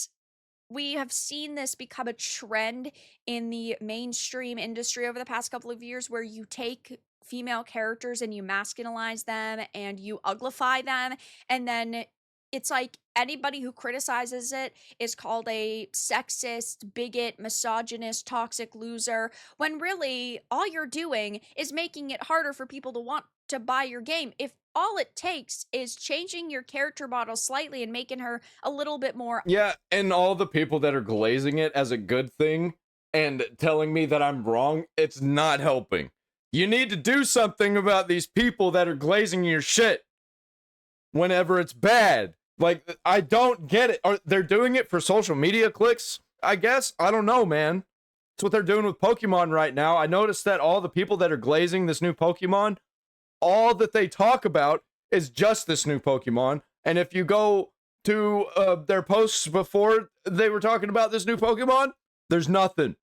we have seen this become a trend in the mainstream industry over the past couple of years, where you take female characters and you masculinize them and you uglify them, and then it's like anybody who criticizes it is called a sexist, bigot, misogynist, toxic loser, when really all you're doing is making it harder for people to want to buy your game. If all it takes is changing your character model slightly and making her a little bit more... Yeah, and all the people that are glazing it as a good thing and telling me that I'm wrong, it's not helping. You need to do something about these people that are glazing your shit whenever it's bad. Like, I don't get it. They're doing it for social media clicks, I guess? I don't know, man. It's what they're doing with Pokemon right now. I noticed that all the people that are glazing this new Pokemon, all that they talk about is just this new Pokemon. And if you go to their posts before they were talking about this new Pokemon, there's nothing.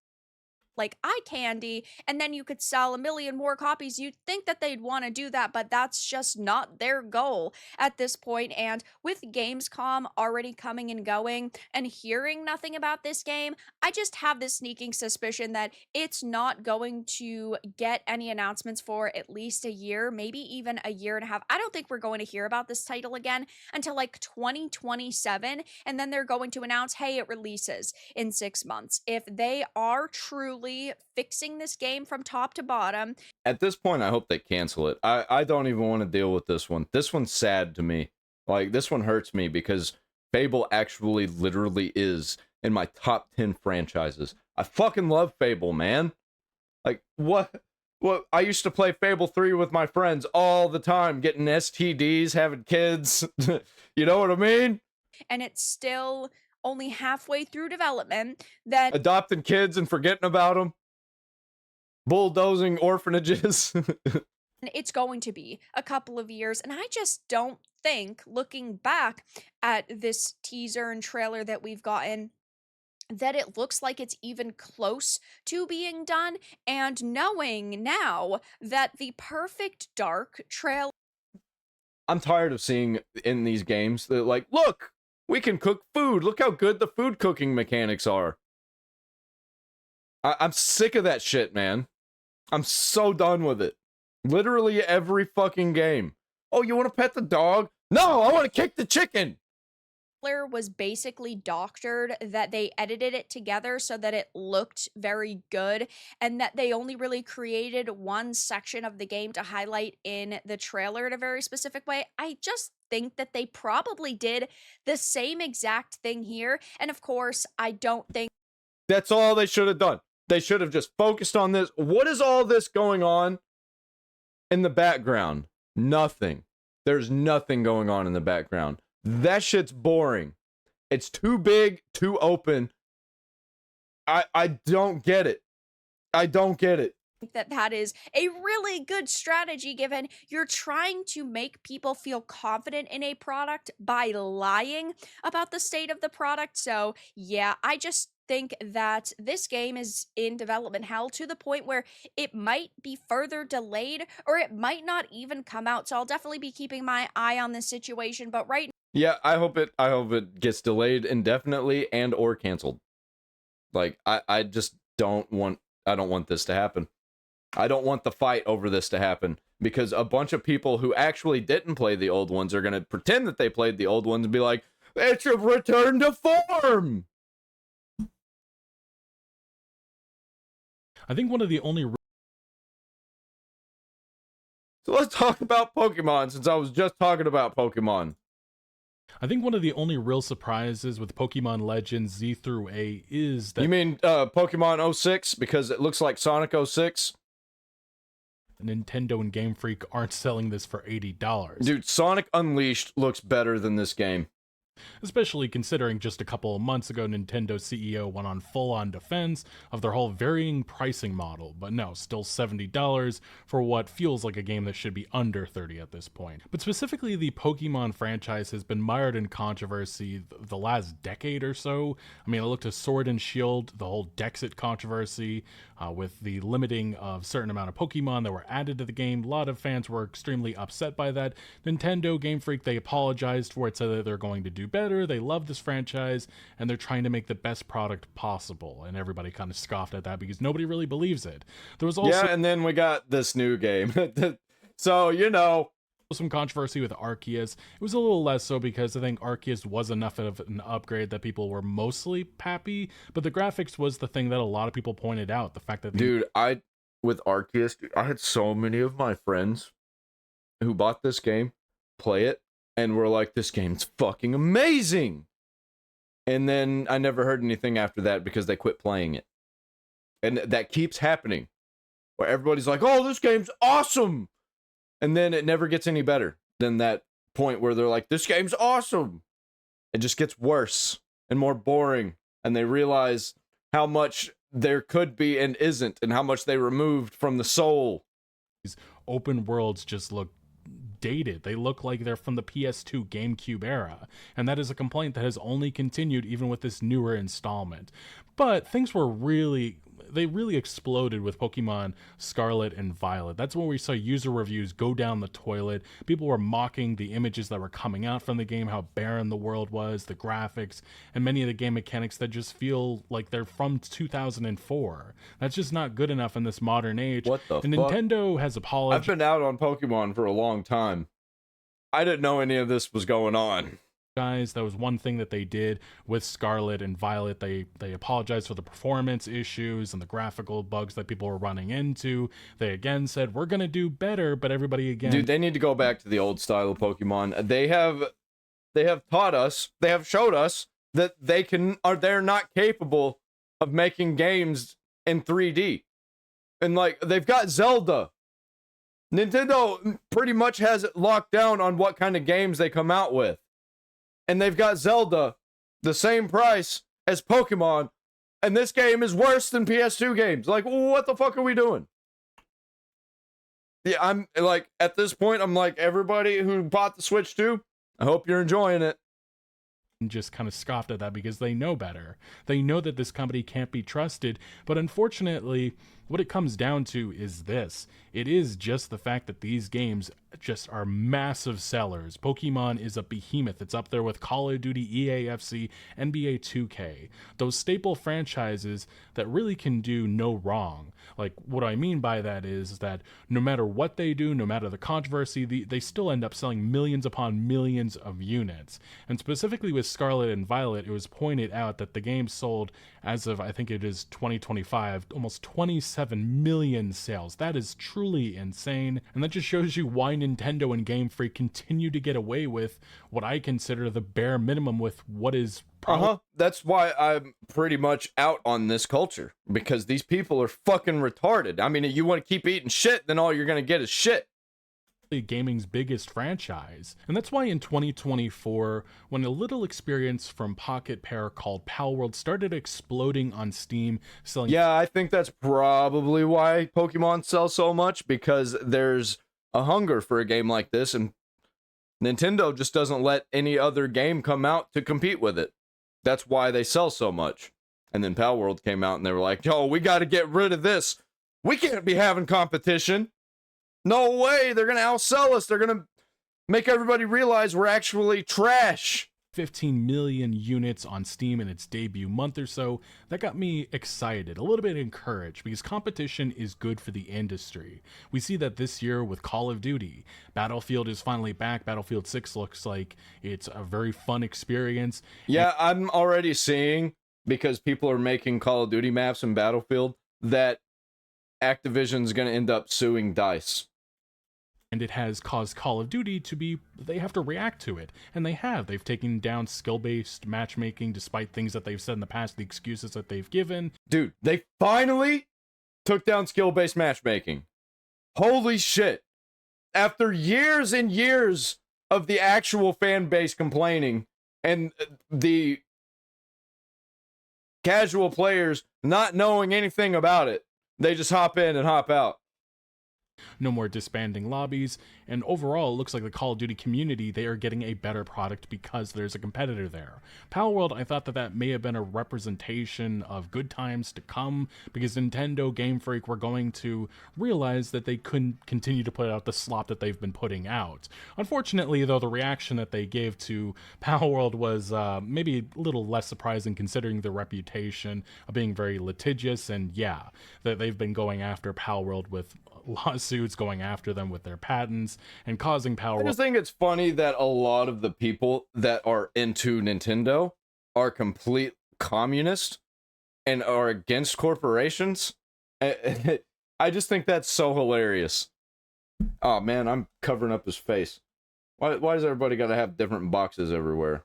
Like eye candy, and then you could sell 1 million more copies. You'd think that they'd want to do that, but that's just not their goal at this point. And with Gamescom already coming and going and hearing nothing about this game, I just have this sneaking suspicion that it's not going to get any announcements for at least a year, maybe even a year and a half. I don't think we're going to hear about this title again until like 2027, and then they're going to announce, hey, it releases in 6 months. If they are truly fixing this game from top to bottom. At this point, I hope they cancel it. I don't even want to deal with this one. This one's sad to me. Like, this one hurts me because Fable actually literally is in my top 10 franchises. I fucking love Fable, man. Like, what? I used to play Fable 3 with my friends all the time, getting STDs, having kids. You know what I mean? And it's still only halfway through development. That adopting kids and forgetting about them, bulldozing orphanages. It's going to be a couple of years, and I just don't think, looking back at this teaser and trailer that we've gotten, that it looks like it's even close to being done. And knowing now that the Perfect Dark trailer, I'm tired of seeing in these games that, like, look, we can cook food. Look how good the food cooking mechanics are. I'm sick of that shit, man. I'm so done with it. Literally every fucking game. Oh, you want to pet the dog? No, I want to kick the chicken. was basically doctored, that they edited it together so that it looked very good, and that they only really created one section of the game to highlight in the trailer in a very specific way. I just think that they probably did the same exact thing here. And of course, I don't think that's all they should have done. They should have just focused on this. What is all this going on in the background? Nothing. There's nothing going on in the background. That shit's boring. It's too big, too open. I don't get it. I don't get it. That is a really good strategy, given you're trying to make people feel confident in a product by lying about the state of the product. So yeah, I just think that this game is in development hell, to the point where it might be further delayed, or it might not even come out. So I'll definitely be keeping my eye on this situation. But right now, yeah, I hope it gets delayed indefinitely and or canceled. Like, I just don't want this to happen. I don't want the fight over this to happen, because a bunch of people who actually didn't play the old ones are going to pretend that they played the old ones and be like, it should return to form. I think one of the only... So let's talk about Pokemon, since I was just talking about Pokemon. I think one of the only real surprises with Pokemon Legends Z through A is that... You mean Pokemon 06, because it looks like Sonic 06? Nintendo and Game Freak aren't selling this for $80. Dude, Sonic Unleashed looks better than this game. Especially considering just a couple of months ago, Nintendo CEO went on full-on defense of their whole varying pricing model, but no, still $70 for what feels like a game that should be under $30 at this point. But specifically, the Pokemon franchise has been mired in controversy the last decade or so. I mean, I looked at Sword and Shield, the whole Dexit controversy, with the limiting of certain amount of Pokemon that were added to the game. A lot of fans were extremely upset by that. Nintendo, Game Freak, they apologized for it, said that they're going to do better. They love this franchise, and they're trying to make the best product possible. And everybody kind of scoffed at that because nobody really believes it. There was also and then we got this new game. So, you know, some controversy with Arceus. It was a little less so because I think Arceus was enough of an upgrade that people were mostly happy, but the graphics was the thing that a lot of people pointed out. The fact that with Arceus, I had so many of my friends who bought this game play it and were like, this game's fucking amazing. And then I never heard anything after that because they quit playing it. And that keeps happening where everybody's like, oh, this game's awesome. And then it never gets any better than that point where they're like, this game's awesome. It just gets worse and more boring. And they realize how much there could be and isn't, and how much they removed from the soul. These open worlds just look dated. They look like they're from the PS2 GameCube era. And that is a complaint that has only continued even with this newer installment. But things were really exploded with Pokemon Scarlet and Violet. That's when we saw user reviews go down the toilet. People were mocking the images that were coming out from the game, how barren the world was, the graphics, and many of the game mechanics that just feel like they're from 2004. That's just not good enough in this modern age. What the fuck? Nintendo has apologized. I've been out on Pokemon for a long time. I didn't know any of this was going on. Guys, that was one thing that they did with Scarlet and Violet. They apologized for the performance issues and the graphical bugs that people were running into. They again said, we're gonna do better, but everybody again, dude, they need to go back to the old style of Pokemon. They have taught us, they have showed us that they're not capable of making games in 3D. And like, they've got Zelda. Nintendo pretty much has it locked down on what kind of games they come out with. And they've got Zelda the same price as Pokemon, and this game is worse than PS2 games. Like, what the fuck are we doing? Yeah, I'm like, at this point, I'm like, everybody who bought the Switch 2, I hope you're enjoying it. And just kind of scoffed at that because they know better. They know that this company can't be trusted, but unfortunately, what it comes down to is this. It is just the fact that these games just are massive sellers. Pokemon is a behemoth. It's up there with Call of Duty, EAFC, NBA 2K. Those staple franchises that really can do no wrong. Like, what I mean by that is that no matter what they do, no matter the controversy, they still end up selling millions upon millions of units. And specifically with Scarlet and Violet, it was pointed out that the game sold, as of, I think it is 2025, almost 27 million sales. That is truly insane. And that just shows you why Nintendo and Game Freak continue to get away with what I consider the bare minimum with what is That's why I'm pretty much out on this culture, because these people are fucking retarded. I mean, you want to keep eating shit, then all you're going to get is shit. Gaming's biggest franchise. And that's why in 2024, when a little experience from Pocket Pair called Palworld started exploding on Steam, selling... Yeah, I think that's probably why Pokemon sells so much, because there's a hunger for a game like this, and Nintendo just doesn't let any other game come out to compete with it. That's why they sell so much. And then Palworld came out and they were like, yo, we got to get rid of this. We can't be having competition. No way, they're going to outsell us. They're going to make everybody realize we're actually trash. 15 million units on Steam in its debut month or so. That got me excited, a little bit encouraged, because competition is good for the industry. We see that this year with Call of Duty. Battlefield is finally back. Battlefield 6 looks like it's a very fun experience. Yeah, I'm already seeing, because people are making Call of Duty maps in Battlefield, that Activision's going to end up suing DICE. And it has caused Call of Duty to be, they have to react to it. And they have. They've taken down skill-based matchmaking despite things that they've said in the past, the excuses that they've given. Dude, they finally took down skill-based matchmaking. Holy shit. After years and years of the actual fan base complaining and the casual players not knowing anything about it, they just hop in and hop out. No more disbanding lobbies, and overall, it looks like the Call of Duty community, they are getting a better product because there's a competitor there. Palworld, I thought that may have been a representation of good times to come, because Nintendo, Game Freak were going to realize that they couldn't continue to put out the slop that they've been putting out. Unfortunately, though, the reaction that they gave to Palworld was maybe a little less surprising considering their reputation of being very litigious, and yeah, that they've been going after Palworld with lawsuits, going after them with their patents and causing Palworld. I just think it's funny that a lot of the people that are into Nintendo are complete communist and are against corporations. I just think that's so hilarious. Oh man, I'm covering up his face. Why does everybody gotta have different boxes everywhere?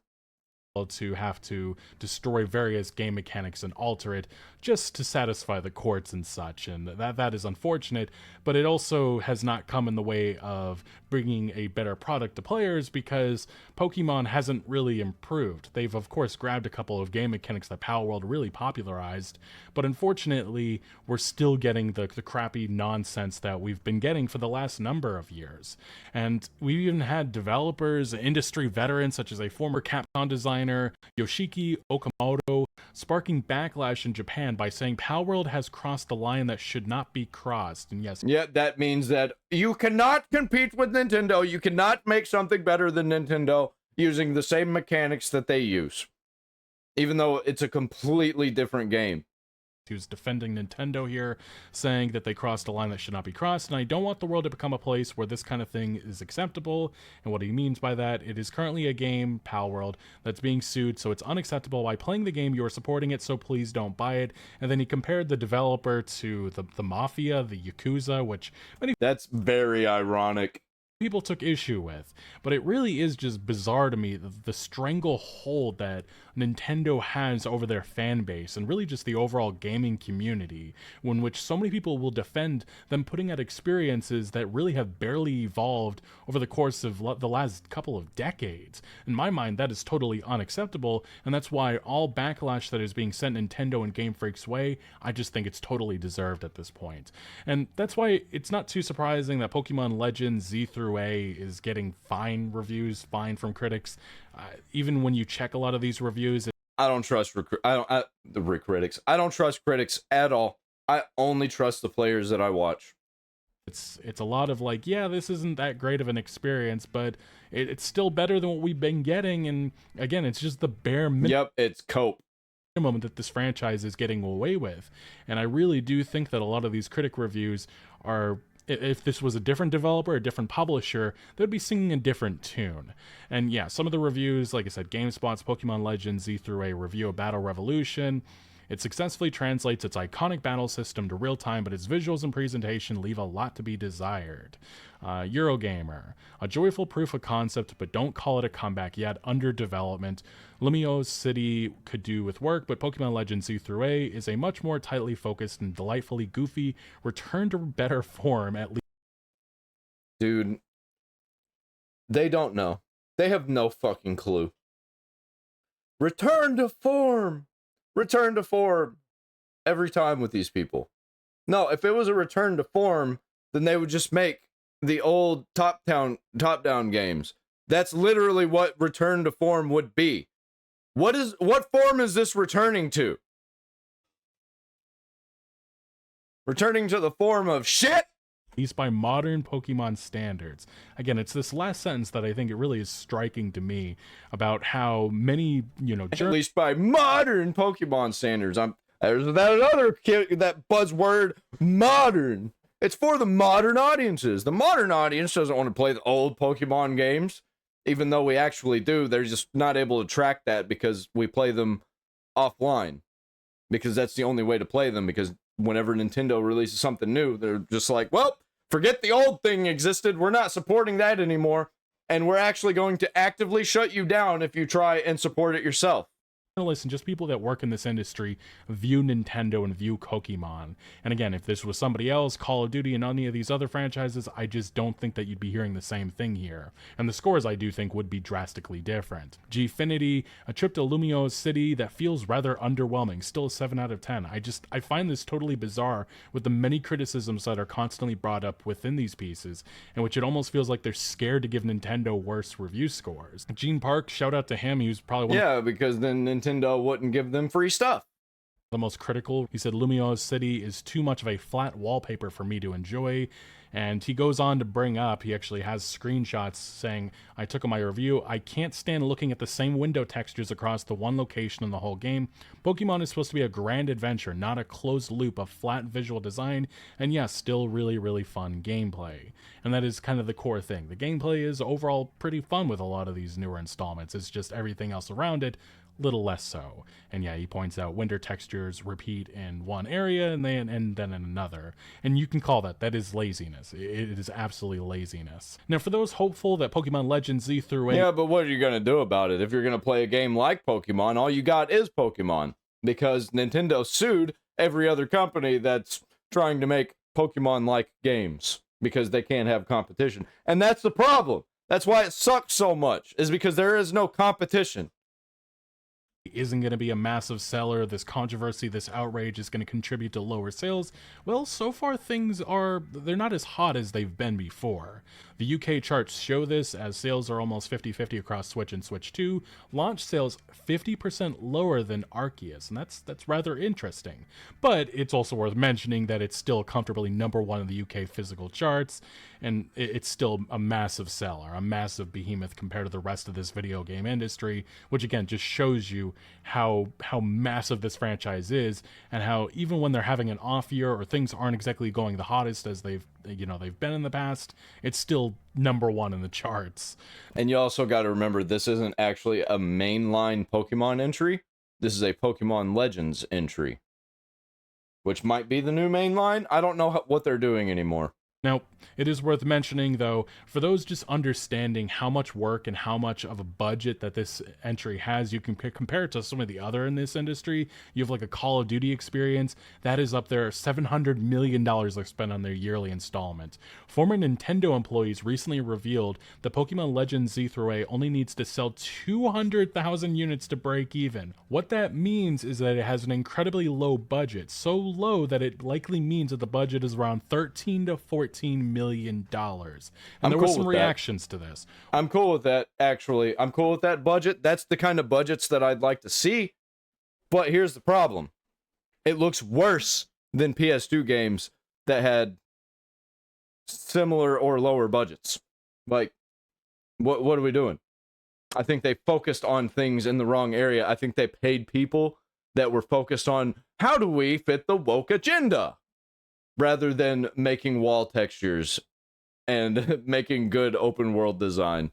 To have to destroy various game mechanics and alter it just to satisfy the courts and such, and that is unfortunate, but it also has not come in the way of bringing a better product to players because Pokemon hasn't really improved. They've of course grabbed a couple of game mechanics that Palworld really popularized, but unfortunately we're still getting the crappy nonsense that we've been getting for the last number of years. And we've even had developers, industry veterans such as a former Capcom designer, Yoshiki Okamoto, sparking backlash in Japan by saying Palworld has crossed the line that should not be crossed. And yes, yeah, that means that you cannot compete with Nintendo. You cannot make something better than Nintendo using the same mechanics that they use, even though it's a completely different game. He was defending Nintendo here, saying that they crossed a line that should not be crossed, and I don't want the world to become a place where this kind of thing is acceptable. And what he means by that, it is currently a game, Palworld, that's being sued, so it's unacceptable. By playing the game, you are supporting it, so please don't buy it. And then he compared the developer to the Mafia, the Yakuza, which that's very ironic. People took issue with, but it really is just bizarre to me, the stranglehold that Nintendo has over their fan base and really just the overall gaming community, in which so many people will defend them putting out experiences that really have barely evolved over the course of the last couple of decades. In my mind, that is totally unacceptable, and that's why all backlash that is being sent Nintendo and Game Freak's way, I just think it's totally deserved at this point. And that's why it's not too surprising that Pokemon Legends Z through A is getting fine reviews, fine from critics. Even when you check a lot of these reviews, I don't trust critics. I don't trust critics at all. I only trust the players that I watch. It's a lot of like, yeah, this isn't that great of an experience, but it's still better than what we've been getting. And again, it's just the bare minimum. Yep, it's cope. Moment that this franchise is getting away with. And I really do think that a lot of these critic reviews are, if this was a different developer, a different publisher, they'd be singing a different tune. And yeah, some of the reviews, like I said, GameSpot's Pokemon Legends Z through A review of Battle Revolution, it successfully translates its iconic battle system to real time, but its visuals and presentation leave a lot to be desired. Eurogamer, a joyful proof of concept, but don't call it a comeback yet, under development. Lumio City could do with work, but Pokemon Legends Z through A is a much more tightly focused and delightfully goofy return to better form, at least. Dude, they don't know. They have no fucking clue. Return to form! Return to form! Every time with these people. No, if it was a return to form, then they would just make the old top-down games. That's literally what return to form would be. What form is this returning to? Returning to the form of shit? At least by modern Pokemon standards. Again, it's this last sentence that I think it really is striking to me about how many, at least by modern Pokemon standards. There's that buzzword, modern. It's for the modern audiences. The modern audience doesn't want to play the old Pokemon games, even though we actually do. They're just not able to track that because we play them offline, because that's the only way to play them, because whenever Nintendo releases something new, they're just like, well, forget the old thing existed. We're not supporting that anymore. And we're actually going to actively shut you down if you try and support it yourself. journalists and just people that work in this industry view Nintendo and view Pokemon. And again, if this was somebody else, Call of Duty and any of these other franchises, I just don't think that you'd be hearing the same thing here. And the scores, I do think, would be drastically different. Gfinity, a trip to Lumio's City that feels rather underwhelming, still a 7 out of 10. I find this totally bizarre with the many criticisms that are constantly brought up within these pieces, in which it almost feels like they're scared to give Nintendo worse review scores. Gene Park, shout out to him, he was probably one because then Nintendo wouldn't give them free stuff. The most critical. He said Lumio's City is too much of a flat wallpaper for me to enjoy. And he goes on to bring up, he actually has screenshots saying, I took on my review, I can't stand looking at the same window textures across the one location in the whole game. Pokemon is supposed to be a grand adventure, not a closed loop of flat visual design, and yes, still really, really fun gameplay. And that is kind of the core thing. The gameplay is overall pretty fun with a lot of these newer installments. It's just everything else around it little less so. And yeah, he points out winter textures repeat in one area and then in another. And you can call that is laziness. It is absolutely laziness. Now, for those hopeful that Pokemon Legends Z through Yeah, but what are you going to do about it? If you're going to play a game like Pokemon, all you got is Pokemon. Because Nintendo sued every other company that's trying to make Pokemon-like games. Because they can't have competition. And that's the problem. That's why it sucks so much. Is because there is no competition. Isn't going to be a massive seller, this controversy, this outrage is going to contribute to lower sales. Well, so far they're not as hot as they've been before. The UK charts show this, as sales are almost 50-50 across Switch and Switch 2. Launch sales 50% lower than Arceus, and that's rather interesting. But it's also worth mentioning that it's still comfortably #1 in the UK physical charts, and it's still a massive seller, a massive behemoth compared to the rest of this video game industry, which again just shows you how massive this franchise is, and how even when they're having an off year or things aren't exactly going the hottest as they've been in the past, it's still #1 in the charts. And you also got to remember, this isn't actually a mainline Pokemon entry. This is a Pokemon Legends entry, which might be the new mainline. I don't know what they're doing anymore. Now, it is worth mentioning, though, for those just understanding how much work and how much of a budget that this entry has, you can compare it to some of the other in this industry. You have like a Call of Duty experience that is up there, $700 million they've spent on their yearly installment. Former Nintendo employees recently revealed that Pokemon Legends Z through A only needs to sell 200,000 units to break even. What that means is that it has an incredibly low budget, so low that it likely means that the budget is around $13 to $14 million. And there were some reactions to this. I'm cool with that, actually. I'm cool with that budget. That's the kind of budgets that I'd like to see. But here's the problem. It looks worse than PS2 games that had similar or lower budgets. Like, what are we doing? I think they focused on things in the wrong area. I think they paid people that were focused on how do we fit the woke agenda, rather than making wall textures and making good open world design.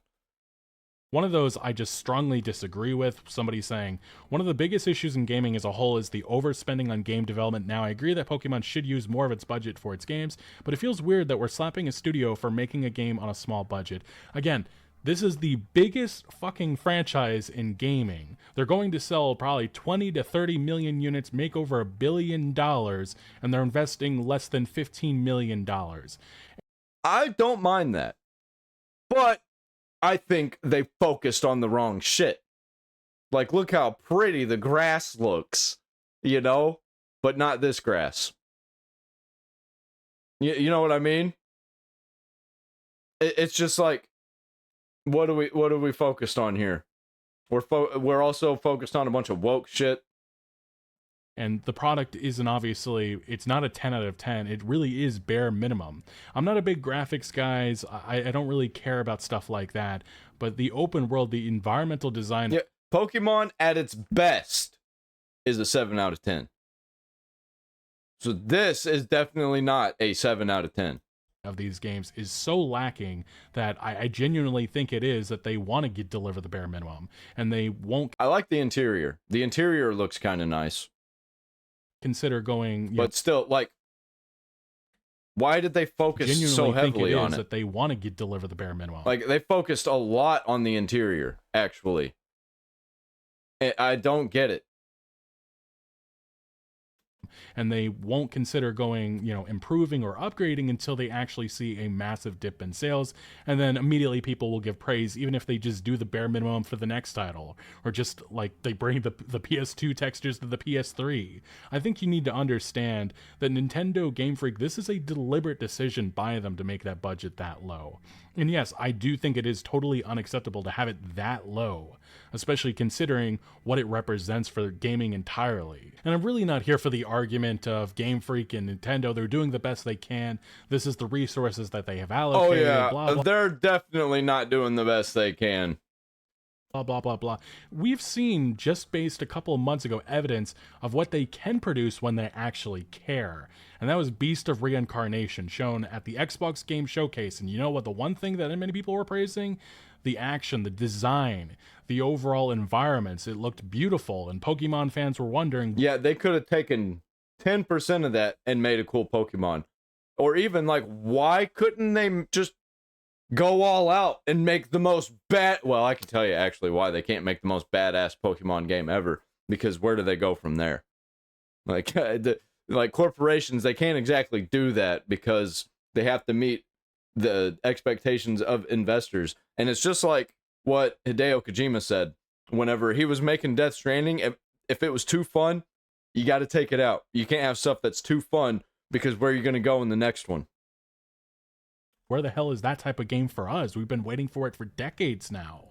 One of those I just strongly disagree with. Somebody saying, one of the biggest issues in gaming as a whole is the overspending on game development. Now, I agree that Pokemon should use more of its budget for its games, but it feels weird that we're slapping a studio for making a game on a small budget. Again, this is the biggest fucking franchise in gaming. They're going to sell probably 20 to 30 million units, make over $1 billion, and they're investing less than $15 million. I don't mind that. But I think they focused on the wrong shit. Like, look how pretty the grass looks, you know? But not this grass. You know what I mean? It's just like, what are we focused on here? We're also focused on a bunch of woke shit. And the product isn't obviously, it's not a 10 out of 10. It really is bare minimum. I'm not a big graphics guy. I don't really care about stuff like that. But the open world, the environmental design. Yeah, Pokemon at its best is a 7 out of 10. So this is definitely not a 7 out of 10. Of these games is so lacking that I genuinely think it is that they want to deliver the bare minimum. And they won't. I like the interior. The interior looks kind of nice. Consider going, but still, like, why did they focus so heavily on it? That they want to deliver the bare minimum. Like, they focused a lot on the interior, actually. I don't get it. And they won't consider going, improving or upgrading until they actually see a massive dip in sales. And then immediately people will give praise, even if they just do the bare minimum for the next title, or just like they bring the PS2 textures to the PS3. I think you need to understand that Nintendo Game Freak, this is a deliberate decision by them to make that budget that low. And yes, I do think it is totally unacceptable to have it that low, especially considering what it represents for gaming entirely. And I'm really not here for the argument of Game Freak and Nintendo. They're doing the best they can. This is the resources that they have allocated. Oh yeah, blah, blah. They're definitely not doing the best they can. Blah, blah, blah, blah. We've seen, just based a couple of months ago, evidence of what they can produce when they actually care. And that was Beast of Reincarnation, shown at the Xbox Game Showcase. And you know what? The one thing that many people were praising? The action, the design, the overall environments. It looked beautiful, and Pokemon fans were wondering... Yeah, they could have taken 10% of that and made a cool Pokemon. Or even, like, why couldn't they just go all out and make the most well, I can tell you actually why they can't make the most badass Pokemon game ever, because where do they go from there? Like like corporations, they can't exactly do that because they have to meet the expectations of investors. And it's just like what Hideo Kojima said whenever he was making Death Stranding. If it was too fun, you got to take it out. You can't have stuff that's too fun, because where are you going to go in the next one? Where the hell is that type of game for us? We've been waiting for it for decades now.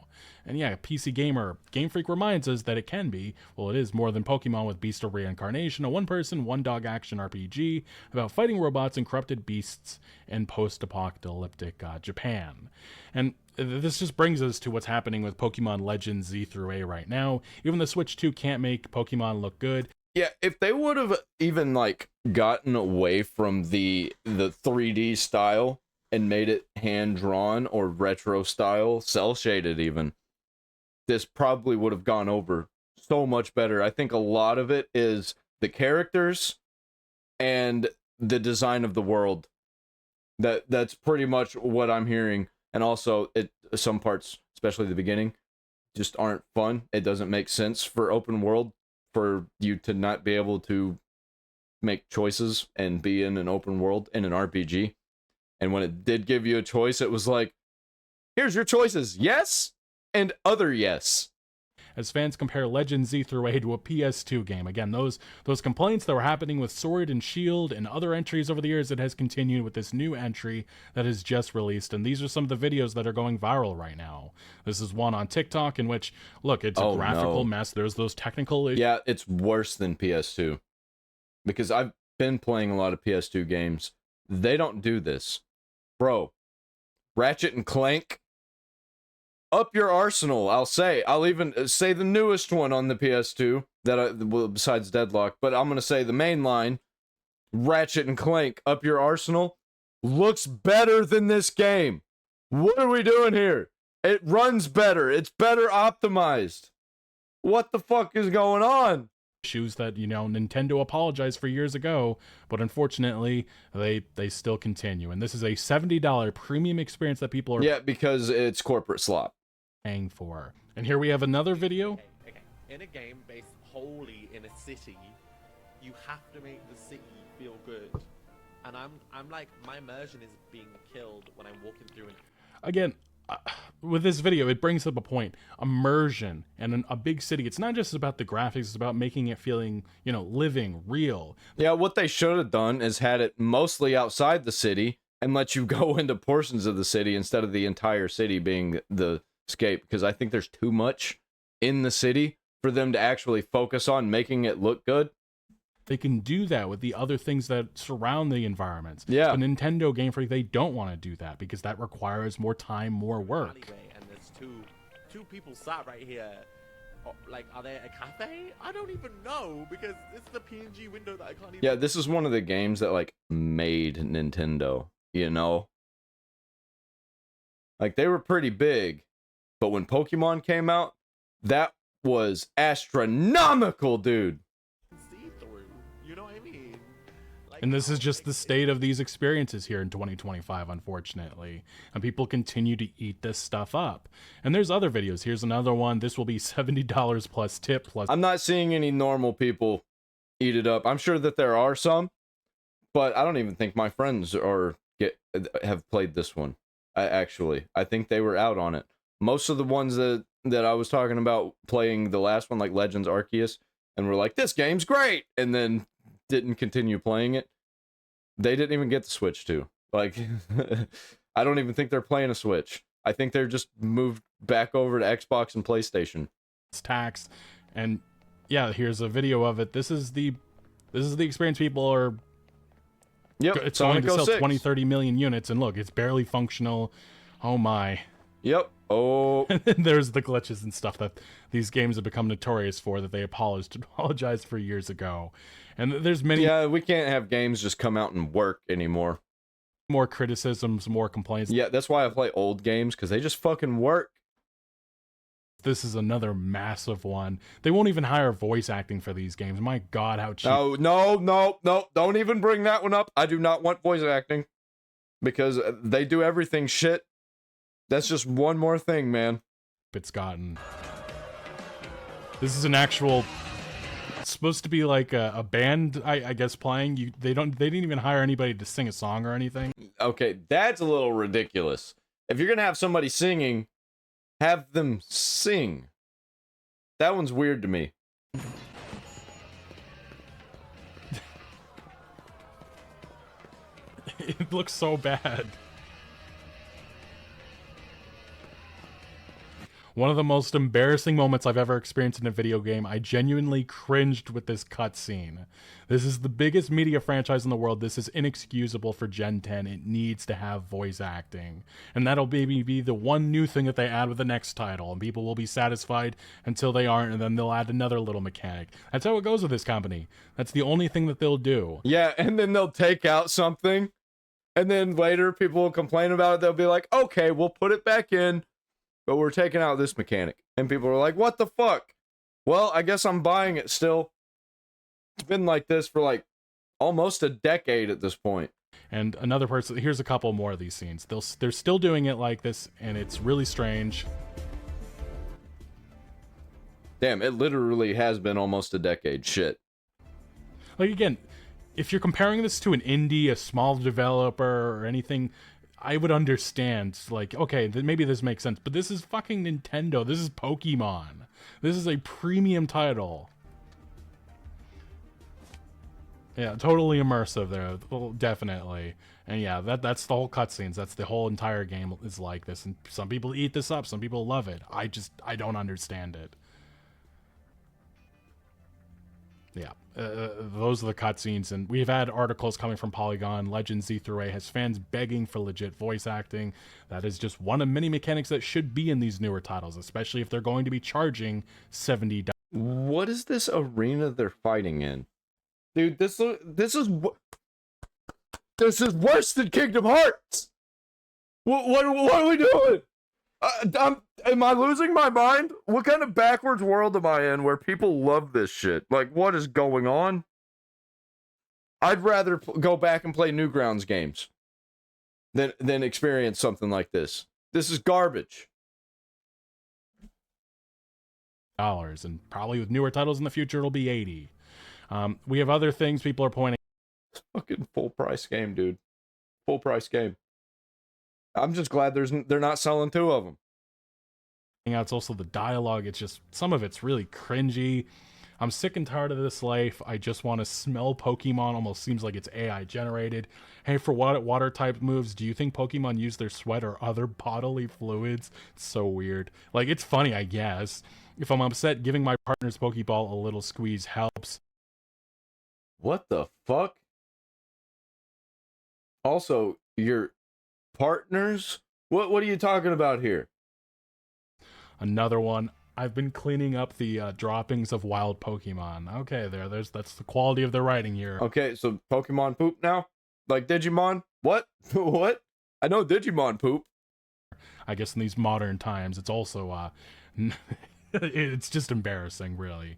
And yeah, PC Gamer, Game Freak reminds us that it can be, well, it is more than Pokemon with Beast of Reincarnation, a one-person, one-dog action RPG about fighting robots and corrupted beasts in post-apocalyptic Japan. And this just brings us to what's happening with Pokemon Legends Z through A right now. Even the Switch 2 can't make Pokemon look good. Yeah, if they would have even, like, gotten away from the 3D style and made it hand-drawn or retro style, cel-shaded even, this probably would have gone over so much better. I think a lot of it is the characters and the design of the world. That's pretty much what I'm hearing. And also, some parts, especially the beginning, just aren't fun. It doesn't make sense for open world for you to not be able to make choices and be in an open world in an RPG. And when it did give you a choice, it was like, here's your choices, yes, and other yes. As fans compare Legend Z through A to a PS2 game. Again, those complaints that were happening with Sword and Shield and other entries over the years, it has continued with this new entry that is just released. And these are some of the videos that are going viral right now. This is one on TikTok in which, look, it's a graphical mess. There's those technical issues. Yeah, it's worse than PS2. Because I've been playing a lot of PS2 games. They don't do this. Bro, Ratchet and Clank, up your arsenal. I'll even say the newest one on the PS2 besides Deadlock, but I'm gonna say the main line, Ratchet and Clank, up your arsenal, looks better than this game. What are we doing here? It runs better. It's better optimized. What the fuck is going on? Issues that, Nintendo apologized for years ago, but unfortunately they still continue. And this is a $70 premium experience that people are because it's corporate slop paying for. And here we have another video. Okay. In a game based wholly in a city, you have to make the city feel good. And I'm like, my immersion is being killed when I'm walking through Again, with this video, it brings up a point. Immersion and a big city. It's not just about the graphics. It's about making it feeling, living, real. Yeah, what they should have done is had it mostly outside the city and let you go into portions of the city instead of the entire city being the scape. Because I think there's too much in the city for them to actually focus on making it look good. They can do that with the other things that surround the environments. Yeah. But Nintendo Game Freak, they don't want to do that because that requires more time, more work. and there's two people sat right here. Like, are they a cafe? I don't even know, because this is a PNG window that I can't even... Yeah, this is one of the games that, like, made Nintendo, Like, they were pretty big, but when Pokemon came out, that was astronomical, dude. See through, you know what I mean? And this is just the state of these experiences here in 2025, unfortunately. And people continue to eat this stuff up. And there's other videos. Here's another one. This will be $70 plus tip plus... I'm not seeing any normal people eat it up. I'm sure that there are some, but I don't even think my friends have played this one. I think they were out on it. Most of the ones that I was talking about playing the last one, like Legends Arceus, and were like, this game's great, and then didn't continue playing it. They didn't even get the Switch 2. Like, I don't even think they're playing a Switch. I think they're just moved back over to Xbox and PlayStation. It's taxed, and yeah, here's a video of it. This is the experience people are. Yep, it's going to sell 20-30 million units, and look, it's barely functional. Oh my. Yep. Oh. And then there's the glitches and stuff that these games have become notorious for, that they apologized for years ago. And there's many... Yeah, we can't have games just come out and work anymore. More criticisms, more complaints. Yeah, that's why I play old games, because they just fucking work. This is another massive one. They won't even hire voice acting for these games. My God, how cheap. No. Don't even bring that one up. I do not want voice acting, because they do everything shit. That's just one more thing, man. It's gotten. This is an actual. It's supposed to be like a band, I guess, playing. They didn't even hire anybody to sing a song or anything. Okay, that's a little ridiculous. If you're gonna have somebody singing, have them sing. That one's weird to me. It looks so bad. One of the most embarrassing moments I've ever experienced in a video game. I genuinely cringed with this cutscene. This is the biggest media franchise in the world. This is inexcusable for Gen 10. It needs to have voice acting. And that'll maybe be the one new thing that they add with the next title. And people will be satisfied until they aren't, and then they'll add another little mechanic. That's how it goes with this company. That's the only thing that they'll do. Yeah, and then they'll take out something, and then later people will complain about it. They'll be like, okay, we'll put it back in, but we're taking out this mechanic. And people are like, what the fuck? Well, I guess I'm buying it still. It's been like this for like almost a decade at this point. And another person, here's a couple more of these scenes. They're still doing it like this, and it's really strange. Damn, it literally has been almost a decade. Shit. Like, again, if you're comparing this to an indie, a small developer, or anything, I would understand, like, okay, maybe this makes sense, but this is fucking Nintendo. This is Pokemon. This is a premium title. Yeah, totally immersive there, definitely. And yeah, that's the whole cutscenes. That's the whole entire game is like this. And some people eat this up. Some people love it. I don't understand it. Yeah, those are the cutscenes, and we've had articles coming from Polygon. Legend Z through A has fans begging for legit voice acting. That is just one of many mechanics that should be in these newer titles, especially if they're going to be charging $70. What is this arena they're fighting in? Dude, this is worse than Kingdom Hearts. What are we doing? Am I losing my mind? What kind of backwards world am I in where people love this shit? Like, what is going on? I'd rather go back and play Newgrounds games than experience something like this. This is garbage. And probably with newer titles in the future, it'll be 80. We have other things people are pointing. It's fucking full price game, dude. Full price game. I'm just glad they're not selling 2 of them. It's also the dialogue. It's just, some of it's really cringy. I'm sick and tired of this life. I just want to smell Pokemon. Almost seems like it's AI generated. Hey, for water type moves, do you think Pokemon use their sweat or other bodily fluids? It's so weird. Like, it's funny, I guess. If I'm upset, giving my partner's Pokeball a little squeeze helps. What the fuck? Also, your partners? What are you talking about here? Another one. I've been cleaning up the droppings of wild Pokemon. Okay, that's the quality of their writing here. Okay, so Pokemon poop now? Like Digimon? What? What? I know Digimon poop. I guess in these modern times, it's also it's just embarrassing, really.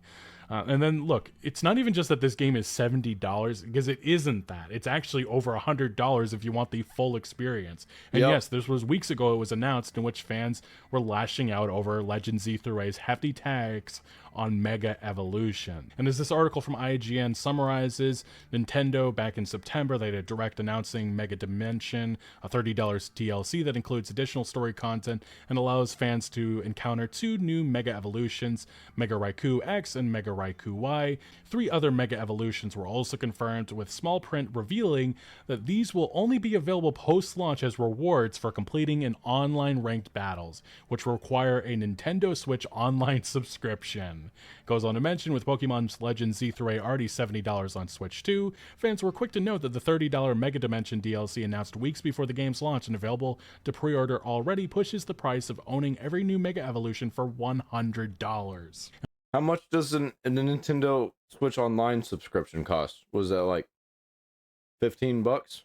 And then look, it's not even just that this game is $70, because it isn't that. It's actually over $100 if you want the full experience. And Yep. yes, this was weeks ago it was announced, in which fans were lashing out over Legend Z3A's hefty tax on Mega Evolution. And as this article from IGN summarizes, Nintendo back in September, they had a direct announcing Mega Dimension, a $30 DLC that includes additional story content and allows fans to encounter 2 new Mega Evolutions, Mega Raikou X and Mega Raikou Y. 3 other Mega Evolutions were also confirmed, with small print revealing that these will only be available post-launch as rewards for completing an online ranked battles, which require a Nintendo Switch online subscription. Goes on to mention, with Pokemon's Legend Z3A already $70 on Switch 2, fans were quick to note that the $30 Mega Dimension DLC announced weeks before the game's launch and available to pre-order already pushes the price of owning every new Mega Evolution for $100. How much does a Nintendo Switch Online subscription cost? Was that like $15?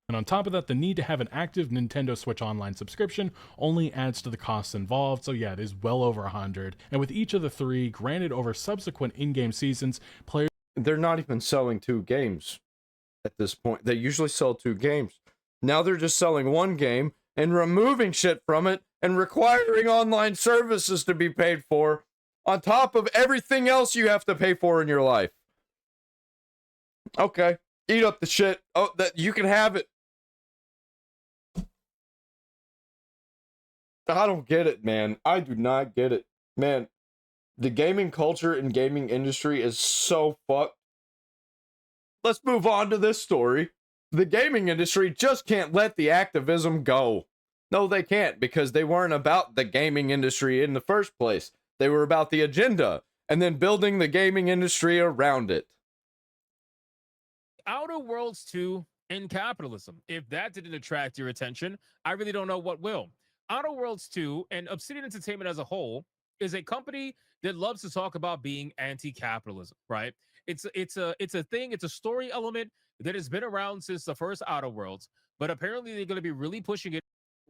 And on top of that, the need to have an active Nintendo Switch Online subscription only adds to the costs involved, so yeah, it is well over $100. And with each of the 3 granted over subsequent in-game seasons, players... They're not even selling 2 games at this point. They usually sell 2 games. Now they're just selling 1 game and removing shit from it and requiring online services to be paid for on top of everything else you have to pay for in your life. Okay, eat up the shit. Oh, that you can have it. I don't get it, man. I do not get it. Man, the gaming culture and gaming industry is so fucked. Let's move on to this story. The gaming industry just can't let the activism go. No, they can't, because they weren't about the gaming industry in the first place. They were about the agenda and then building the gaming industry around it. Outer Worlds 2 and capitalism. If that didn't attract your attention, I really don't know what will. Outer Worlds 2 and Obsidian Entertainment as a whole is a company that loves to talk about being anti-capitalism, right? It's a thing, it's a story element that has been around since the first Outer Worlds, but apparently they're going to be really pushing it.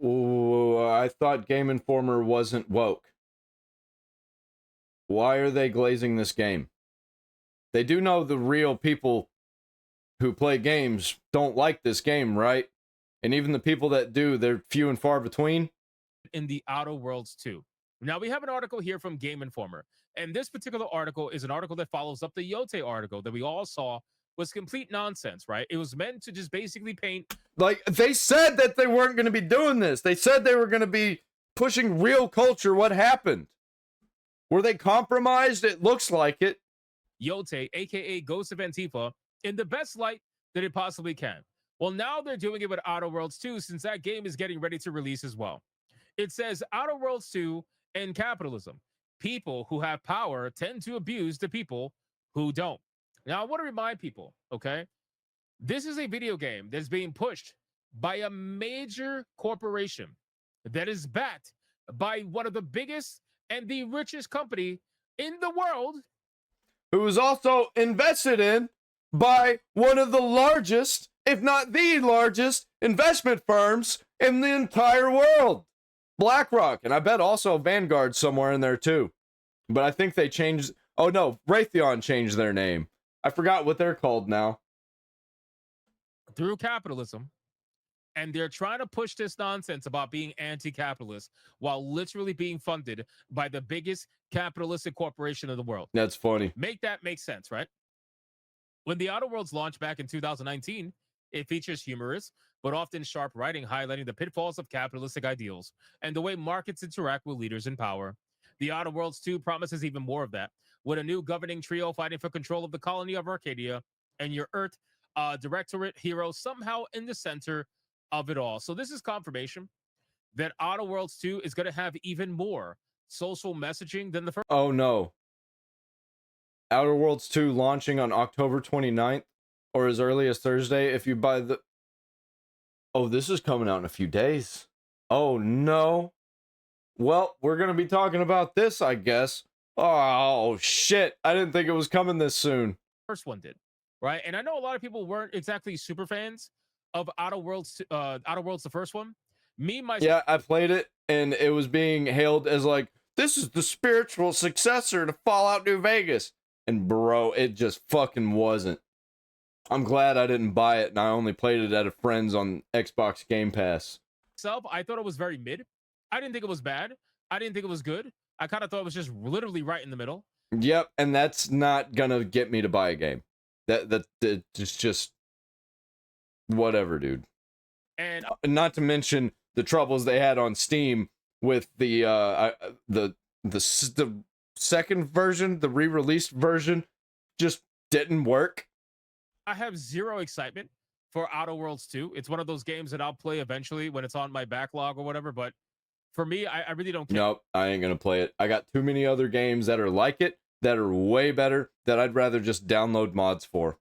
Ooh, I thought Game Informer wasn't woke. Why are they glazing this game? They do know the real people who play games don't like this game, right? And even the people that do, they're few and far between. In the Outer Worlds 2. Now, we have an article here from Game Informer, and this particular article is an article that follows up the Yote article that we all saw was complete nonsense, right? It was meant to just basically paint... Like, they said that they weren't going to be doing this. They said they were going to be pushing real culture. What happened? Were they compromised? It looks like it. Yote, aka Ghost of Antifa, in the best light that it possibly can. Well, now they're doing it with Outer Worlds 2, since that game is getting ready to release as well. It says Outer Worlds 2 and capitalism. People who have power tend to abuse the people who don't. Now, I want to remind people, okay? This is a video game that's being pushed by a major corporation that is backed by one of the biggest and the richest company in the world. Who was also invested in by one of the largest, if not the largest, investment firms in the entire world. BlackRock, and I bet also Vanguard somewhere in there too. But I think they changed... Oh no, Raytheon changed their name. I forgot what they're called now. Through capitalism. And they're trying to push this nonsense about being anti-capitalist while literally being funded by the biggest capitalistic corporation in the world. That's funny. Make that make sense, right? When the Outer Worlds launched back in 2019, it features humorous but often sharp writing highlighting the pitfalls of capitalistic ideals and the way markets interact with leaders in power. The Outer Worlds 2 promises even more of that, with a new governing trio fighting for control of the colony of Arcadia and your Earth Directorate hero somehow in the center of it all. So this is confirmation that Outer Worlds 2 is going to have even more social messaging than the first. Oh no. Outer Worlds 2 launching on October 29th or as early as Thursday if you buy the... Oh, this is coming out in a few days. Oh no. Well, we're going to be talking about this, I guess. Oh shit. I didn't think it was coming this soon. First one did, right? And I know a lot of people weren't exactly super fans of Outer Worlds, the first one. Me, myself. Yeah, I played it, and it was being hailed as like, this is the spiritual successor to Fallout New Vegas. And bro, it just fucking wasn't. I'm glad I didn't buy it and I only played it at a friend's on Xbox Game Pass. I thought it was very mid. I didn't think it was bad. I didn't think it was good. I kind of thought it was just literally right in the middle. Yep, and that's not gonna get me to buy a game. That it's just whatever, dude. And not to mention the troubles they had on Steam with the second version, the re-released version, just didn't work. I have zero excitement for Outer Worlds 2. It's one of those games that I'll play eventually when it's on my backlog or whatever, but for me, I really don't care. Nope, I ain't gonna play it. I got too many other games that are like it, that are way better, that I'd rather just download mods for.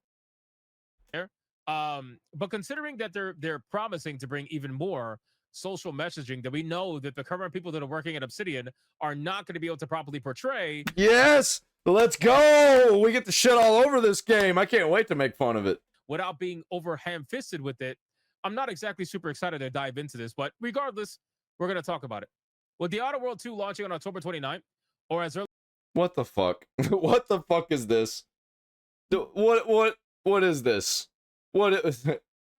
But considering that they're promising to bring even more social messaging that we know that the current people that are working at Obsidian are not going to be able to properly portray. Yes, let's go. We get the shit all over this game. I can't wait to make fun of it. Without being over ham-fisted with it, I'm not exactly super excited to dive into this, but regardless, we're going to talk about it. With the Outer World 2 launching on October 29th, or as early... What the fuck? What the fuck is this? What is this?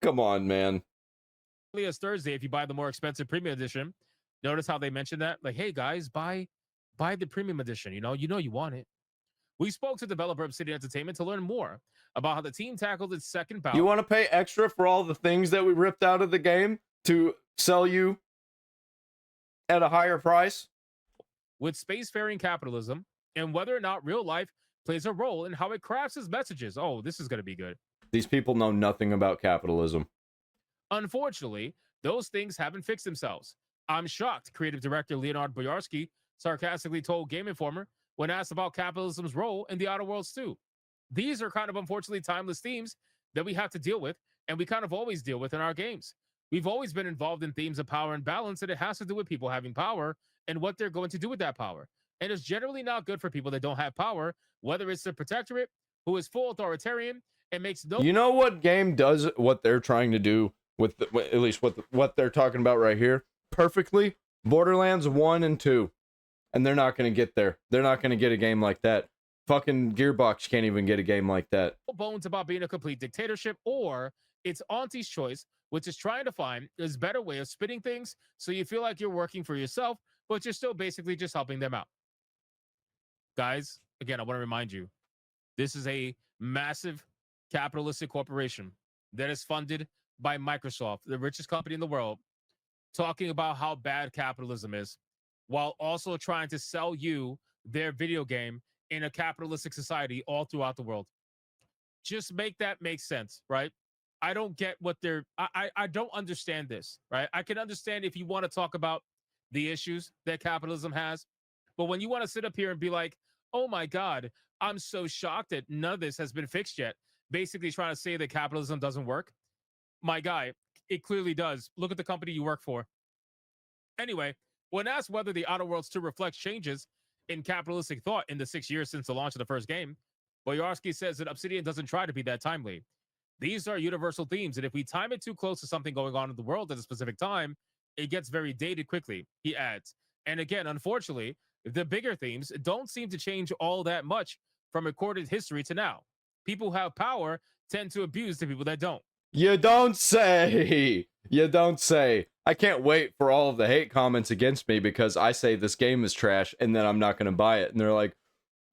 Come on, man. As Thursday, if you buy the more expensive premium edition, notice how they mentioned that? Like, hey guys, buy the premium edition. You know you want it. We spoke to developer Obsidian Entertainment to learn more about how the team tackled its second bout. You want to pay extra for all the things that we ripped out of the game to sell you at a higher price? With spacefaring capitalism and whether or not real life plays a role in how it crafts its messages. Oh, this is going to be good. These people know nothing about capitalism. Unfortunately, those things haven't fixed themselves. I'm shocked, creative director Leonard Boyarsky sarcastically told Game Informer when asked about capitalism's role in the Outer Worlds 2. These are kind of unfortunately timeless themes that we have to deal with, and we kind of always deal with in our games. We've always been involved in themes of power and balance, and it has to do with people having power and what they're going to do with that power. And it's generally not good for people that don't have power, whether it's the protectorate, who is full authoritarian, and makes no... You know what game does what they're trying to do with at least what they're talking about right here perfectly? Borderlands 1 and 2. And they're not going to get there. They're not going to get a game like that. Fucking Gearbox can't even get a game like that. Bones about being a complete dictatorship, or it's Auntie's choice, which is trying to find this better way of spinning things so you feel like you're working for yourself, but you're still basically just helping them out. Guys, again, I want to remind you, this is a massive capitalistic corporation that is funded by Microsoft, the richest company in the world, talking about how bad capitalism is, while also trying to sell you their video game in a capitalistic society all throughout the world. Just make that make sense, right? I don't get what they're... I don't understand this, right? I can understand if you want to talk about the issues that capitalism has, but when you want to sit up here and be like, oh my God, I'm so shocked that none of this has been fixed yet, basically trying to say that capitalism doesn't work, my guy, it clearly does. Look at the company you work for. Anyway, when asked whether the Outer Worlds 2 reflects changes in capitalistic thought in the 6 years since the launch of the first game, Boyarsky says that Obsidian doesn't try to be that timely. These are universal themes, and if we time it too close to something going on in the world at a specific time, it gets very dated quickly, he adds. And again, unfortunately, the bigger themes don't seem to change all that much from recorded history to now. People who have power tend to abuse the people that don't. You don't say. You don't say. I can't wait for all of the hate comments against me because I say this game is trash and then I'm not going to buy it. And they're like,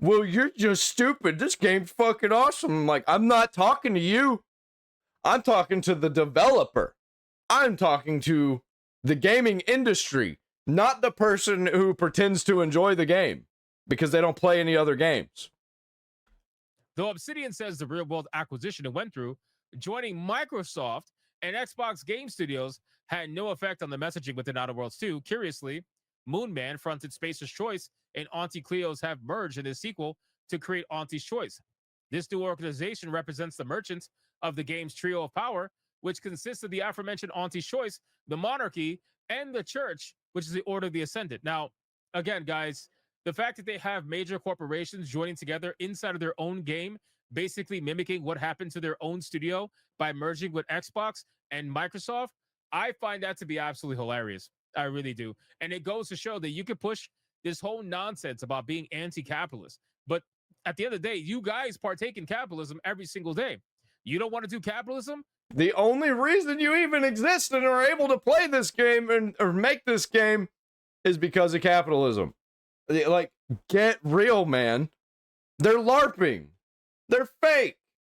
well, you're just stupid. This game's fucking awesome. I'm like, I'm not talking to you. I'm talking to the developer. I'm talking to the gaming industry, not the person who pretends to enjoy the game because they don't play any other games. Though Obsidian says the real-world acquisition it went through, joining Microsoft and Xbox Game Studios had no effect on the messaging within Outer Worlds 2. Curiously, Moonman fronted Spacer's Choice and Auntie Cleo's have merged in this sequel to create Auntie's Choice. This new organization represents the merchants of the game's trio of power, which consists of the aforementioned Auntie's Choice, the Monarchy, and the Church, which is the Order of the Ascendant. Now, again, guys, the fact that they have major corporations joining together inside of their own game, basically mimicking what happened to their own studio by merging with Xbox and Microsoft, I find that to be absolutely hilarious. I really do. And it goes to show that you could push this whole nonsense about being anti-capitalist, but At the end of the day, you guys partake in capitalism every single day. You don't want to do capitalism? The only reason you even exist and are able to play this game or make this game is because of capitalism. Like, get real, man. They're LARPing. They're fake.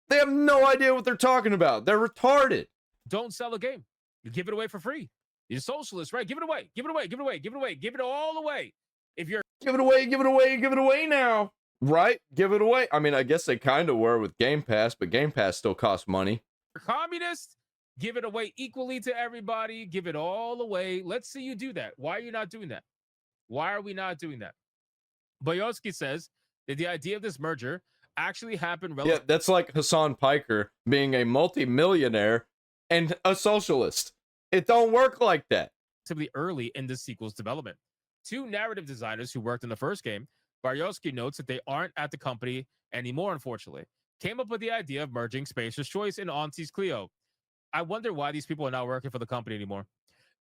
They have no idea what they're talking about. They're retarded. Don't sell a game. You give it away for free. You're socialist, right? Give it away. Give it away. Give it away. Give it away. Give it all away. If you're give it away, give it away, give it away now. Right? Give it away. I mean, I guess they kind of were with Game Pass, but Game Pass still costs money. Communist, give it away equally to everybody. Give it all away. Let's see you do that. Why are you not doing that? Why are we not doing that? Boyosky says that the idea of this merger actually happened. Yeah, that's like Hasan Piker being a multi-millionaire and a socialist. It don't work like that. Relatively early in the sequel's development. Two narrative designers who worked in the first game, Baryoski notes that they aren't at the company anymore, unfortunately, came up with the idea of merging Spacer's Choice and Auntie's Clio. I wonder why these people are not working for the company anymore.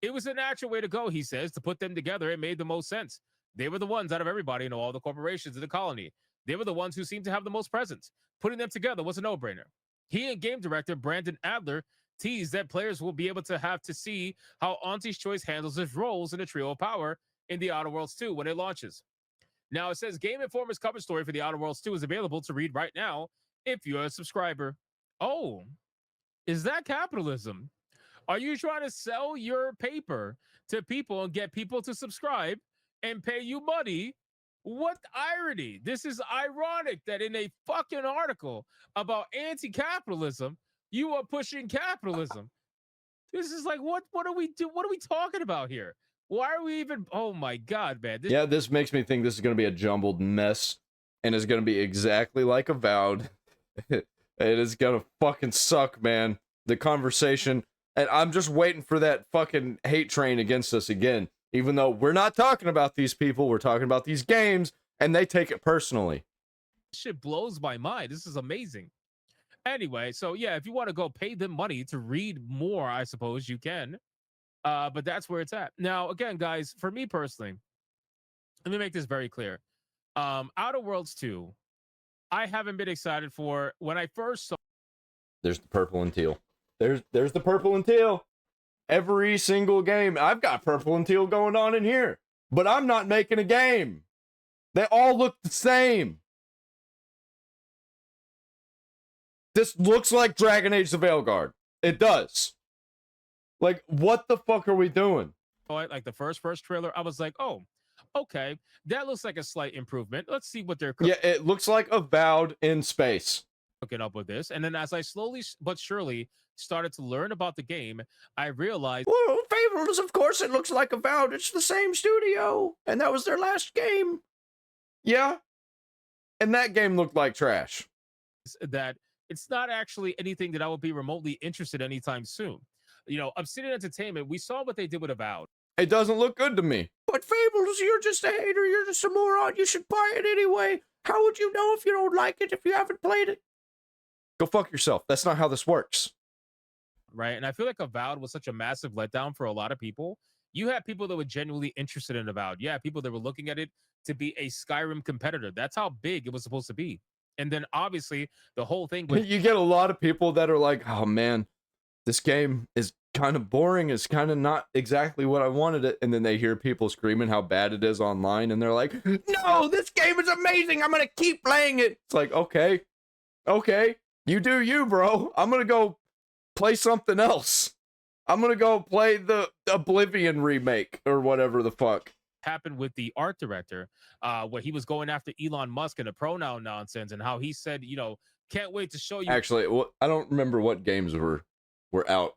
It was a natural way to go, he says, to put them together. It made the most sense. They were the ones out of everybody in all the corporations in the colony. They were the ones who seemed to have the most presence. Putting them together was a no-brainer. He and game director Brandon Adler teased that players will be able to have to see how Auntie's Choice handles its roles in the Trio of Power in The Outer Worlds 2 when it launches. Now, it says Game Informer's cover story for The Outer Worlds 2 is available to read right now if you're a subscriber. Oh, is that capitalism? Are you trying to sell your paper to people and get people to subscribe and pay you money? What irony. This is ironic that in a fucking article about anti-capitalism, you are pushing capitalism. This is like, what are we talking about here? Why are we even, oh my God, man. This makes me think this is going to be a jumbled mess and is going to be exactly like Avowed. It is going to fucking suck, man. The conversation, and I'm just waiting for that fucking hate train against us again. Even though we're not talking about these people, we're talking about these games, and they take it personally. Shit blows my mind. This is amazing. Anyway, so yeah, if you want to go pay them money to read more, I suppose you can. But that's where it's at. Now, again, guys, for me personally, let me make this very clear. Outer Worlds 2, I haven't been excited for. When I first saw... There's the purple and teal. There's the purple and teal. Every single game. I've got purple and teal going on in here. But I'm not making a game. They all look the same. This looks like Dragon Age the Veilguard. It does. Like, what the fuck are we doing? Like the first trailer, I was like, oh, okay. That looks like a slight improvement. Let's see what they're... Yeah, it looks like Avowed in space. Hooking up with this. And then as I slowly but surely started to learn about the game, I realized... Well, Fables, of course, it looks like Avowed. It's the same studio. And that was their last game. Yeah. And that game looked like trash. That it's not actually anything that I would be remotely interested in anytime soon. You know, Obsidian Entertainment, we saw what they did with Avowed. It doesn't look good to me. But Fables, you're just a hater. You're just a moron. You should buy it anyway. How would you know if you don't like it if you haven't played it? Go fuck yourself. That's not how this works. Right? And I feel like Avowed was such a massive letdown for a lot of people. You had people that were genuinely interested in Avowed. Yeah, people that were looking at it to be a Skyrim competitor. That's how big it was supposed to be. And then obviously the whole thing... You get a lot of people that are like, oh man, this game is kind of boring. It's kind of not exactly what I wanted it. And then they hear people screaming how bad it is online. And they're like, no, this game is amazing. I'm going to keep playing it. It's like, okay, you do you, bro. I'm going to go play something else. I'm going to go play the Oblivion remake or whatever the fuck. Happened with the art director, where he was going after Elon Musk and the pronoun nonsense and how he said, you know, can't wait to show you. Actually, well, I don't remember what games were out.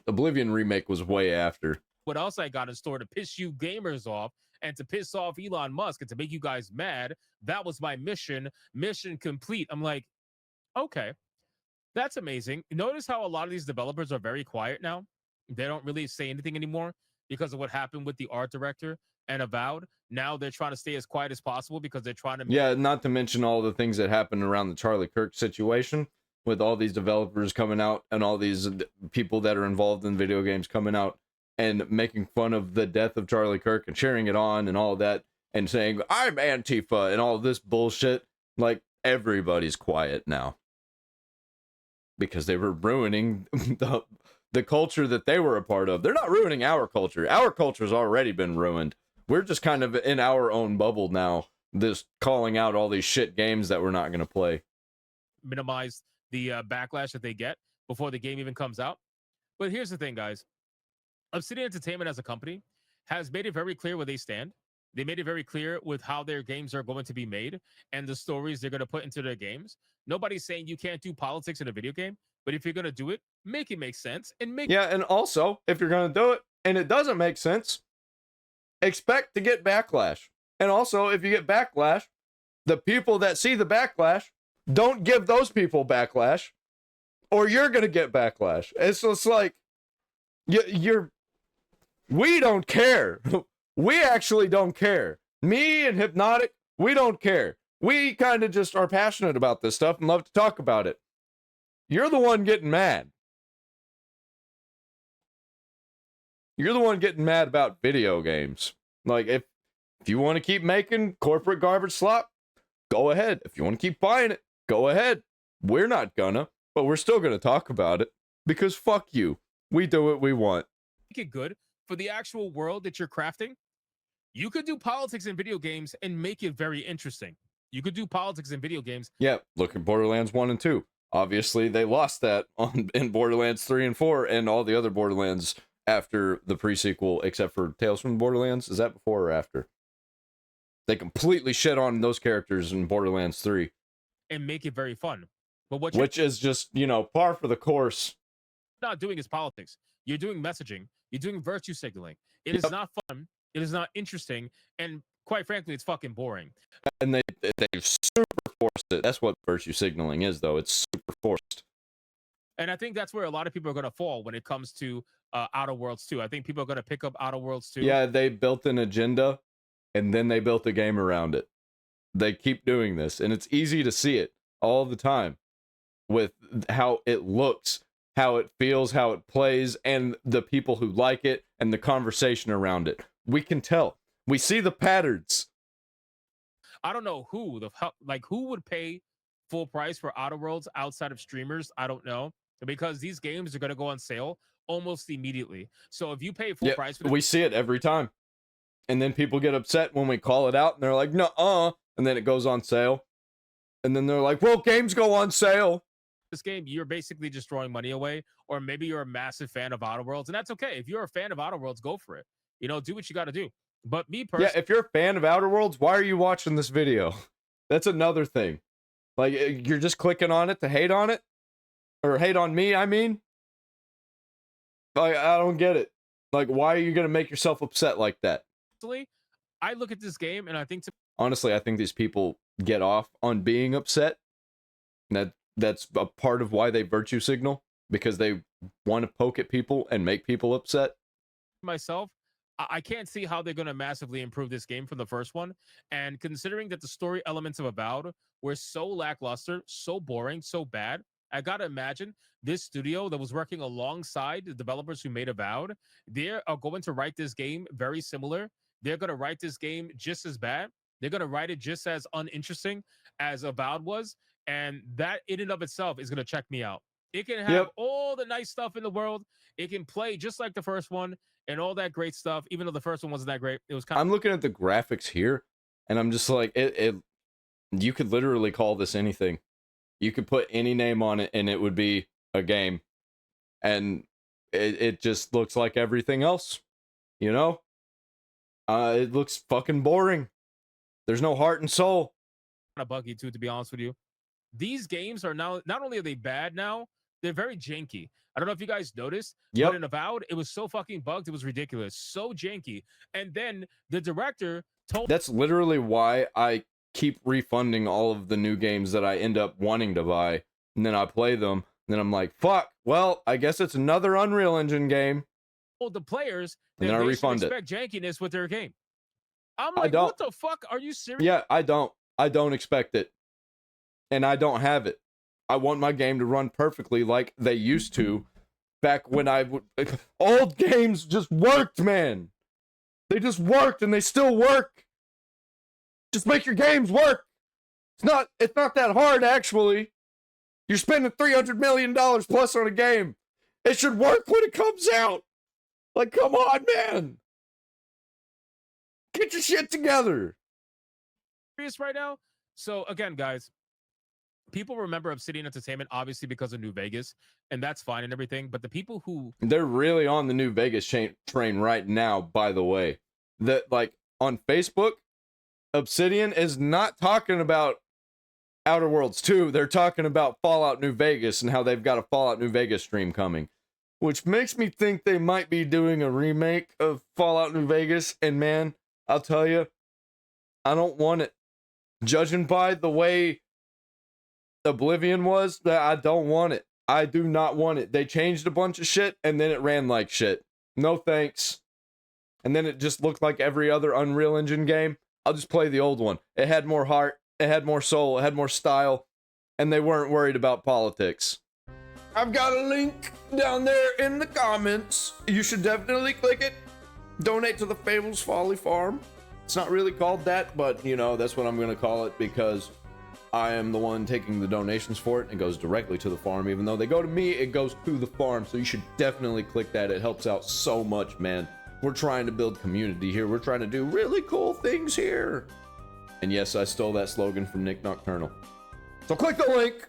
Oblivion remake was way after. What else I got in store to piss you gamers off and to piss off Elon Musk and to make you guys mad. That was my mission complete. I'm like, okay, that's amazing. Notice how a lot of these developers are very quiet now. They don't really say anything anymore because of what happened with the art director and Avowed. Now they're trying to stay as quiet as possible because they're trying to... Yeah, not to mention all the things that happened around the Charlie Kirk situation with all these developers coming out and all these people that are involved in video games coming out and making fun of the death of Charlie Kirk and cheering it on and all that and saying, I'm Antifa and all this bullshit. Like, everybody's quiet now. Because they were ruining the culture that they were a part of. They're not ruining our culture. Our culture's already been ruined. We're just kind of in our own bubble now, this calling out all these shit games that we're not going to play. Minimize the backlash that they get before the game even comes out. But here's the thing, guys. Obsidian Entertainment as a company has made it very clear where they stand. They made it very clear with how their games are going to be made and the stories they're going to put into their games. Nobody's saying you can't do politics in a video game, but if you're going to do it, make it make sense and make Yeah, and also, if you're going to do it and it doesn't make sense, expect to get backlash. And also, if you get backlash, the people that see the backlash, don't give those people backlash, or you're going to get backlash. It's just like, we don't care. We actually don't care. Me and Hypnotic, we don't care. We kind of just are passionate about this stuff and love to talk about it. You're the one getting mad. You're the one getting mad about video games. Like, if you want to keep making corporate garbage slop, go ahead. If you want to keep buying it, go ahead. We're not gonna, but we're still gonna talk about it because fuck you. We do what we want. it good for the actual world that you're crafting. You could do politics in video games and make it very interesting. You could do politics in video games. Yeah, look at Borderlands 1 and 2. Obviously, they lost that in Borderlands 3 and 4 and all the other Borderlands after the pre-sequel, except for Tales from the Borderlands. Is that before or after? They completely shit on those characters in Borderlands 3. And make it very fun. But which is just, you know, par for the course. Not doing is politics. You're doing messaging. You're doing virtue signaling. It is not fun. It is not interesting. And quite frankly, it's fucking boring. And they've super forced it. That's what virtue signaling is, though. It's super forced. And I think that's where a lot of people are going to fall when it comes to Outer Worlds 2. I think people are going to pick up Outer Worlds 2. Yeah, they built an agenda, and then they built a game around it. They keep doing this, and it's easy to see it all the time with how it looks, how it feels, how it plays, and the people who like it, and the conversation around it. We can tell. We see the patterns. I don't know who would pay full price for Outer Worlds outside of streamers. I don't know, because these games are going to go on sale almost immediately. So if you pay full price for we see it every time. And then people get upset when we call it out and they're like, "Nuh-uh," and then it goes on sale. And then they're like, "Well, games go on sale." This game, you're basically just throwing money away, or maybe you're a massive fan of Outer Worlds, and that's okay. If you're a fan of Outer Worlds, go for it. You know, do what you got to do. But me personally, yeah, if you're a fan of Outer Worlds, why are you watching this video? That's another thing. Like, you're just clicking on it to hate on it, or hate on me. I mean, like, I don't get it. Like, why are you gonna make yourself upset like that? I look at this game and I think honestly, I think these people get off on being upset. That's a part of why they virtue signal, because they want to poke at people and make people upset. Myself, I can't see how they're going to massively improve this game from the first one. And considering that the story elements of Avowed were so lackluster, so boring, so bad, I got to imagine this studio that was working alongside the developers who made Avowed, they are going to write this game very similar. They're going to write this game just as bad. They're going to write it just as uninteresting as Avowed was. And that in and of itself is going to check me out. It can have all the nice stuff in the world. It can play just like the first one and all that great stuff, even though the first one wasn't that great. It was kind of... I'm looking at the graphics here, and I'm just like, you could literally call this anything. You could put any name on it, and it would be a game. And it just looks like everything else, you know? It looks fucking boring. There's no heart and soul. Kind of buggy, too, to be honest with you. These games are now, not only are they bad now, they're very janky. I don't know if you guys noticed, but in Avowed, it was so fucking bugged, it was ridiculous. So janky. And then the director told... That's literally why I keep refunding all of the new games that I end up wanting to buy. And then I play them. And then I'm like, fuck, well, I guess it's another Unreal Engine game. Well, the players, and then I refund it. Expect jankiness with their game. I'm like, what the fuck? Are you serious? Yeah, I don't expect it. And I don't have it. I want my game to run perfectly like they used to back when I would... Old games just worked, man. They just worked and they still work. Just make your games work. It's not that hard, actually. You're spending $300 million plus on a game. It should work when it comes out. Like, come on, man. Get your shit together. Serious right now. So again, guys, people remember Obsidian Entertainment obviously because of New Vegas, and that's fine and everything. But the people who They're really on the New Vegas train right now, by the way. That, like, on Facebook, Obsidian is not talking about Outer Worlds 2. They're talking about Fallout New Vegas and how they've got a Fallout New Vegas stream coming. Which makes me think they might be doing a remake of Fallout New Vegas. And man, I'll tell you, I don't want it. Judging by the way Oblivion was, I don't want it. I do not want it. They changed a bunch of shit and then it ran like shit. No thanks. And then it just looked like every other Unreal Engine game. I'll just play the old one. It had more heart, it had more soul, it had more style, and they weren't worried about politics. I've got a link down there in the comments. You should definitely click it. Donate to the Fables Folly farm. It's not really called that, but you know, that's what I'm gonna call it because I am the one taking the donations for it. It goes directly to the farm. Even though they go to me, it goes to the farm. So you should definitely click that. It helps out so much, man. We're trying to build community here. We're trying to do really cool things here. And yes, I stole that slogan from Nick Nocturnal. So click the link.